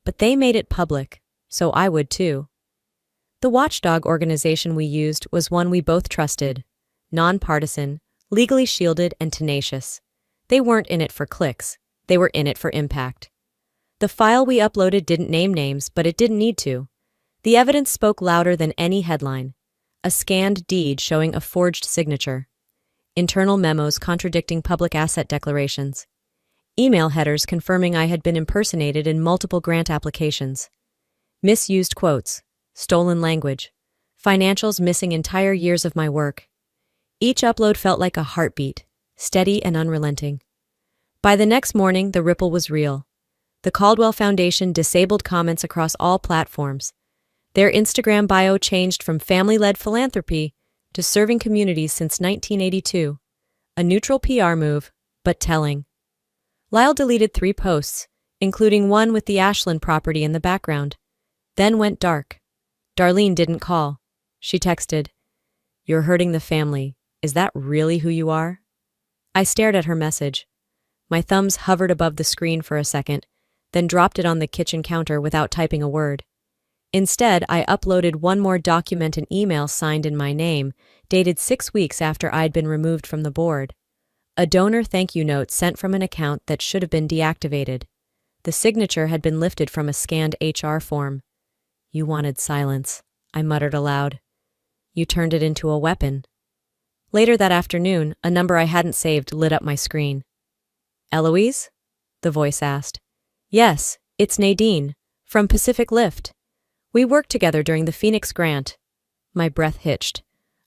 but they made it public, so I would too. The watchdog organization we used was one we both trusted, nonpartisan, legally shielded, and tenacious. They weren't in it for clicks, they were in it for impact. The file we uploaded didn't name names, but it didn't need to. The evidence spoke louder than any headline. A scanned deed showing a forged signature. Internal memos contradicting public asset declarations. Email headers confirming I had been impersonated in multiple grant applications. Misused quotes. Stolen language. Financials missing entire years of my work. Each upload felt like a heartbeat, steady and unrelenting. By the next morning, the ripple was real. The Caldwell Foundation disabled comments across all platforms. Their Instagram bio changed from family-led philanthropy to serving communities since 1982. A neutral PR move, but telling. Lyle deleted 3 posts, including one with the Ashland property in the background. Then went dark. Darlene didn't call. She texted, "You're hurting the family. Is that really who you are?" I stared at her message. My thumbs hovered above the screen for a second, then dropped it on the kitchen counter without typing a word. Instead, I uploaded one more document, an email signed in my name, dated 6 weeks after I'd been removed from the board. A donor thank you note sent from an account that should have been deactivated. The signature had been lifted from a scanned HR form. "You wanted silence," I muttered aloud. "You turned it into a weapon." Later that afternoon, a number I hadn't saved lit up my screen. "Eloise?" the voice asked. "Yes, it's Nadine, from Pacific Lift. We worked together during the Phoenix grant." My breath hitched.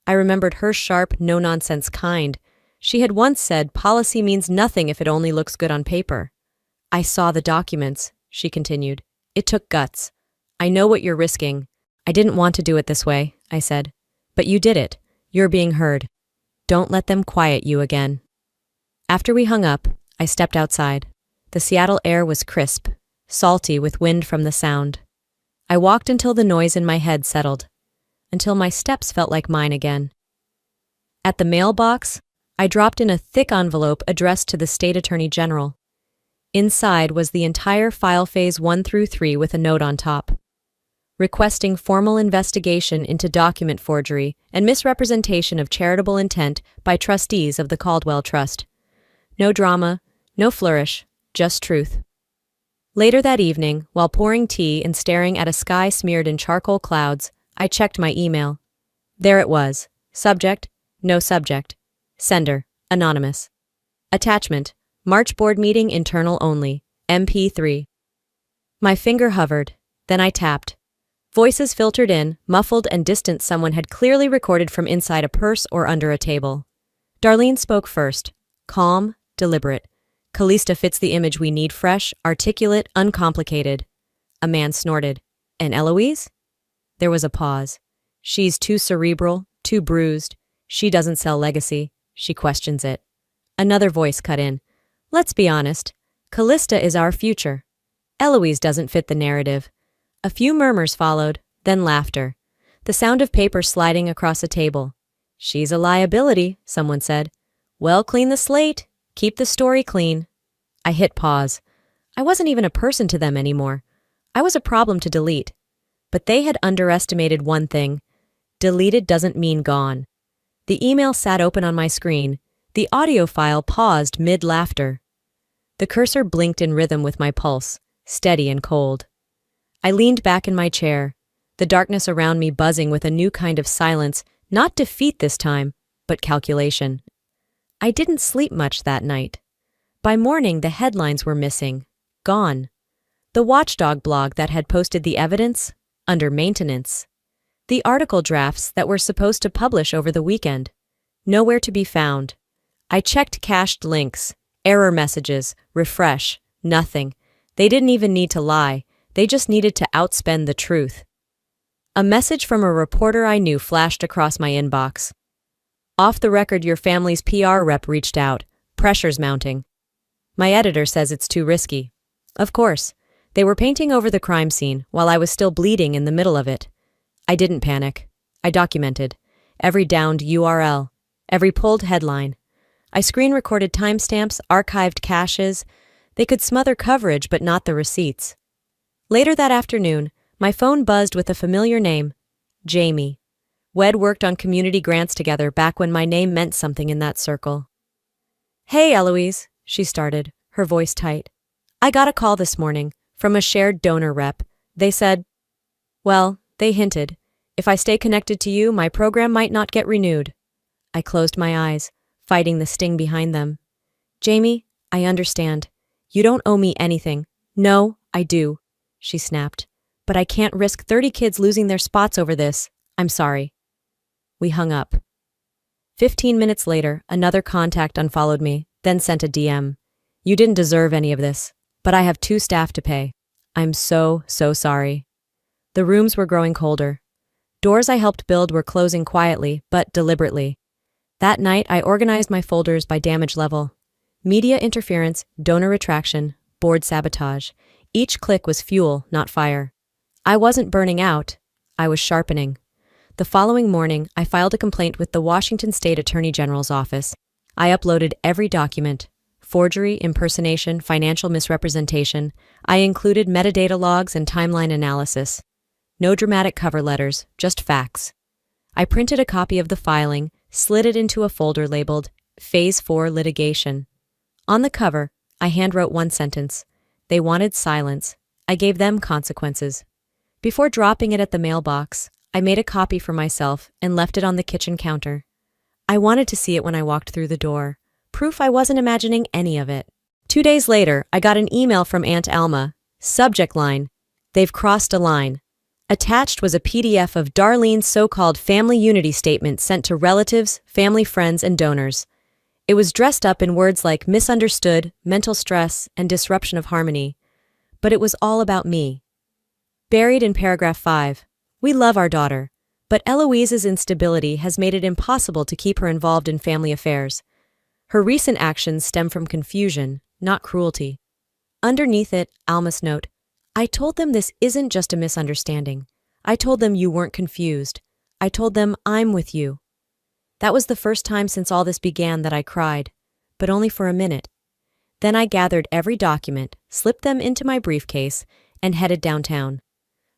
I remembered her sharp, no-nonsense kind. She had once said, "Policy means nothing if it only looks good on paper." "I saw the documents," she continued. "It took guts. I know what you're risking." "I didn't want to do it this way," I said. "But you did it. You're being heard. Don't let them quiet you again." After we hung up, I stepped outside. The Seattle air was crisp, salty with wind from the sound. I walked until the noise in my head settled, until my steps felt like mine again. At the mailbox, I dropped in a thick envelope addressed to the State Attorney General. Inside was the entire file phase 1 through 3 with a note on top, requesting formal investigation into document forgery and misrepresentation of charitable intent by trustees of the Caldwell Trust. No drama, no flourish, just truth. Later that evening, while pouring tea and staring at a sky smeared in charcoal clouds, I checked my email. There it was. Subject, no subject. Sender, anonymous. Attachment, March board meeting internal only, MP3. My finger hovered, then I tapped. Voices filtered in, muffled and distant. Someone had clearly recorded from inside a purse or under a table. Darlene spoke first, calm, deliberate. "Callista fits the image we need, fresh, articulate, uncomplicated." A man snorted. "And Eloise?" There was a pause. "She's too cerebral, too bruised. She doesn't sell legacy. She questions it." Another voice cut in. "Let's be honest. Callista is our future. Eloise doesn't fit the narrative." A few murmurs followed, then laughter. The sound of paper sliding across a table. "She's a liability," someone said. "Well, clean the slate. Keep the story clean." I hit pause. I wasn't even a person to them anymore. I was a problem to delete. But they had underestimated one thing. Deleted doesn't mean gone. The email sat open on my screen. The audio file paused mid-laughter. The cursor blinked in rhythm with my pulse, steady and cold. I leaned back in my chair, the darkness around me buzzing with a new kind of silence, not defeat this time, but calculation. I didn't sleep much that night. By morning, the headlines were missing, gone. The Watchdog blog that had posted the evidence, under maintenance. The article drafts that were supposed to publish over the weekend, nowhere to be found. I checked cached links, error messages, refresh, nothing. They didn't even need to lie, they just needed to outspend the truth. A message from a reporter I knew flashed across my inbox. Off the record, your family's PR rep reached out. Pressure's mounting. My editor says it's too risky. Of course. They were painting over the crime scene while I was still bleeding in the middle of it. I didn't panic. I documented. Every downed URL. Every pulled headline. I screen-recorded timestamps, archived caches. They could smother coverage but not the receipts. Later that afternoon, my phone buzzed with a familiar name. Jamie. We'd worked on community grants together back when my name meant something in that circle. Hey, Eloise, she started, her voice tight. I got a call this morning from a shared donor rep. They said, well, they hinted, if I stay connected to you, my program might not get renewed. I closed my eyes, fighting the sting behind them. Jamie, I understand. You don't owe me anything. No, I do, she snapped. But I can't risk 30 kids losing their spots over this. I'm sorry. We hung up. 15 minutes later, another contact unfollowed me, then sent a DM. You didn't deserve any of this, but I have 2 staff to pay. I'm so sorry. The rooms were growing colder. Doors I helped build were closing quietly, but deliberately. That night, I organized my folders by damage level. Media interference, donor retraction, board sabotage. Each click was fuel, not fire. I wasn't burning out. I was sharpening. The following morning, I filed a complaint with the Washington State Attorney General's office. I uploaded every document. Forgery, impersonation, financial misrepresentation. I included metadata logs and timeline analysis. No dramatic cover letters, just facts. I printed a copy of the filing, slid it into a folder labeled Phase 4 Litigation. On the cover, I handwrote one sentence. They wanted silence. I gave them consequences. Before dropping it at the mailbox, I made a copy for myself and left it on the kitchen counter. I wanted to see it when I walked through the door. Proof I wasn't imagining any of it. 2 days later, I got an email from Aunt Alma. Subject line, they've crossed a line. Attached was a PDF of Darlene's so-called family unity statement sent to relatives, family friends, and donors. It was dressed up in words like misunderstood, mental stress, and disruption of harmony. But it was all about me. Buried in paragraph 5, we love our daughter, but Eloise's instability has made it impossible to keep her involved in family affairs. Her recent actions stem from confusion, not cruelty. Underneath it, Alma's note, I told them this isn't just a misunderstanding. I told them you weren't confused. I told them I'm with you. That was the first time since all this began that I cried, but only for a minute. Then I gathered every document, slipped them into my briefcase, and headed downtown.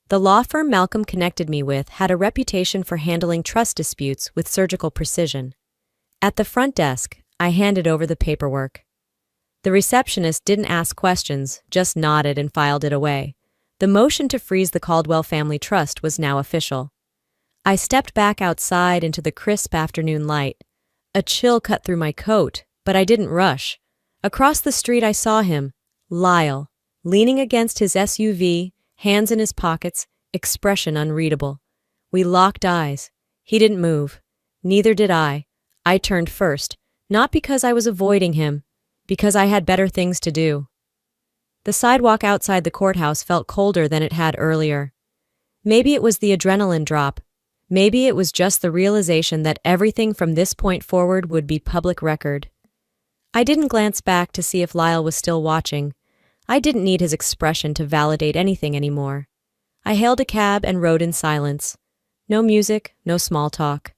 The law firm Malcolm connected me with had a reputation for handling trust disputes with surgical precision. At the front desk, I handed over the paperwork. The receptionist didn't ask questions, just nodded and filed it away. The motion to freeze the Caldwell Family Trust was now official. I stepped back outside into the crisp afternoon light. A chill cut through my coat, but I didn't rush. Across the street I saw him, Lyle, leaning against his SUV, hands in his pockets, expression unreadable. We locked eyes. He didn't move. Neither did I. I turned first, not because I was avoiding him, because I had better things to do. The sidewalk outside the courthouse felt colder than it had earlier. Maybe it was the adrenaline drop. Maybe it was just the realization that everything from this point forward would be public record. I didn't glance back to see if Lyle was still watching. I didn't need his expression to validate anything anymore. I hailed a cab and rode in silence. No music, no small talk.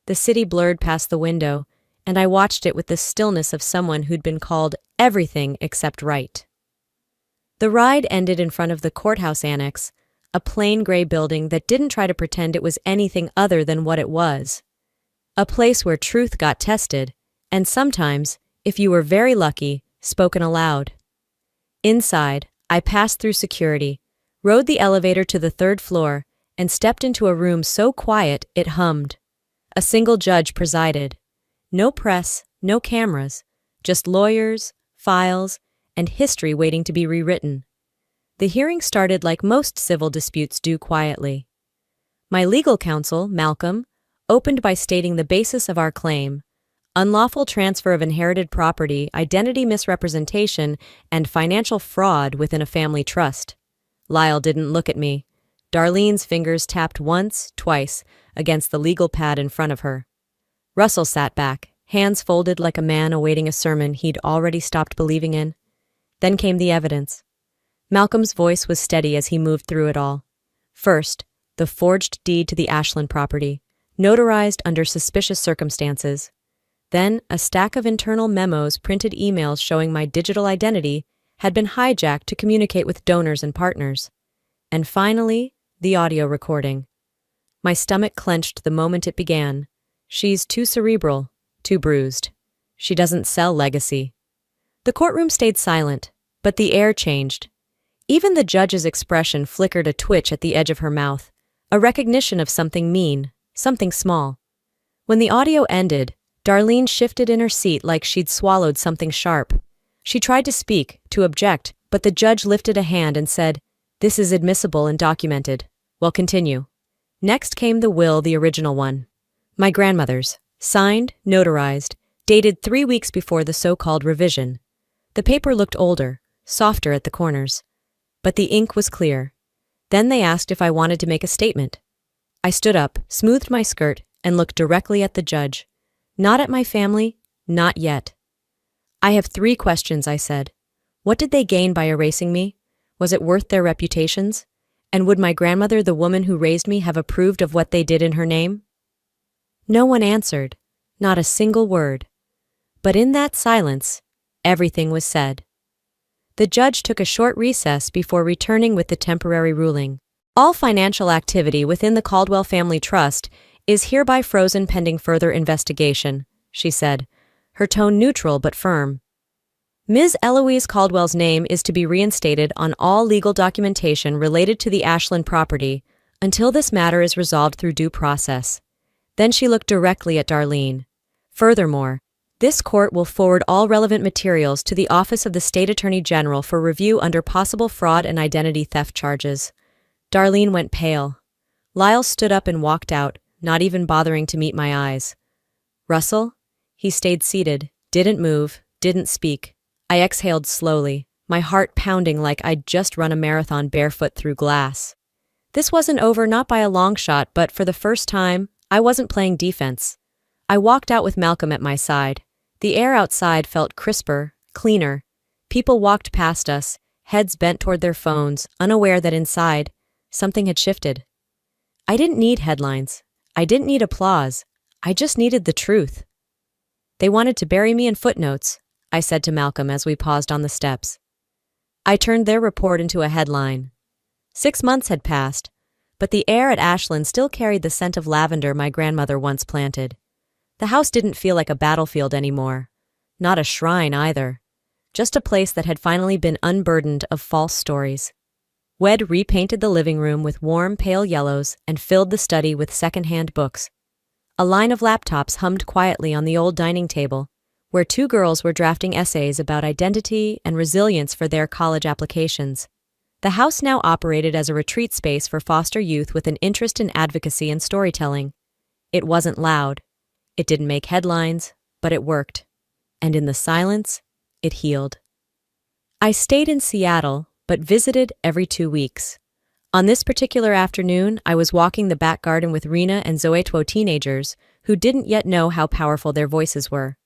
The city blurred past the window, and I watched it with the stillness of someone who'd been called everything except right. The ride ended in front of the courthouse annex, a plain gray building that didn't try to pretend it was anything other than what it was. A place where truth got tested, and sometimes, if you were very lucky, spoken aloud. Inside, I passed through security, rode the elevator to the 3rd floor, and stepped into a room so quiet it hummed. A single judge presided. No press, no cameras, just lawyers, files, and history waiting to be rewritten. The hearing started like most civil disputes do, quietly. My legal counsel, Malcolm, opened by stating the basis of our claim. unlawful transfer of inherited property, identity misrepresentation, and financial fraud within a family trust. Lyle didn't look at me. Darlene's fingers tapped once, twice, against the legal pad in front of her. Russell sat back, hands folded like a man awaiting a sermon he'd already stopped believing in. Then came the evidence. Malcolm's voice was steady as he moved through it all. First, the forged deed to the Ashland property, notarized under suspicious circumstances. Then, a stack of internal memos, printed emails showing my digital identity, had been hijacked to communicate with donors and partners. And finally, the audio recording. My stomach clenched the moment it began. She's too cerebral, too bruised. She doesn't sell legacy. The courtroom stayed silent, but the air changed. Even the judge's expression flickered a twitch at the edge of her mouth, a recognition of something mean, something small. When the audio ended, Darlene shifted in her seat like she'd swallowed something sharp. She tried to speak, to object, but the judge lifted a hand and said, "This is admissible and documented. Well, continue." Next came the will, the original one. My grandmother's, signed, notarized, dated 3 weeks before the so-called revision. The paper looked older, softer at the corners. But the ink was clear. Then they asked if I wanted to make a statement. I stood up, smoothed my skirt, and looked directly at the judge. Not at my family, not yet. "I have 3 questions," I said. What did they gain by erasing me? Was it worth their reputations? And would my grandmother, the woman who raised me, have approved of what they did in her name? No one answered, not a single word. But in that silence, everything was said. The judge took a short recess before returning with the temporary ruling. All financial activity within the Caldwell Family Trust is hereby frozen pending further investigation, she said, her tone neutral but firm. Ms. Eloise Caldwell's name is to be reinstated on all legal documentation related to the Ashland property until this matter is resolved through due process. Then she looked directly at Darlene. Furthermore, this court will forward all relevant materials to the Office of the State Attorney General for review under possible fraud and identity theft charges. Darlene went pale. Lyle stood up and walked out, not even bothering to meet my eyes. Russell? He stayed seated, didn't move, didn't speak. I exhaled slowly, my heart pounding like I'd just run a marathon barefoot through glass. This wasn't over, not by a long shot, but for the first time, I wasn't playing defense. I walked out with Malcolm at my side. The air outside felt crisper, cleaner. People walked past us, heads bent toward their phones, unaware that inside, something had shifted. I didn't need headlines. I didn't need applause. I just needed the truth. They wanted to bury me in footnotes, I said to Malcolm as we paused on the steps. I turned their report into a headline. 6 months had passed, but the air at Ashland still carried the scent of lavender my grandmother once planted. The house didn't feel like a battlefield anymore. Not a shrine either. Just a place that had finally been unburdened of false stories. Wed repainted the living room with warm, pale yellows and filled the study with second-hand books. A line of laptops hummed quietly on the old dining table, where 2 girls were drafting essays about identity and resilience for their college applications. The house now operated as a retreat space for foster youth with an interest in advocacy and storytelling. It wasn't loud. It didn't make headlines, but it worked. And in the silence, it healed. I stayed in Seattle, but visited every 2 weeks. On this particular afternoon, I was walking the back garden with Rena and Zoetwo, teenagers who didn't yet know how powerful their voices were.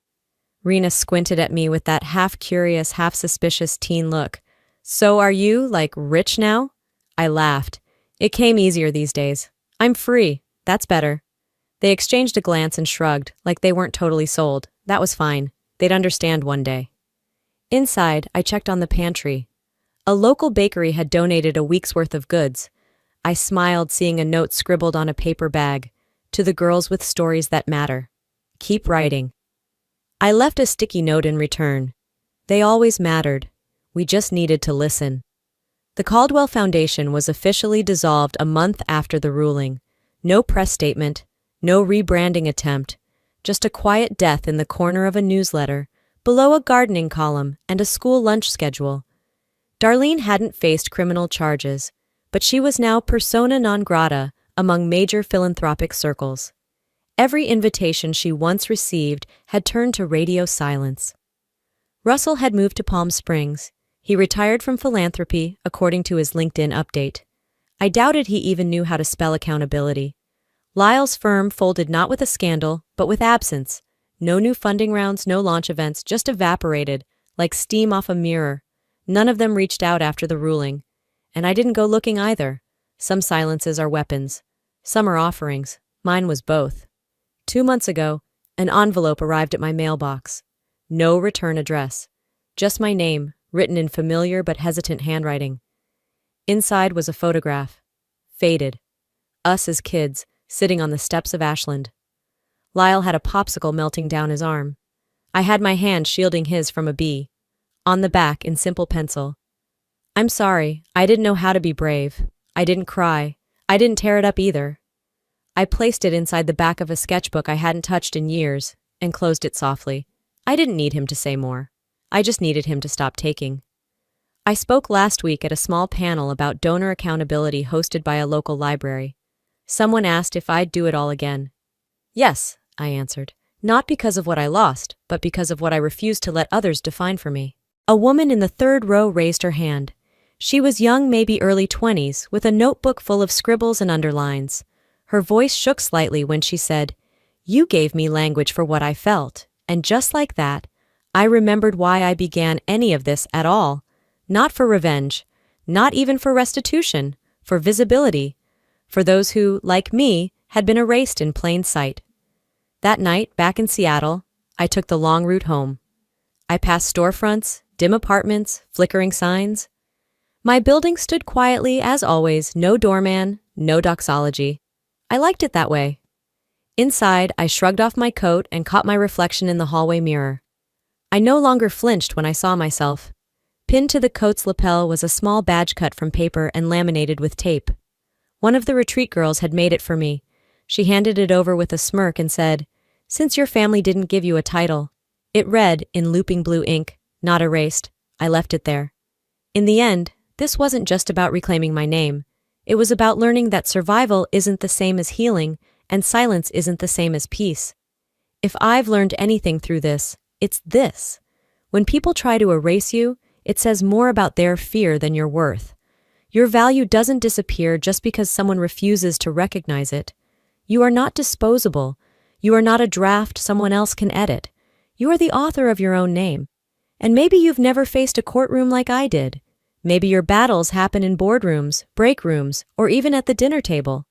Rena squinted at me with that half-curious, half-suspicious teen look. "So are you, like, rich now?" I laughed. It came easier these days. "I'm free. That's better." They exchanged a glance and shrugged, like they weren't totally sold. That was fine. They'd understand one day. Inside, I checked on the pantry. A local bakery had donated a week's worth of goods. I smiled, seeing a note scribbled on a paper bag. "To the girls with stories that matter. Keep writing." I left a sticky note in return. They always mattered. We just needed to listen. The Caldwell Foundation was officially dissolved a month after the ruling. No press statement, no rebranding attempt, just a quiet death in the corner of a newsletter, below a gardening column and a school lunch schedule. Darlene hadn't faced criminal charges, but she was now persona non grata among major philanthropic circles. Every invitation she once received had turned to radio silence. Russell had moved to Palm Springs. He retired from philanthropy, according to his LinkedIn update. I doubted he even knew how to spell accountability. Lyle's firm folded not with a scandal, but with absence. No new funding rounds, no launch events, just evaporated, like steam off a mirror. None of them reached out after the ruling. And I didn't go looking either. Some silences are weapons. Some are offerings. Mine was both. 2 months ago, an envelope arrived at my mailbox. No return address. Just my name, written in familiar but hesitant handwriting. Inside was a photograph. Faded. Us as kids, sitting on the steps of Ashland. Lyle had a popsicle melting down his arm. I had my hand shielding his from a bee. On the back, in simple pencil. I'm sorry, I didn't know how to be brave. I didn't cry. I didn't tear it up either. I placed it inside the back of a sketchbook I hadn't touched in years, and closed it softly. I didn't need him to say more. I just needed him to stop taking. I spoke last week at a small panel about donor accountability hosted by a local library. Someone asked if I'd do it all again. Yes, I answered. Not because of what I lost, but because of what I refused to let others define for me. A woman in the third row raised her hand. She was young, maybe early 20s, with a notebook full of scribbles and underlines. Her voice shook slightly when she said, "You gave me language for what I felt." And just like that, I remembered why I began any of this at all. Not for revenge, not even for restitution, for visibility, for those who, like me, had been erased in plain sight. That night, back in Seattle, I took the long route home. I passed storefronts, dim apartments, flickering signs. My building stood quietly, as always, no doorman, no doxology. I liked it that way. Inside, I shrugged off my coat and caught my reflection in the hallway mirror. I no longer flinched when I saw myself. Pinned to the coat's lapel was a small badge cut from paper and laminated with tape. One of the retreat girls had made it for me. She handed it over with a smirk and said, "Since your family didn't give you a title." It read, in looping blue ink, not erased. I left it there. In the end, this wasn't just about reclaiming my name. It was about learning that survival isn't the same as healing, and silence isn't the same as peace. If I've learned anything through this, it's this. When people try to erase you, it says more about their fear than your worth. Your value doesn't disappear just because someone refuses to recognize it. You are not disposable. You are not a draft someone else can edit. You are the author of your own name. And maybe you've never faced a courtroom like I did. Maybe your battles happen in boardrooms, break rooms, or even at the dinner table.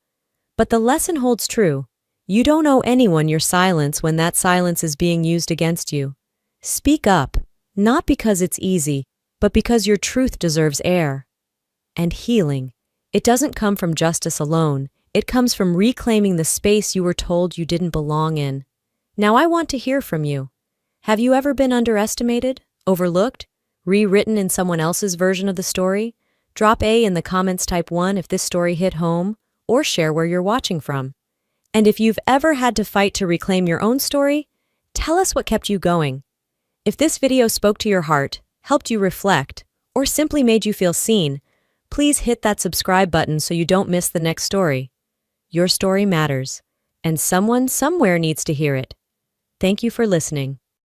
But the lesson holds true. You don't owe anyone your silence when that silence is being used against you. Speak up, not because it's easy, but because your truth deserves air. And healing. It doesn't come from justice alone. It comes from reclaiming the space you were told you didn't belong in. Now I want to hear from you. Have you ever been underestimated, overlooked, rewritten in someone else's version of the story? Drop A in the comments, type 1 if this story hit home, or share where you're watching from. And if you've ever had to fight to reclaim your own story, tell us what kept you going. If this video spoke to your heart, helped you reflect, or simply made you feel seen, please hit that subscribe button so you don't miss the next story. Your story matters, and someone somewhere needs to hear it. Thank you for listening.